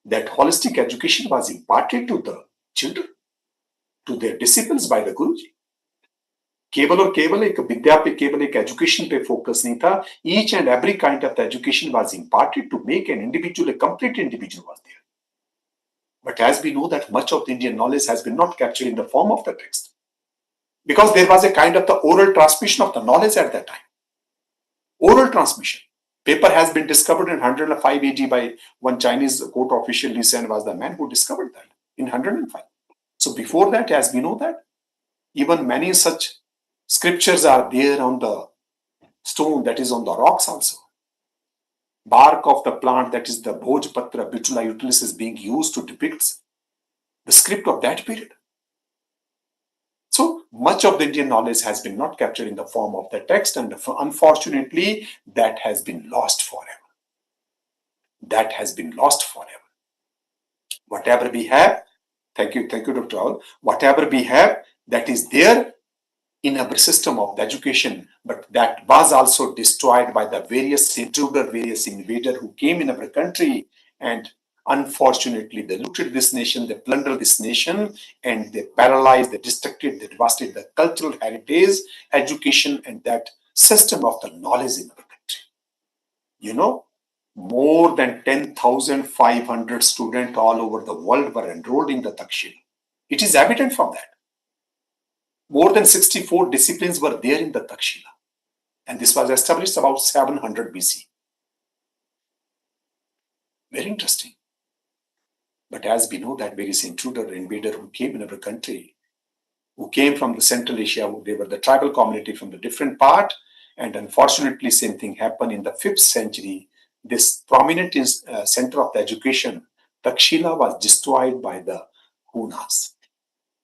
that holistic education was imparted to the children, to their disciples by the Guruji. केवल और केवल एक विद्या पे केवल एक education पे focus नहीं था. Each and every kind of the education was imparted to make an individual, a complete individual was there. But as we know that much of the Indian knowledge has been not captured in the form of the text, because there was a kind of the oral transmission of the knowledge at that time. Oral transmission. Paper has been discovered in 105 AD by one Chinese court official. Li Sen was the man who discovered that in 105. So before that, as we know that, even many such scriptures are there on the stone, that is on the rocks also. Bark of the plant, that is the Bhojpatra, Bitula utilis, is being used to depict the script of that period. So much of the Indian knowledge has been not captured in the form of the text, and unfortunately, that has been lost forever. That has been lost forever. Whatever we have, thank you, Dr. Raul. Whatever we have, that is there in our system of the education, but that was also destroyed by the various intruder, various invader who came in our country, and unfortunately they looted this nation, they plundered this nation, and they paralyzed, they destructed, they devastated the cultural heritage, education, and that system of the knowledge in our country. You know, more than 10,500 students all over the world were enrolled in the Takshila. It is evident from that. More than 64 disciplines were there in the Takshila. And this was established about 700 BC. Very interesting. But as we know that various intruder, invader who came in our country, who came from the Central Asia, they were the tribal community from the different part. And unfortunately, same thing happened in the 5th century. This prominent center of the education, Takshila, was destroyed by the Hunas.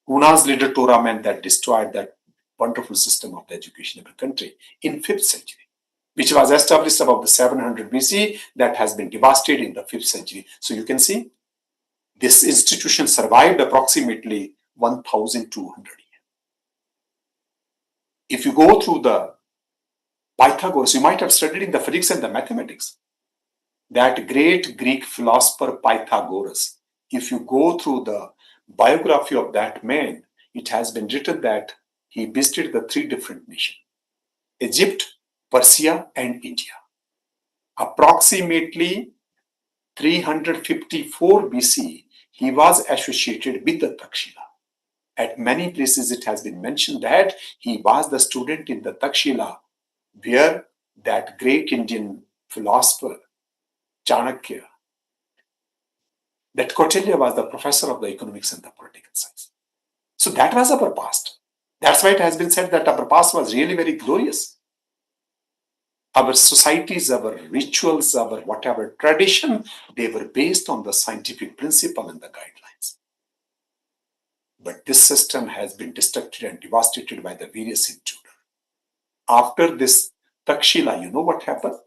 Hunas led a tournament that destroyed that wonderful system of the education of the country in 5th century, which was established about the 700 BC, that has been devastated in the 5th century. So you can see this institution survived approximately 1,200 years. If you go through the Pythagoras, you might have studied in the physics and the mathematics, that great Greek philosopher Pythagoras. If you go through the biography of that man, it has been written that he visited the 3 different nations, Egypt, Persia, and India. Approximately 354 BC, he was associated with the Takshila. At many places, it has been mentioned that he was the student in the Takshila, where that great Indian philosopher, Chanakya, that Kautilya was the professor of the economics and the political science. So that was our past. That's why it has been said that our past was really very glorious. Our societies, our rituals, our whatever tradition, they were based on the scientific principle and the guidelines. But this system has been destructed and devastated by the various intruders. After this Takshila, you know what happened?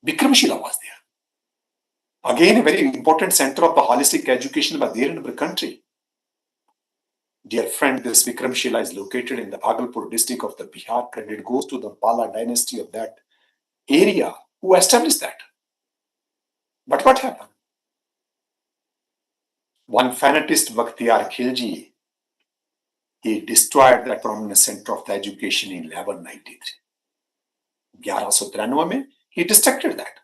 Vikramshila was there. Again, a very important center of the holistic education was there in our country. Dear friend, this Vikramshila is located in the Bhagalpur district of the Bihar. Credit goes to the Pala dynasty of that area who established that. But what happened? One fanatist, Bakhtiyar Khilji, he destroyed that prominent center of the education in 1193. 1193 mein, he destructed that.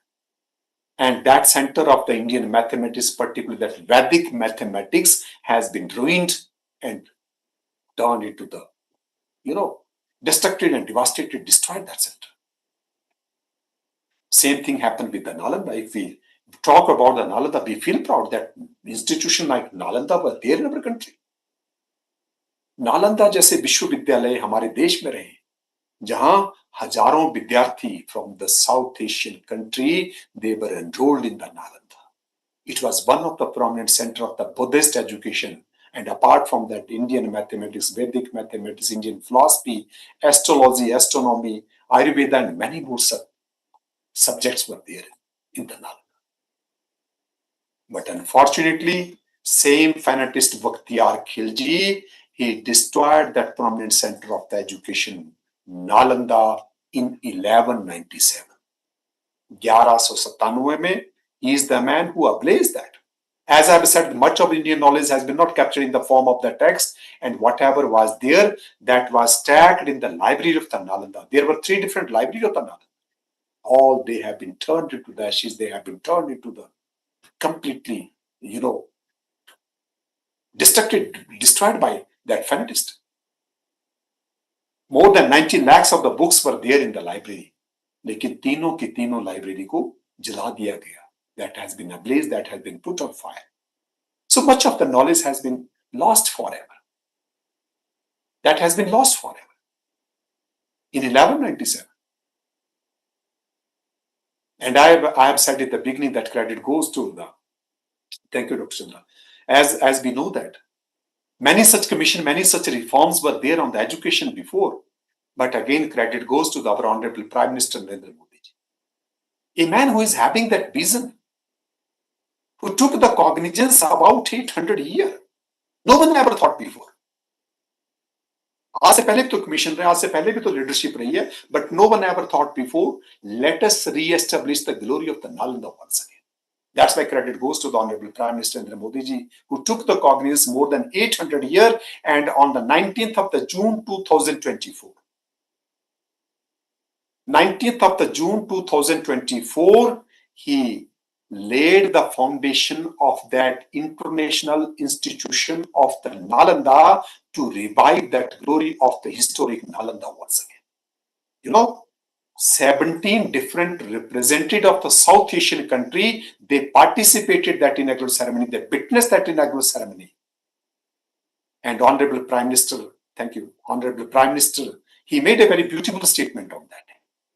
And that center of the Indian mathematics, particularly that Vedic mathematics, has been ruined and turned into the, destructed and devastated, destroyed that center. Same thing happened with the Nalanda. If we talk about the Nalanda, we feel proud that institution like Nalanda was there in our country. Nalanda जैसे विश्वविद्यालय हमारे देश में रहे, जहां हजारों विद्यार्थी from the South Asian country, they were enrolled in the Nalanda. It was one of the prominent center of the Buddhist education. And apart from that, Indian mathematics, Vedic mathematics, Indian philosophy, astrology, astronomy, Ayurveda, and many more subjects were there in the Nalanda. But unfortunately, same fanatist Bakhtiyar Khilji, he destroyed that prominent center of the education, Nalanda, in 1197. 1197 mein, he is the man who ablaze that. As I have said, much of Indian knowledge has been not captured in the form of the text, and whatever was there, that was stacked in the library of the Nalanda. There were 3 different libraries of the Nalanda. All they have been turned into the ashes, they have been turned into the completely, destroyed by that fanatist. More than 19 lakhs of the books were there in the library. लेकिन तीनों की तीनों library को जला दिया गया. That has been ablaze, that has been put on fire. So much of the knowledge has been lost forever. That has been lost forever. In 1197. And I have said at the beginning that credit goes to the, thank you, Dr. Chandra. As we know that, many such commission, many such reforms were there on the education before. But again, credit goes to the Honorable Prime Minister Narendra Modi ji. A man who is having that vision, who took the cognizance about 800 years. No one ever thought before. आज से पहले भी तो commission रहे, आज से पहले भी तो लीडरशिप रही है, but no one ever thought before, let us re-establish the glory of the Nalanda once again. That's why credit goes to the Honorable Prime Minister Narendra Modi ji, who took the cognizance more than 800 years, and on the 19th of the June 2024, 19th of the June 2024, he laid the foundation of that international institution of the Nalanda to revive that glory of the historic Nalanda once again. You know, 17 different representatives of the South Asian country, they participated that inaugural ceremony, they witnessed that inaugural ceremony. And Honorable Prime Minister, thank you, Honorable Prime Minister, he made a very beautiful statement on that.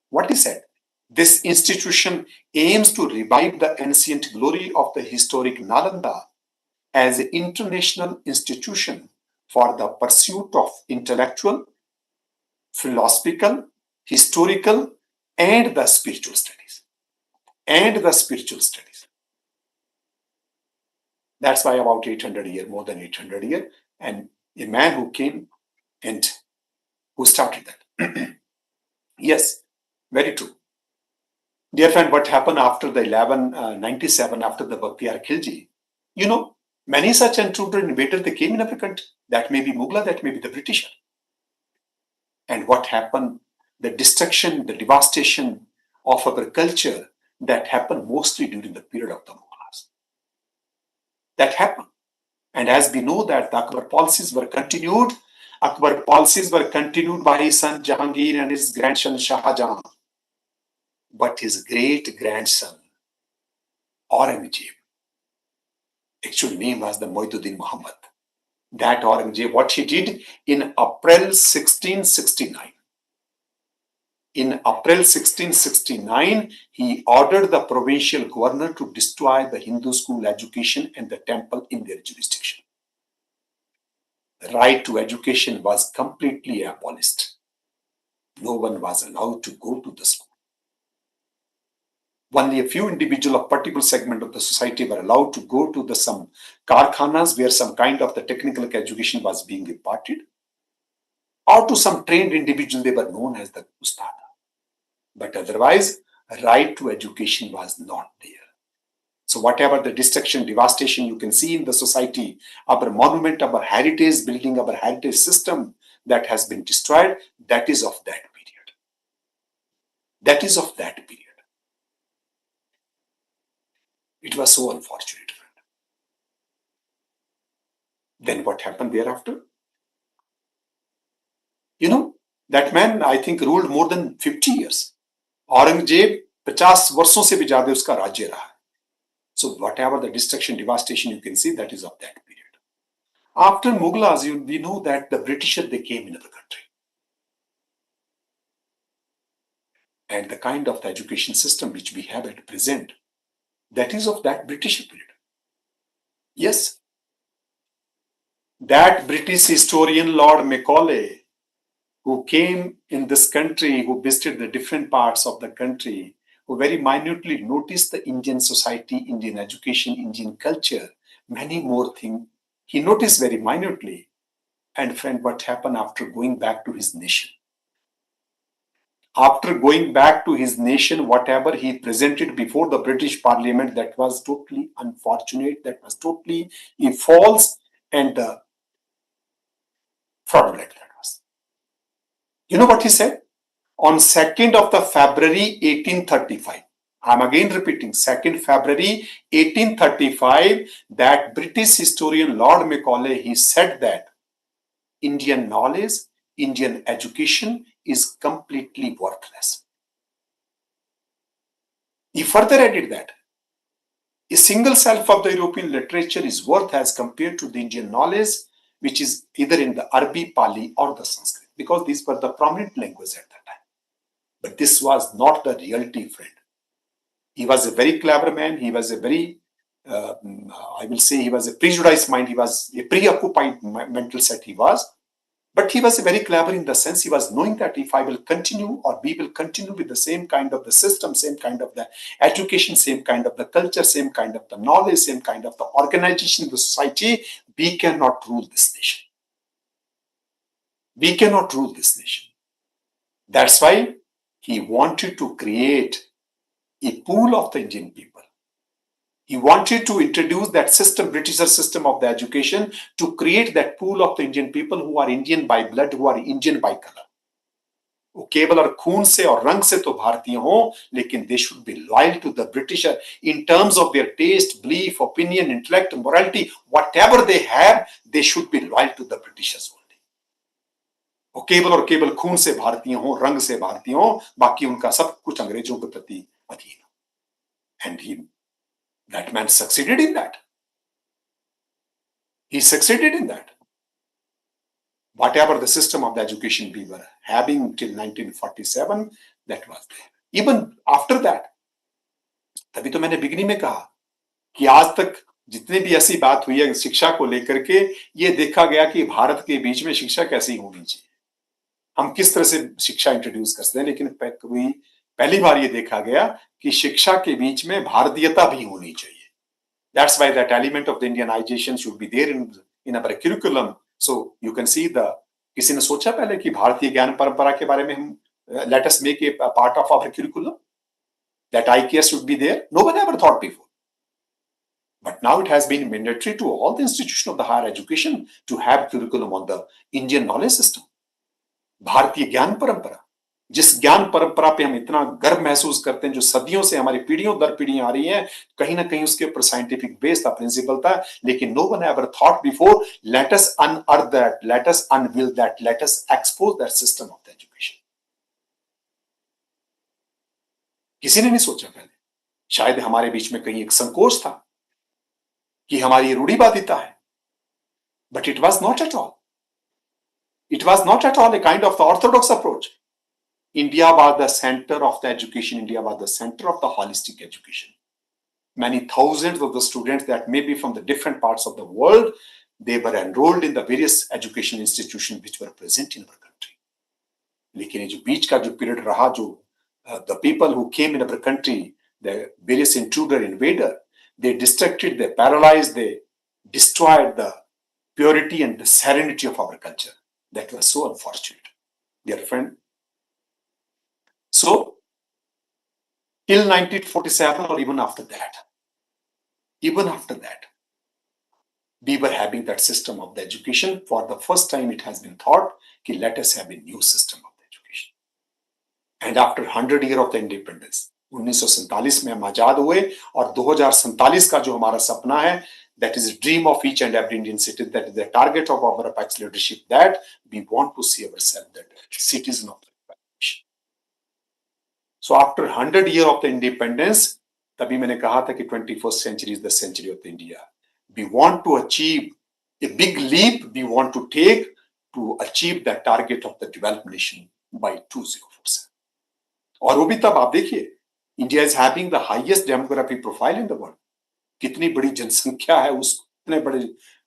What he said, this institution aims to revive the ancient glory of the historic Nalanda as an international institution for the pursuit of intellectual, philosophical, historical, and the spiritual studies. That's why about 800 years, more than 800 years, and a man who came and who started that. Yes, very true. Dear friend, what happened after the 1197, after the Bakhtiyar Khilji? You know, many such intruder invaders, they came in our country. That may be Mughal, that may be the British. And what happened? The destruction, the devastation of our culture, that happened mostly during the period of the Mughals. That happened. And as we know that the Akbar policies were continued, by his son Jahangir and his grandson Shah Jahan. But his great grandson, Aurangzeb, actual name was the Muizuddin Muhammad. That Aurangzeb, what he did in April 1669. In April 1669, he ordered the provincial governor to destroy the Hindu school education and the temple in their jurisdiction. The right to education was completely abolished. No one was allowed to go to the school. Only a few individuals of particular segment of the society were allowed to go to some karkhanas where some kind of the technical education was being imparted, or to some trained individuals, they were known as the ustada. But otherwise, right to education was not there. So whatever the destruction, devastation you can see in the society, our monument, our heritage building, our heritage system that has been destroyed, that is of that period. That is of that period. It was so unfortunate. Then what happened thereafter? You know, that man, I think, ruled more than 50 years. Aurangzeb 50 वर्षों से भी ज्यादा उसका राज्य रहा. So whatever the destruction, devastation you can see, that is of that period. After Mughals, we know that the British, they came into the country. And the kind of the education system which we have at present, that is of that British period. Yes. That British historian Lord Macaulay, who came in this country, who visited the different parts of the country, who very minutely noticed the Indian society, Indian education, Indian culture, many more things. He noticed very minutely. And friend, what happened after going back to his nation? After going back to his nation, whatever he presented before the British Parliament, that was totally unfortunate, that was totally false and fraudulent. That was. You know what he said? On 2nd of the February 1835, I'm again repeating, 2nd February 1835, that British historian Lord Macaulay, he said that Indian knowledge, Indian education is completely worthless. He further added that a single self of the European literature is worth as compared to the Indian knowledge, which is either in the Arabic, Pali or the Sanskrit, because these were the prominent languages at that time. But this was not the reality, friend. He was a very clever man. He was a very, I will say, he was a prejudiced mind. He was a preoccupied mental set he was. But he was very clever in the sense he was knowing that if I will continue or we will continue with the same kind of the system, same kind of the education, same kind of the culture, same kind of the knowledge, same kind of the organization, the society, we cannot rule this nation. We cannot rule this nation. That's why he wanted to create a pool of the Indian people. He wanted to introduce that system, Britisher system of the education, to create that pool of the Indian people who are Indian by blood, who are Indian by color. वो केवल और खून से और रंग से तो भारतीय हो, लेकिन they should be loyal to the Britisher in terms of their taste, belief, opinion, intellect, morality, whatever they have, they should be loyal to the Britishers only. वो केवल और केवल खून से भारतीय हो, रंग से भारतीय हो, बाकी उनका सब कुछ अंग्रेजों के प्रति अधीन। And he, that man succeeded in that. He succeeded in that. Whatever the system of the education we were having till 1947, that was there. Even after that, तभी तो मैंने बिगनी में कहा कि आज तक जितने भी ऐसी बात हुई है शिक्षा को लेकर के, ये देखा गया कि भारत के बीच में शिक्षा कैसी होनी चाहिए, हम किस तरह से शिक्षा इंट्रोड्यूस कर सकते हैं। लेकिन कभी पहली बार ये देखा गया कि शिक्षा के बीच में भारतीयता भी होनी चाहिए। That's why that element of the Indianization should be there in our curriculum. So you can see the, किसी ने सोचा पहले कि भारतीय ज्ञान परंपरा के बारे में हम let us make a part of our curriculum, that IKS should be there? No one ever thought before. But now it has been mandatory to all the institutions of the higher education to have curriculum on the Indian knowledge system. भारतीय ज्ञान परंपरा, जिस ज्ञान परंपरा पे हम इतना गर्व महसूस करते हैं, जो सदियों से हमारी पीढ़ियों दर पीढ़ियां आ रही हैं, कहीं ना कहीं उसके ऊपर साइंटिफिक बेस था, प्रिंसिपल था, लेकिन no one ever thought before, let us unearth that, let us unveil that, let us expose that system of the education. किसी ने नहीं सोचा पहले। शायद हमारे बीच में कहीं एक संकोच था कि हमारी रूढ़िवादिता है, but it was not at all, it was not at all a kind of the Orthodox approach. India was the center of the education. India was the center of the holistic education. Many thousands of the students that may be from the different parts of the world, they were enrolled in the various education institutions which were present in our country. लेकिन ये जो बीच का जो period रहा, जो the people who came in our country, the various intruder, invader, they distracted, they paralyzed, they destroyed the purity and the serenity of our culture. That was so unfortunate, dear friend. So, till 1947 or even after that, we were having that system of the education. For the first time, it has been thought, कि let us have a new system of the education. And after 100 years of the independence, 1947 में हम आजाद हुए, और 2047 का जो हमारा सपना है, that is a dream of each and every Indian citizen, that is the target of our apex leadership, that we want to see ourselves that citizen of the nation. So after 100 years of the independence, तभी मैंने कहा था कि 21st century is the century of India. We want to achieve a big leap. We want to take to achieve that target of the developed nation by 2047. और वो भी तब आप देखिए, India is having the highest demographic profile in the world. कितनी बड़ी जनसंख्या है, उस इतने बड़े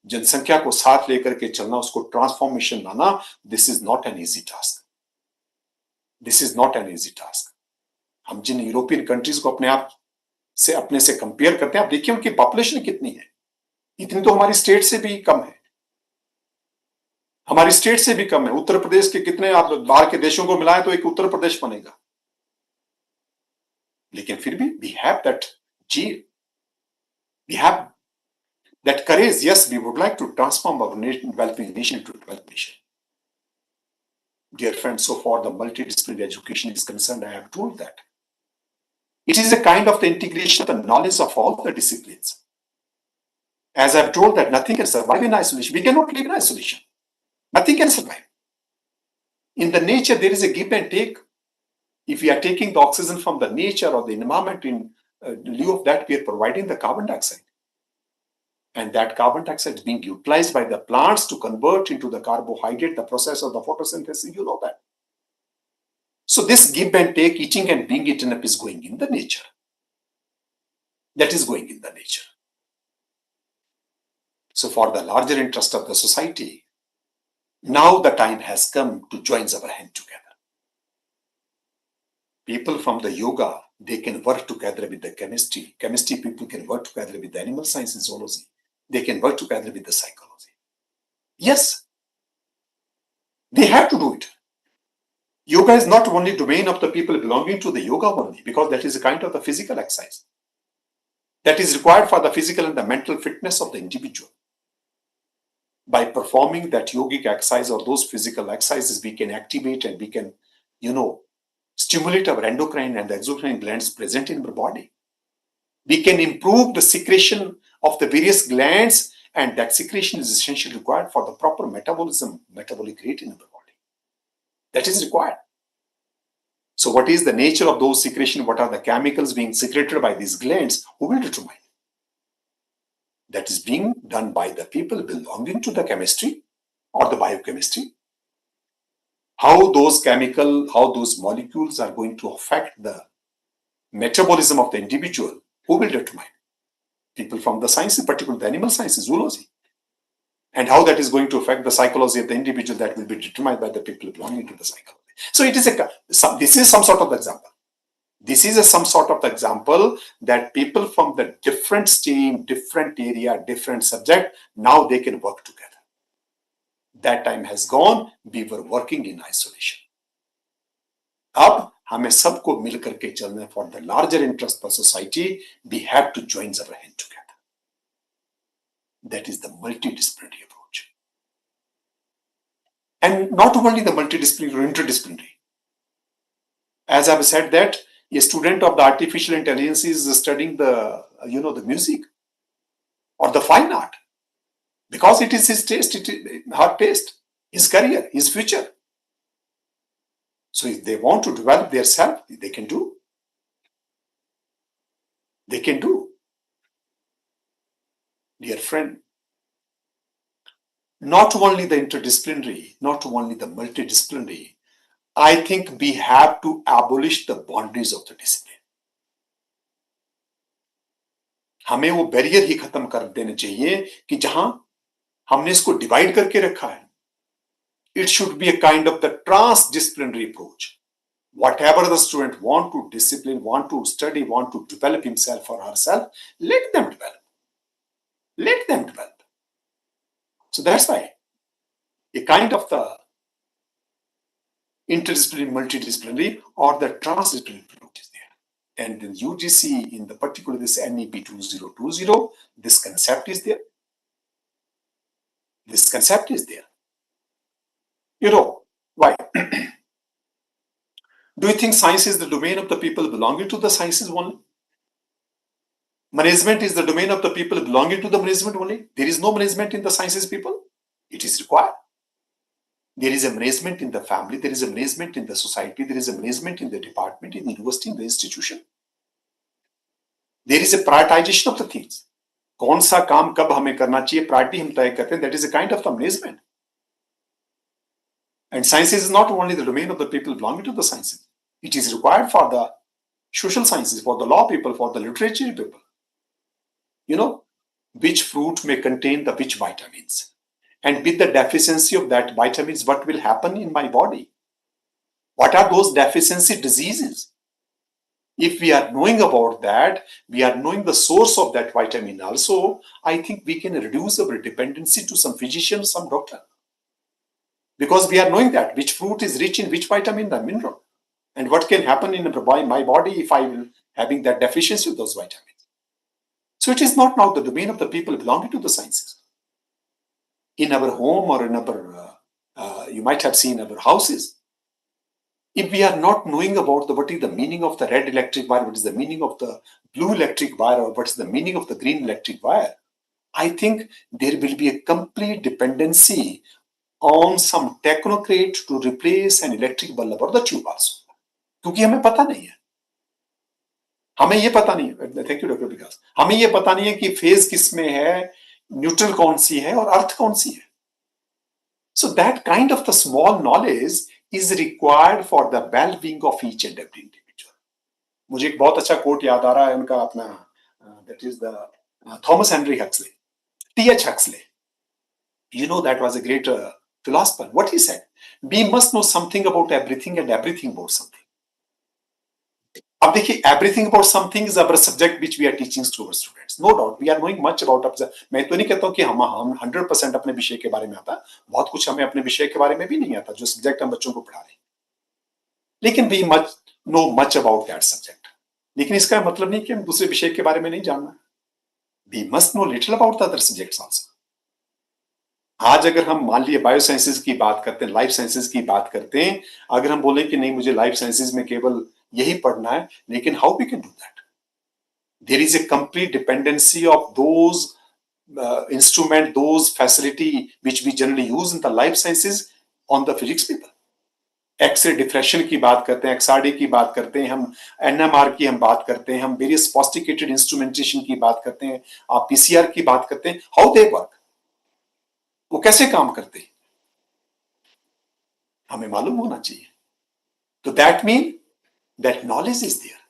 जनसंख्या को साथ लेकर के चलना, उसको ट्रांसफॉर्मेशन लाना, this is not an easy task. This is not an easy task. हम जिन यूरोपियन कंट्रीज को अपने से कंपेयर करते हैं, आप देखिए उनकी पॉपुलेशन कितनी है, इतनी तो हमारी स्टेट से भी कम है, हमारी स्टेट से भी कम है। उत्तर प्रदेश के कितने आप बाहर के देशों को मिलाएं तो एक उत्तर प्रदेश बनेगा, लेकिन फिर भी we have that zeal, we have that courage. Yes, we would like to transform our nation, developing nation into a developed nation. Dear friends, so far the multidisciplinary education is concerned, I have told that it is a kind of the integration of the knowledge of all the disciplines. As I've told that nothing can survive in isolation. We cannot live in isolation. Nothing can survive. In the nature, there is a give and take. If we are taking the oxygen from the nature or the environment, in lieu of that, we are providing the carbon dioxide. And that carbon dioxide is being utilized by the plants to convert into the carbohydrate, the process of the photosynthesis, you know that. So this give and take, eating and being eaten up, is going in the nature. That is going in the nature. So for the larger interest of the society, now the time has come to join our hand together. People from the yoga, they can work together with the chemistry. Chemistry people can work together with the animal science and zoology. They can work together with the psychology. Yes, they have to do it. Yoga is not only domain of the people belonging to the yoga only, because that is a kind of the physical exercise that is required for the physical and the mental fitness of the individual. By performing that yogic exercise or those physical exercises, we can activate and we can stimulate our endocrine and the exocrine glands present in our body. We can improve the secretion of the various glands, and that secretion is essentially required for the proper metabolism, metabolic rate in our body. That is required. So what is the nature of those secretion? What are the chemicals being secreted by these glands? Who will determine? That is being done by the people belonging to the chemistry or the biochemistry. How those molecules are going to affect the metabolism of the individual, who will determine? People from the sciences, particularly the animal sciences, zoology. And how that is going to affect the psychology of the individual, that will be determined by the people belonging to the psychology. So this is some sort of example. This is some sort of example that people from the different stream, different area, different subject, now they can work together. That time has gone. We were working in isolation. अब हमें सबको मिलकर के चलना for the larger interest of society. We have to join our hand together. That is the multidisciplinary approach. And not only the multidisciplinary or interdisciplinary. As I've said that a student of the artificial intelligence is studying the music or the fine art because it is his taste, her taste, his career, his future. So if they want to develop their self, they can do. They can do. Dear friend, not only the interdisciplinary, not only the multidisciplinary, I think we have to abolish the boundaries of the discipline. हमें वो barrier ही खत्म कर देने चाहिए कि जहां हमने इसको डिवाइड करके रखा है. It should be a kind of the transdisciplinary approach. Whatever the student want to discipline, want to study, want to develop himself or herself, let them develop. Let them develop. So that's why a kind of the interdisciplinary, multidisciplinary, or the transdisciplinary approach is there. And in UGC, in the particular this NEP-2020, this concept is there. This concept is there. Why? Do you think science is the domain of the people belonging to the sciences only? Management is the domain of the people belonging to the management only? There is no management in the sciences people? It is required. There is a management in the family, there is a management in the society, there is a management in the department, in the university, in the institution. There is a prioritization of the things. कौन सा काम कब हमें करना चाहिए, priority हम तय करते हैं, that is a kind of the management. And science is not only the domain of the people belonging to the sciences. It is required for the social sciences, for the law people, for the literature people. Which fruit may contain the which vitamins. And with the deficiency of that vitamins, what will happen in my body? What are those deficiency diseases? If we are knowing about that, we are knowing the source of that vitamin also, I think we can reduce our dependency to some physician, some doctor. Because we are knowing that which fruit is rich in which vitamin, the mineral. And what can happen in my body if I will having that deficiency of those vitamins. So it is not now the domain of the people belonging to the sciences. In our home or in our, you might have seen our houses. If we are not knowing about what is the meaning of the red electric wire, what is the meaning of the blue electric wire, or what is the meaning of the green electric wire, I think there will be a complete dependency on some technocrat to replace an electric bulb or the tube also. क्योंकि हमें पता नहीं है. हमें ये पता नहीं है. थैंक यू डॉक्टर विकास. हमें ये पता नहीं है कि फेज किस में है, न्यूट्रल कौन सी है और अर्थ कौन सी है. So that kind of the small knowledge is required for the well-being of each and every individual. मुझे एक बहुत अच्छा कोट याद आ रहा है उनका अपना, that is the Thomas Henry Huxley, T.H. Huxley. That was a great philosopher. What he said, we must know something about everything and everything about something. अब देखिए, everything about something is our subject which we are teaching to our students. No doubt, we are knowing much about. मैं तो नहीं कहता हूँ कि हम 100% अपने विषय के बारे में आता. बहुत कुछ हमें अपने विषय के बारे में भी नहीं आता, जो सब्जेक्ट हम बच्चों को पढ़ा रहे हैं. लेकिन we know much about that subject. लेकिन इसका मतलब नहीं कि हम दूसरे विषय के बारे में नहीं जानना. We must know little about the other subjects also. आज अगर हम मान लिए बायो साइंसेज की बात करते हैं, लाइफ साइंसेज की बात करते हैं, अगर हम बोले कि नहीं मुझे लाइफ साइंसेज में केवल यही पढ़ना है, लेकिन how we can do that? There is a complete dependency of those instrument, those facility which we generally use in the life sciences on the physics people. X ray diffraction की बात करते हैं, एक्सआरडी की बात करते हैं, हम एनएमआर की हम बात करते हैं, हम वेरियस सोफिस्टिकेटेड इंस्ट्रूमेंटेशन की बात करते हैं, आप पीसीआर की बात करते हैं, हाउ दे वर्क, वो कैसे काम करते हैं, हमें मालूम होना चाहिए. तो that mean that knowledge is there.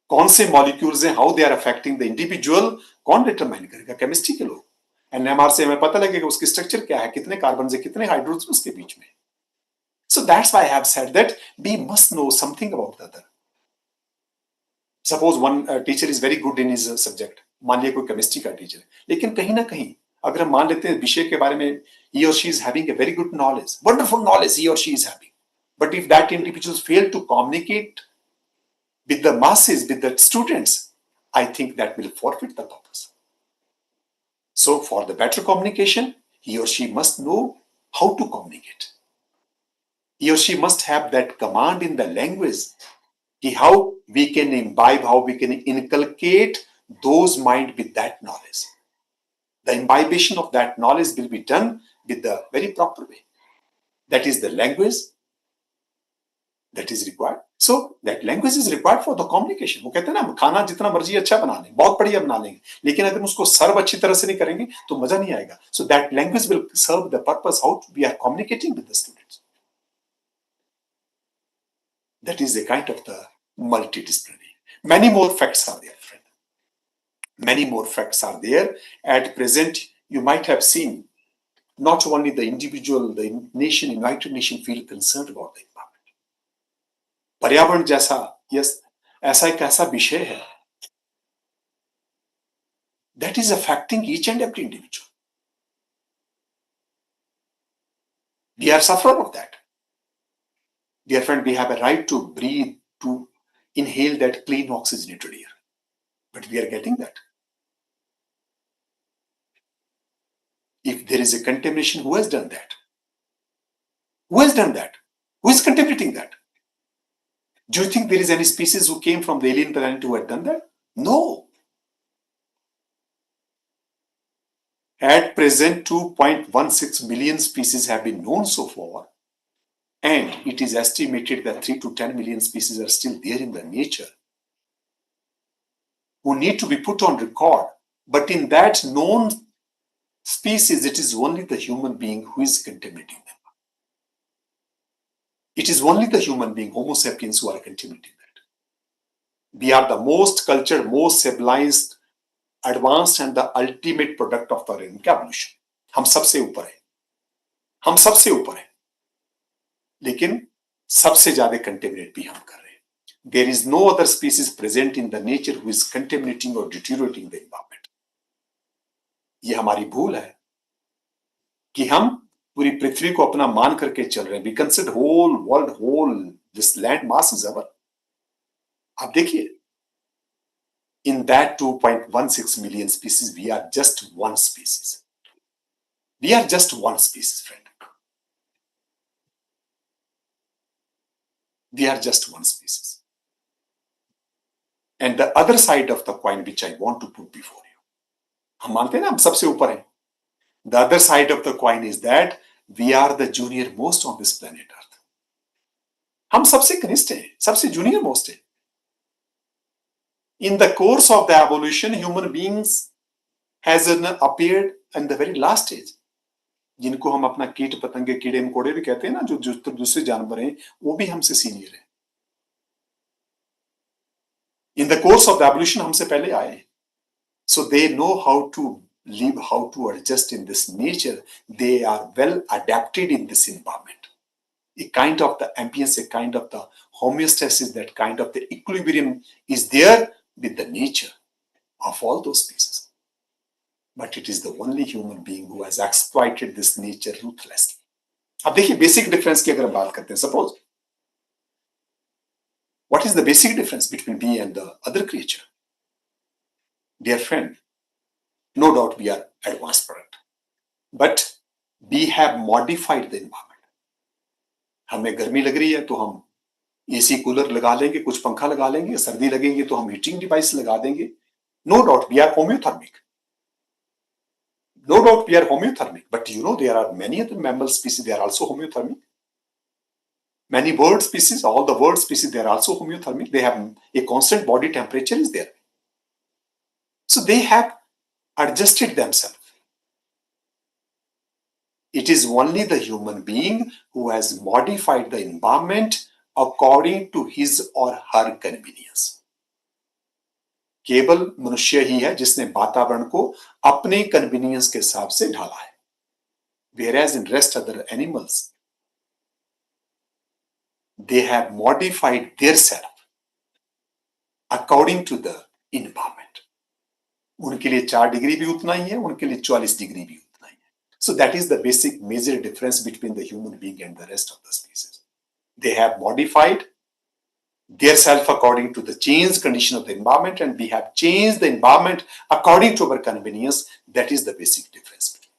कौन से मॉलिक्यूल्स हैं, how they are affecting the individual, कौन डिटरमाइन करेगा? केमिस्ट्री के लोग. एनएमआर से हमें पता लगेगा उसकी स्ट्रक्चर क्या है, कितने कार्बन है, कितने हाइड्रोजन उसके बीच में. So that's why I have said that we must know something about the other. Suppose one teacher is very good in his subject. मान लिया कोई केमिस्ट्री का टीचर है, लेकिन कहीं ना कहीं अगर हम मान लेते हैं विषय के बारे में he or she is having a very good knowledge, wonderful knowledge he or she is having, but if that individual fail to communicate with the masses, with the students, I think that will forfeit the purpose. So for the better communication, he or she must know how to communicate. He or she must have that command in the language, how we can imbibe, how we can inculcate those mind with that knowledge. The imbibation of that knowledge will be done with the very proper way. That is the language that is required. So that language is required for the communication. वो कहते हैं ना, खाना जितना मर्जी अच्छा बना लें, बहुत बढ़िया बना लेंगे, लेकिन अगर उसको सर्व अच्छी तरह से नहीं करेंगे तो मजा नहीं आएगा. So that language will serve the purpose how we are communicating with the students. That is a kind of the multidisciplinary. Many more facts are there, friend. Many more facts are there. At present, you might have seen not only the individual, the nation, United Nations feel concerned about the environment. पर्यावरण जैसा ऐसा एक ऐसा विषय है that is affecting each and every individual. We are sufferer of that. Dear friend, we have a right to breathe, to inhale that clean oxygenated air. But we are getting that. If there is a contamination, who has done that? Who has done that? Who is contaminating that? Do you think there is any species who came from the alien planet who had done that? No. At present, 2.16 million species have been known so far. And it is estimated that 3 to 10 million species are still there in the nature who need to be put on record. But in that known species, it is only the human being who is contaminating them. It is only the human being, Homo sapiens, who are contaminating that. We are the most cultured, most civilized, advanced, and the ultimate product of the evolution. हम सबसे ऊपर हैं, हम सबसे ऊपर हैं, लेकिन सबसे ज्यादा कंटेमिनेट भी हम कर रहे हैं. There is no other species present in the nature who is contaminating or deteriorating the environment. ये हमारी भूल है कि हम पूरी पृथ्वी को अपना मान करके चल रहे हैं. We consider whole world, whole this land mass is our. आप देखिए, in that 2.16 million species, we are just one species. We are just one species, friend. We are just one species. And the other side of the coin, which I want to put before you, हम मानते हैं ना हम सबसे ऊपर हैं. The other side of the coin is that we are the junior most on this planet Earth. हम सबसे कनिष्ठ हैं, सबसे junior most हैं. In the course of the evolution, human beings has appeared in the very last stage. जिनको हम अपना कीट पतंगे कीड़े मकोड़े भी कहते हैं ना, जो दूसरे जानवर हैं, वो भी हमसे सीनियर हैं. In the course of the evolution, हमसे पहले आए. So they know how to live, how to adjust in this nature. They are well adapted in this environment. A kind of the ambience, a kind of the homeostasis, that kind of the equilibrium is there with the nature of all those species. But it is the only human being who has exploited this nature ruthlessly. अब देखिए basic difference की अगर हम बात करते हैं, suppose what is the basic difference between me and the other creature? Dear friend, no doubt we are advanced product, but We have modified the environment. हमें गर्मी लग रही है तो हम एसी कूलर लगा लेंगे, कुछ पंखा लगा लेंगे, सर्दी लगेगी तो हम हीटिंग डिवाइस लगा देंगे. No doubt we are homeothermic. No doubt we are homeothermic, but you know there are many other mammal species, they are also homeothermic. Many bird species, all the bird species, they are also homeothermic. They have a constant body temperature is there. So they have adjusted themselves. It is only the human being who has modified the environment according to his or her convenience. केवल मनुष्य ही है जिसने वातावरण को अपने convenience के हिसाब से ढाला है. Whereas in rest other animals, they have modified their self according to the environment. उनके लिए 4 डिग्री भी उतना ही है, उनके लिए 44 डिग्री भी उतना ही है. So that is the basic major difference between the human being and the rest of the species. They have modified their self according to the changed condition of the environment, and we have changed the environment according to our convenience. That is the basic difference between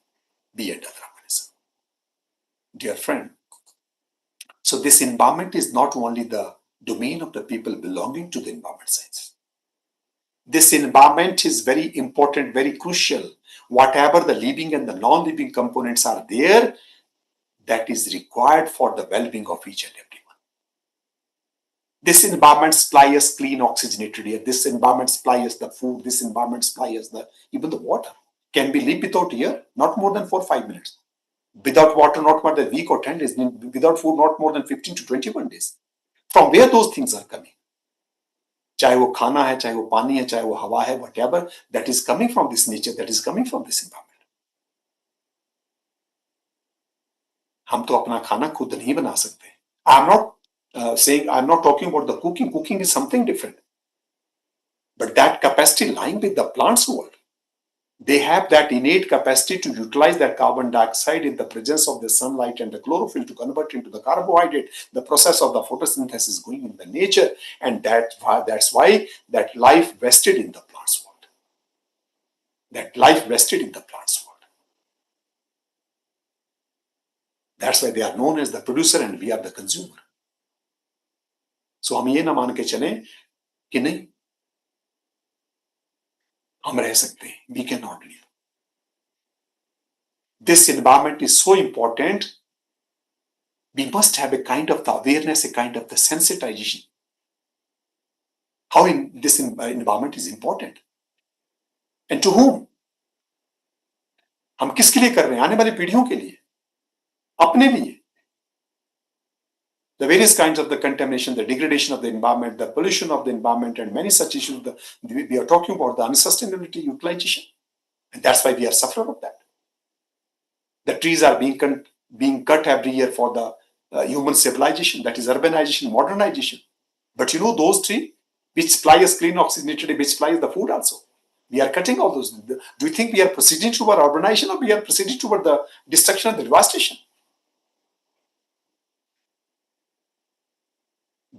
we and other organisms. Dear friend, so this environment is not only the domain of the people belonging to the environment sciences. This environment is very important, very crucial. Whatever the living and the non-living components are there, that is required for the well-being of each and everyone. This environment supplies us clean oxygenated air. This environment supplies us the food. This environment supplies us even the water. Can we live without air? Not more than 4 or 5 minutes. Without water, not more than a week or 10 days. Without food, not more than 15 to 21 days. From where those things are coming? चाहे वो खाना है, चाहे वो पानी है, चाहे वो हवा है, whatever, that is coming from this nature, that is coming from this environment. हम तो अपना खाना खुद नहीं बना सकते. I'm not saying, I'm not talking about the cooking. Cooking is something different. But that capacity lying with the plants world. They have that innate capacity to utilize that carbon dioxide in the presence of the sunlight and the chlorophyll to convert into the carbohydrate. The process of the photosynthesis is going in the nature, and that's why that life vested in the plants world. That life vested in the plants world. That's why they are known as the producer and we are the consumer. So हम ये ना मान के चलें कि नहीं हम रह सकते हैं. We cannot live. This environment is so important. We must have a kind of the awareness, a kind of the sensitization. How this environment is important. And to whom? हम किसके लिए कर रहे हैं? आने वाली पीढ़ियों के लिए, अपने लिए. The various kinds of the contamination, the degradation of the environment, the pollution of the environment, and many such issues. We are talking about the unsustainability utilization, and that's why we are suffering of that. The trees are being cut every year for the human civilization, that is urbanization, modernization. But you know those trees which supply us clean oxygenated, which supply us the food also. We are cutting all those. Do you think we are proceeding toward urbanization or we are proceeding toward the destruction and the devastation?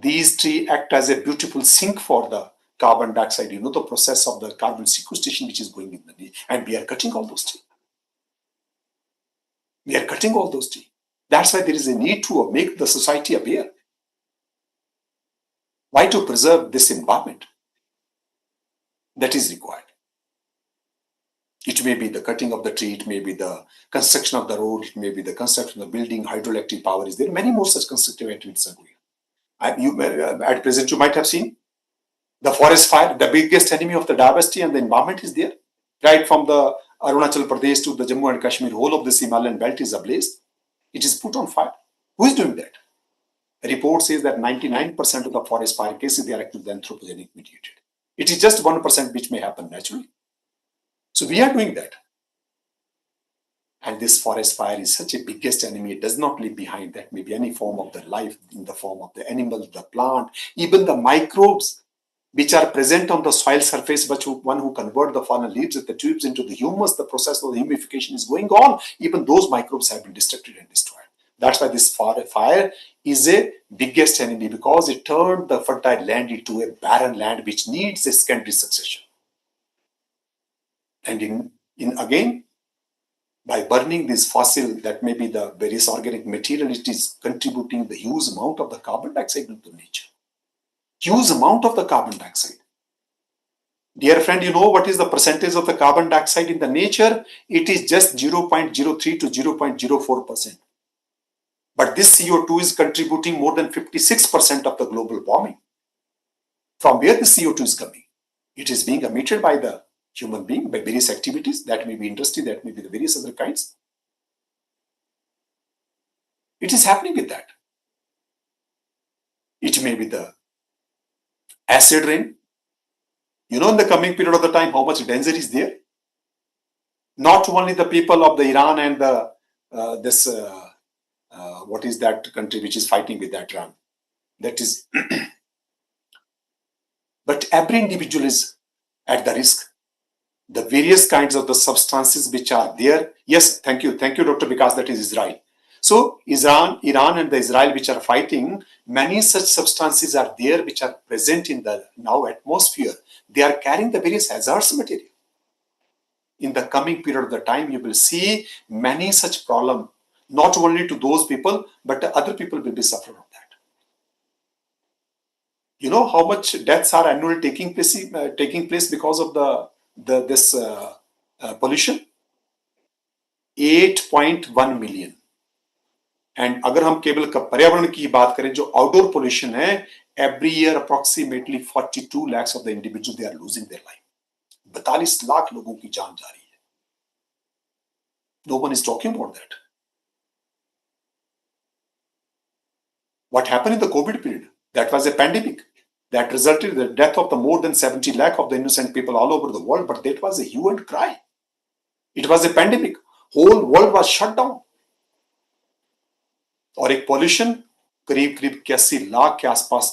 These trees act as a beautiful sink for the carbon dioxide. You know the process of the carbon sequestration which is going in the, and we are cutting all those trees. We are cutting all those trees. That's why there is a need to make the society aware. Why to preserve this environment? That is required. It may be the cutting of the tree, it may be the construction of the road, it may be the construction of the building, hydroelectric power is there. Many more such constructive activities are going on. At present, you might have seen the forest fire, the biggest enemy of the diversity and the environment is there. Right from the Arunachal Pradesh to the Jammu and Kashmir, whole of this Himalayan belt is ablaze. It is put on fire. Who is doing that? A report says that 99% of the forest fire cases, they are actually anthropogenic mediated. It is just 1% which may happen naturally. So we are doing that. And this forest fire is such a biggest enemy. It does not leave behind that maybe any form of the life in the form of the animal, the plant, even the microbes which are present on the soil surface, but one who convert the fallen leaves and the tubes into the humus, the process of the humidification is going on. Even those microbes have been destructed and destroyed. That's why this fire is a biggest enemy, because it turned the fertile land into a barren land which needs a secondary succession. And in again, by burning this fossil, that may be the various organic material, it is contributing the huge amount of the carbon dioxide into nature. Huge amount of the carbon dioxide. Dear friend, you know what is the percentage of the carbon dioxide in the nature? It is just 0.03 to 0.04%. But this CO2 is contributing more than 56% of the global warming. From where the CO2 is coming? It is being emitted by the human being by various activities. That may be industry, that may be the various other kinds. It is happening with that. It may be the acid rain. You know, in the coming period of the time, how much danger is there? Not only the people of the Iran and the what is that country which is fighting with that Iran? That is, but every individual is at the risk. The various kinds of the substances which are there. Yes, thank you, Dr. Vikas. That is Israel. So Iran and the Israel which are fighting, many such substances are there which are present in the now atmosphere. They are carrying the various hazardous material. In the coming period of the time, you will see many such problems, not only to those people, but other people will be suffering of that. You know how much deaths are annually taking place because of this pollution? 8.1 million. And अगर हम केवल पर्यावरण की बात करें, जो outdoor pollution है, every year approximately 42 lakhs of the individuals they are losing their life. 42 lakh लोगों की जान जा रही है. No one is talking about that. What happened in the COVID period? That was a pandemic that resulted in the death of the more than 70 lakh of the innocent people all over the world. But that was a hue and cry. It was a pandemic. Whole world was shut down. और एक pollution करीब 81 लाख के आसपास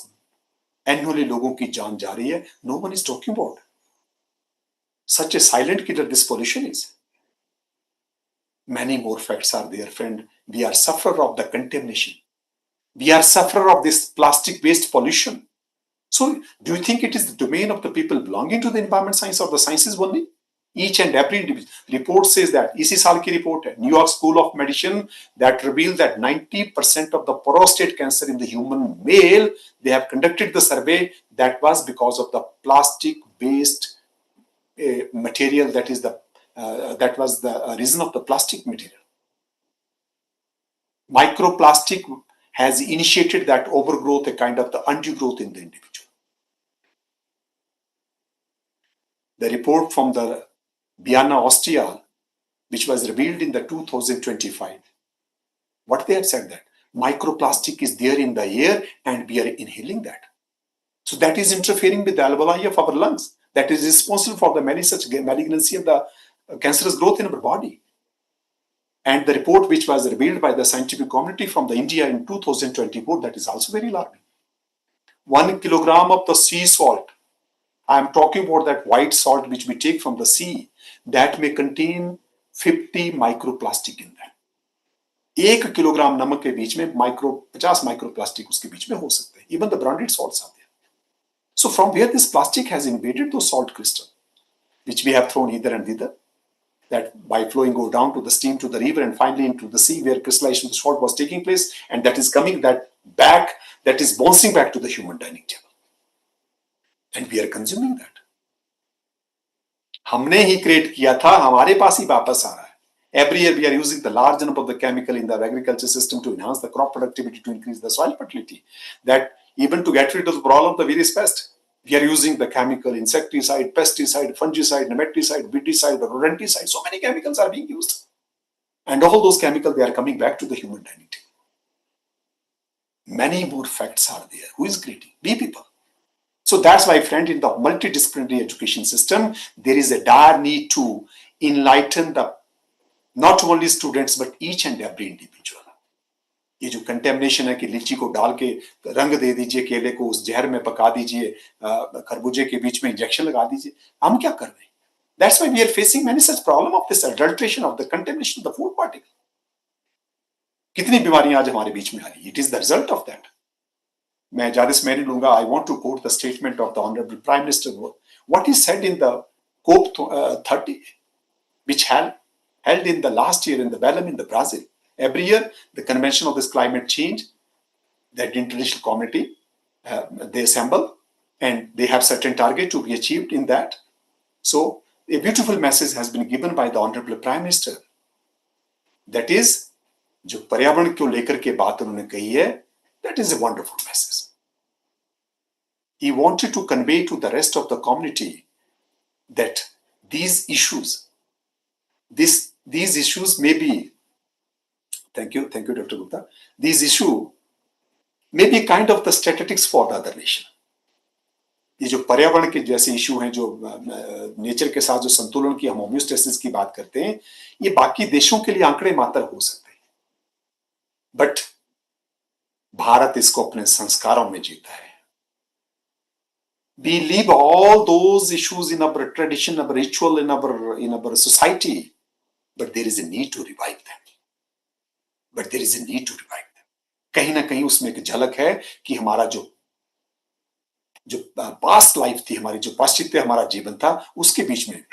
annually लोगों की जान जा रही है. No one is talking about such a silent killer this pollution is. Many more facts are there, friend. We are sufferer of the contamination. We are sufferer of this plastic waste pollution. So do you think it is the domain of the people belonging to the environment science or the sciences only? Each and every report says that. इसी साल की report है, New York School of Medicine, that revealed that 90% of the prostate cancer in the human male, they have conducted the survey, that was because of the plastic based material. That was the reason of the plastic material. Microplastic has initiated that overgrowth, a kind of the undue growth in the individual. The report from the Vienna, Austria, which was revealed in the 2025, what they have said that microplastic is there in the air and we are inhaling that. So that is interfering with the alveoli of our lungs. That is responsible for the many such malignancy of the cancerous growth in our body. And the report which was revealed by the scientific community from the India in 2024, that is also very alarming. 1 kilogram of the sea salt, I am talking about that white salt which we take from the sea, that may contain 50 microplastic in that. 1 kilogram नमक के बीच में 50 microplastic उसके बीच में हो सकते हैं. Even the branded salts are there. So from where this plastic has invaded those salt crystal, which we have thrown hither and thither, that by flowing go down to the stream, to the river, and finally into the sea where crystallization of the salt was taking place, and that is coming back, that is bouncing back to the human dining table. And we are consuming that. हमने ही create किया था, हमारे पास ही वापस आ रहा है. Every year we are using the large number of the chemical in the agriculture system to enhance the crop productivity, to increase the soil fertility. That even to get rid of the problem of the various pests, we are using the chemical, insecticide, pesticide, fungicide, nematicide, weedicide, rodenticide. So many chemicals are being used. And all those chemicals, they are coming back to the human dining table. Many more facts are there. Who is creating? We people. So that's why, friend, in the multidisciplinary education system, there is a dire need to enlighten not only students, but each and every individual. ये जो contamination है कि लीची को डाल के रंग दे दीजिए, केले को उस जहर में पका दीजिए, खरबूजे के बीच में इंजेक्शन लगा दीजिए, हम क्या कर रहे हैं? That's why we are facing many such problem of this adulteration of the contamination of the food particle. कितनी बीमारियां आज हमारे बीच में आ रही? It is the result of that. मैं ज्यादा समय नहीं लूंगा. I want to quote the statement of the Honorable Prime Minister. What he said in the COP 30, which held in the last year in the Belém in the Brazil. Every year, the convention of this climate change, that international committee, they assemble and they have certain target to be achieved in that. So a beautiful message has been given by the Honorable Prime Minister. That is, जो पर्यावरण को लेकर के बात उन्होंने कही है, that is a wonderful message. He wanted to convey to the rest of the community that these issues may be, thank you, Dr. Gupta, these issues may be kind of the statistics for the other nation. ये जो पर्यावरण के जैसे issue हैं, जो nature के साथ जो संतुलन की हम होम्योस्टेसिस की बात करते हैं, ये बाकी देशों के लिए आंकड़े मात्र हो सकते हैं, बट भारत इसको अपने संस्कारों में जीता है. We leave all those issues in our tradition, our ritual, in our society, but there is a need to revive them. कहीं ना कहीं उसमें एक झलक है कि हमारा जो पास्ट लाइफ थी, हमारी जो पाश्चात्य हमारा जीवन था, उसके बीच में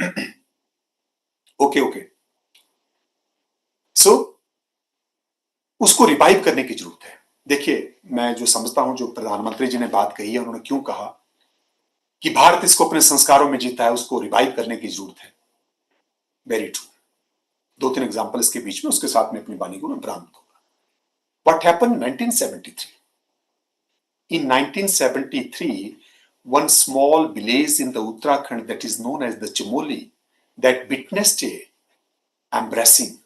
ओके सो उसको रिवाइव करने की जरूरत है. देखिए, मैं जो समझता हूं, जो प्रधानमंत्री जी ने बात कही है, उन्होंने क्यों कहा कि भारत इसको अपने संस्कारों में जीता है, उसको रिवाइव करने की जरूरत है. Very true. 2-3 एग्जांपल इसके बीच में, उसके साथ में अपनी वाणी को मैं प्रारंभ करूंगा. What happened 1973? In 1973, one small village in the Uttarakhand that is known as the Chamoli, that witnessed a embracing,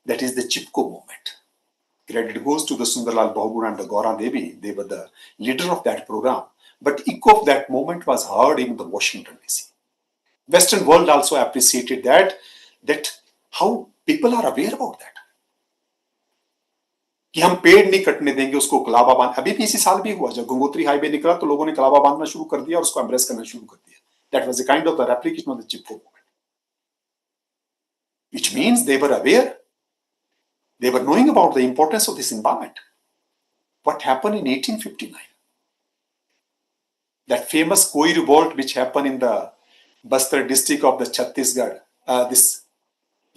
that is the Chipko movement. Credit goes to the Sundarlal Bahuguna and the Gaura Devi. They were the leader of that program. But echo of that movement was heard in the Washington DC. Western world also appreciated that how people are aware about that. कि हम पेड़ नहीं कटने देंगे, उसको कलावा बांध. अभी भी इसी साल भी हुआ, जब गंगोत्री हाईवे निकला तो लोगों ने कलावा बांधना शुरू कर दिया और उसको एम्ब्रेस करना शुरू कर दिया. That was a kind of the replication of the Chipko movement, which means they were aware. They were knowing about the importance of this environment. What happened in 1859? That famous Koi revolt which happened in the Bastar district of the Chhattisgarh,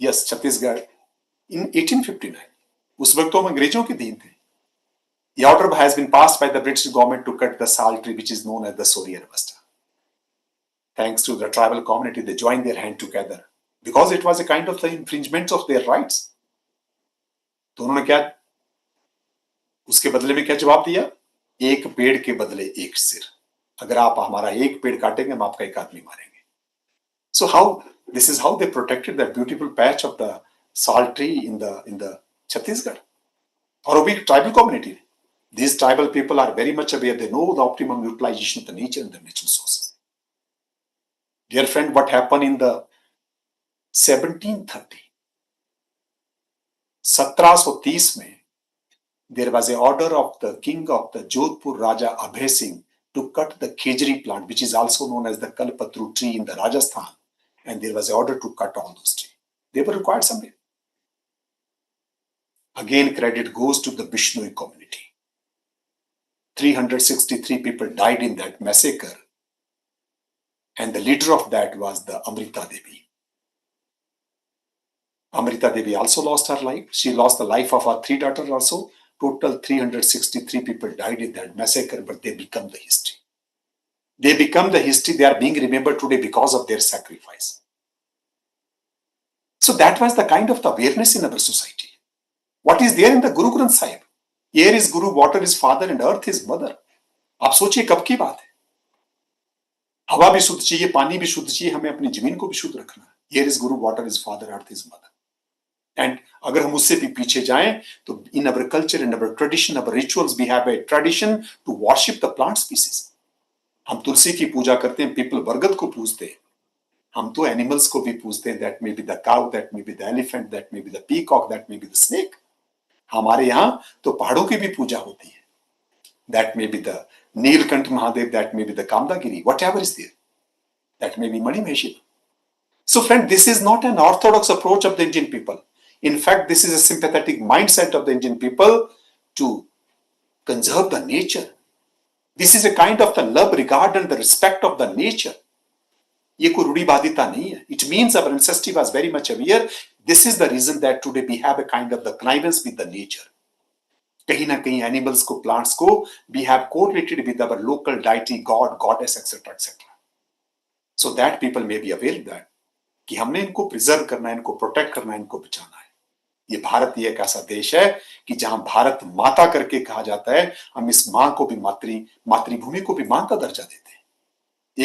Chhattisgarh, in 1859. उस वक्त तो हम अंग्रेजों के दिन थे. The order has been passed by the British government to cut the sal tree which is known as the Sori Arbusta. Thanks to the tribal community, they joined their hand together because it was a kind of the infringement of their rights. तो उन्होंने क्या, उसके बदले में क्या जवाब दिया? एक पेड़ के बदले एक सिर. अगर आप हमारा एक पेड़ काटेंगे, हम आपका एक आदमी मारेंगे. So this is how they protected that beautiful patch of the salt tree in the Chhattisgarh. Or a big tribal community. These tribal people are very much aware. They know the optimum utilization of the nature and the natural sources. Dear friend, what happened in the 1730? 1730 में, there was an order of the king of the Jodhpur Raja Abhay Singh to cut the khejri plant, which is also known as the Kalpatru tree in the Rajasthan. And there was an order to cut all those trees. They were required somewhere. Again, credit goes to the Bishnoi community. 363 people died in that massacre. And the leader of that was the Amrita Devi. Amrita Devi also lost her life. She lost the life of her 3 daughters also. Total 363 people died in that massacre, but they become the history. They become the history. They are being remembered today because of their sacrifice. So that was the kind of the awareness in our society. What is there in the Guru Granth Sahib? Air is Guru, water is father, and earth is mother. आप सोचिए कब की बात है. हवा भी शुद्ध चाहिए, पानी भी शुद्ध चाहिए, हमें अपनी जमीन को भी शुद्ध रखना है. Air is Guru, water is father, earth is mother. And अगर हम उससे भी पीछे जाएं, तो in our culture, in our tradition, our rituals, we have a tradition to worship the plant species. हम तुलसी की पूजा करते हैं, people बरगद को पूजते हैं. हम तो animals को भी पूजते हैं. That may be the cow, that may be the elephant, that may be the peacock, that may be the snake. हमारे यहाँ तो पहाड़ों की भी पूजा होती है. That may be the Neelkant Mahadev, that may be the Kamdagiri, whatever is there. That may be Manimeshila. So friend, this is not an orthodox approach of the Indian people. In fact, this is a sympathetic mindset of the Indian people to conserve the nature. This is a kind of the love, regard and the respect of the nature. ये कोई रूढ़िवादिता नहीं है. It means our ancestry was very much aware. This is the reason that today we have a kind of the connivance with the nature. कहीं ना कहीं animals को, plants को, we have correlated with our local deity, God, goddess, etc., etc. So that people may be aware of that. कि हमने इनको preserve करना है, इनको प्रोटेक्ट करना है, इनको बचाना है. ये भारत ये एक ऐसा देश है कि जहां भारत माता करके कहा जाता है, हम इस मां को भी मातृभूमि को भी मां का दर्जा देते हैं.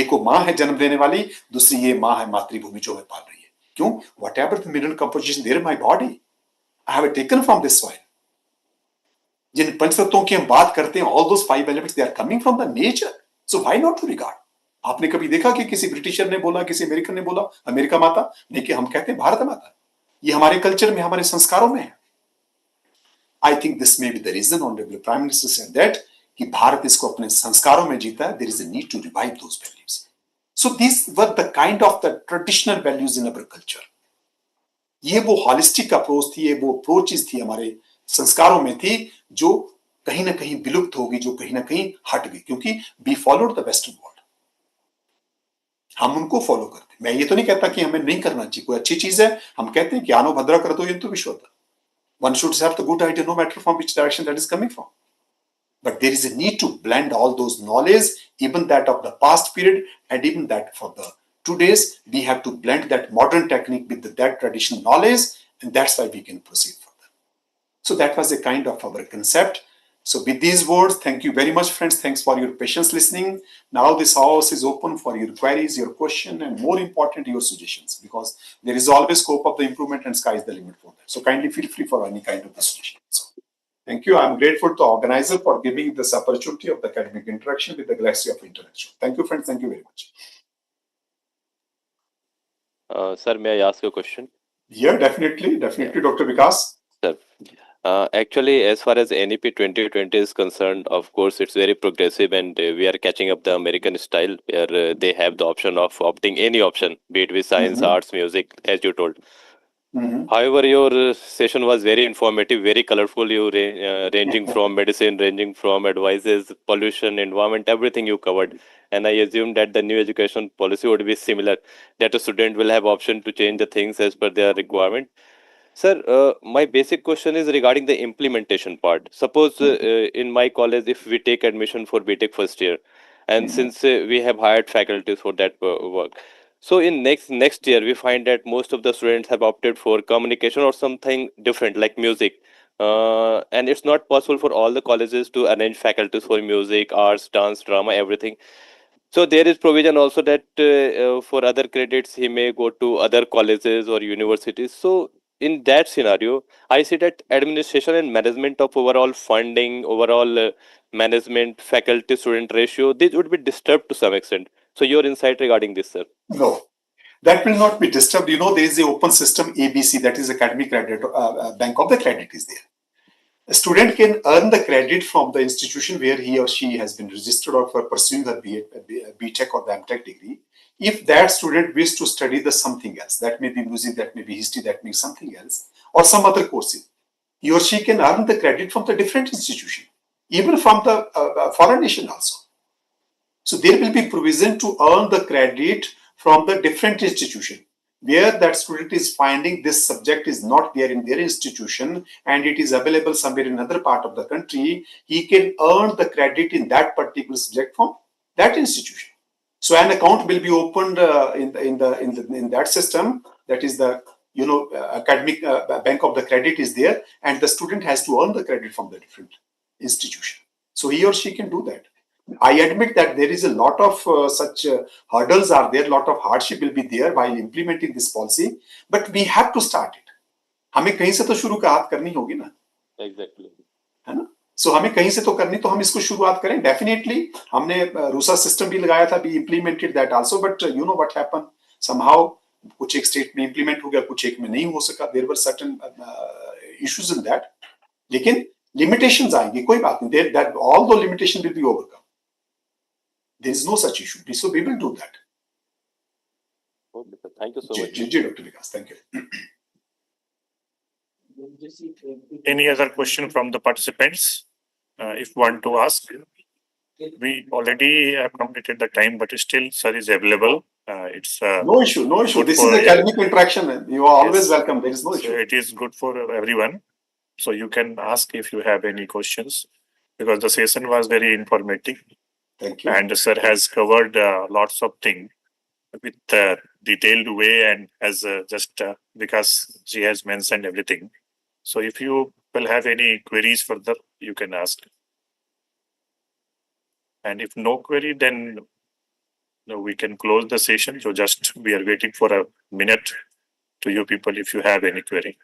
एक वो मां है जन्म देने वाली, दूसरी ये मां है मातृभूमि जो हमें पाल रही है. क्यों? Whatever the mineral composition there in my body, I have taken from this soil. जिन पंचतत्वों की हम बात करते हैं, all those 5 elements they are coming from the nature. So why not to regard? आपने कभी देखा कि किसी ब्रिटिशर ने बोला, किसी अमेरिकन ने बोला अमेरिका माता? नहीं, कि हम कहते हैं भारत माता. ये हमारे कल्चर में, हमारे संस्कारों में है. I think this may be the reason honourable prime minister said that कि भारत इसको अपने संस्कारों में जीता है. There is a need to revive those values. So this were the kind of the traditional values in our culture. ये वो holistic approach थी, ये वो अप्रोचेस थी हमारे संस्कारों में थी, जो कहीं ना कहीं विलुप्त होगी, जो कहीं ना कहीं हट गई, क्योंकि we followed the western world. हम उनको फॉलो करते हैं. मैं ये तो नहीं कहता कि हमें नहीं करना चाहिए, कोई अच्छी चीज है, हम कहते हैं कि आनो भद्रा कर दो ये तो विश्वता. One should have the good idea no matter from which direction that is coming from. But there is a need to blend all those knowledge, even that of the past period and even that for the today's. We have to blend that modern technique with that traditional knowledge, and that's why we can proceed further. So that was a kind of our concept. So with these words, thank you very much, friends. Thanks for your patience listening. Now this house is open for your queries, your question, and more important, your suggestions, because there is always scope of the improvement and sky is the limit for that. So kindly feel free for any kind of the suggestion. So, thank you. I'm grateful to organizer for giving this opportunity of the academic interaction with the galaxy of intellectual. Thank you, friends. Thank you very much. Sir, may I ask a question? Yeah, definitely, Dr. Vikas. Sir, actually, as far as NEP 2020 is concerned, of course, it's very progressive, and we are catching up the American style, where they have the option of opting any option, be it with science, arts, music, as you told. However, your session was very informative, very colorful. You ranging from medicine, ranging from advices, pollution, environment, everything you covered. And I assume that the new education policy would be similar, that a student will have option to change the things as per their requirement. Sir, my basic question is regarding the implementation part. Suppose in my college, if we take admission for BTech first year, and since we have hired faculties for that work, so in next year we find that most of the students have opted for communication or something different like music, and it's not possible for all the colleges to arrange faculties for music, arts, dance, drama, everything. So there is provision also that for other credits he may go to other colleges or universities. So in that scenario, I see that administration and management of overall funding, overall management, faculty student ratio, this would be disturbed to some extent. So your insight regarding this, sir? No, that will not be disturbed. You know, there is a open system ABC, that is academic credit, bank of the credit is there. A student can earn the credit from the institution where he or she has been registered or for pursuing the BTech or the MTech degree. If that student wishes to study the something else, that may be music, that may be history, that may be something else, or some other courses, he or she can earn the credit from the different institution, even from the foreign nation also. So there will be provision to earn the credit from the different institution. Where that student is finding this subject is not there in their institution and it is available somewhere in another part of the country, he can earn the credit in that particular subject from that institution. So an account will be opened in that system. That is the academic bank of the credit is there, and the student has to earn the credit from the different institution. So he or she can do that. I admit that there is a lot of such hurdles are there, lot of hardship will be there while implementing this policy, but we have to start it. हमें कहीं से तो शुरुआत करनी होगी ना. Exactly. है ना? So हमें कहीं से तो करनी, तो हम इसको शुरुआत करें. Definitely हमने रूसा सिस्टम भी लगाया था, we implemented that also, but you know what happened? Somehow कुछ एक स्टेट में implement हो गया, कुछ एक में नहीं हो सका. There were certain issues in that. लेकिन limitations आएंगे, कोई बात नहीं. That all the limitation will be overcome. There is no such issue. So we will do that. Okay, sir. Thank you so much. Dr. Vikas, thank you. Any other question from the participants? If want to ask. We already have completed the time, but still, sir is available. It's No issue, no issue. good This is for- academic interaction. You are always Yes. welcome. There is no So issue. it is good for everyone. So you can ask if you have any questions, because the session was very informative. Thank you. And sir has covered lots of things with detailed way, and as just because she has mentioned everything. So if you will have any queries further, you can ask. And if no query, then we can close the session. So just we are waiting for a minute to you people if you have any query.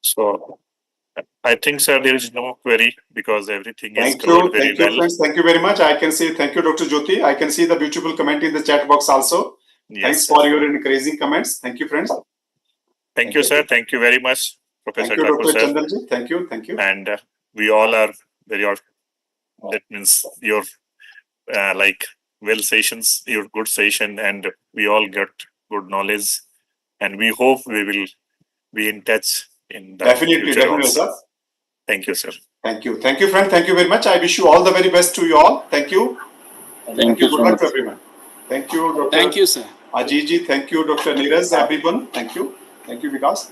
So I think, sir, there is no query because everything is Thank covered you. very Thank you, well. friends. Thank you very much. I can say thank you, Dr. Jyoti. I can see the beautiful comment in the chat box also. Yes, Thanks sir. for your encouraging comments. Thank you, friends. Thank you, sir. Thank you very much, Professor Thank you, Thakur, Dr. sir. Chandanji. Thank you. Thank you. And we all are very, that means your like well sessions, your good session, and we all get good knowledge. And we hope we will be in touch in the Definitely, future definitely, also. sir. Thank you, sir. Thank you. Thank you, friend. Thank you very much. I wish you all the very best to you all. Thank you. Thank you Good so luck much. to everyone. Thank you, Dr. Thank you, sir. Ajiji. Thank you, Dr. Neeraj, everyone. Thank you. Thank you, Vikas.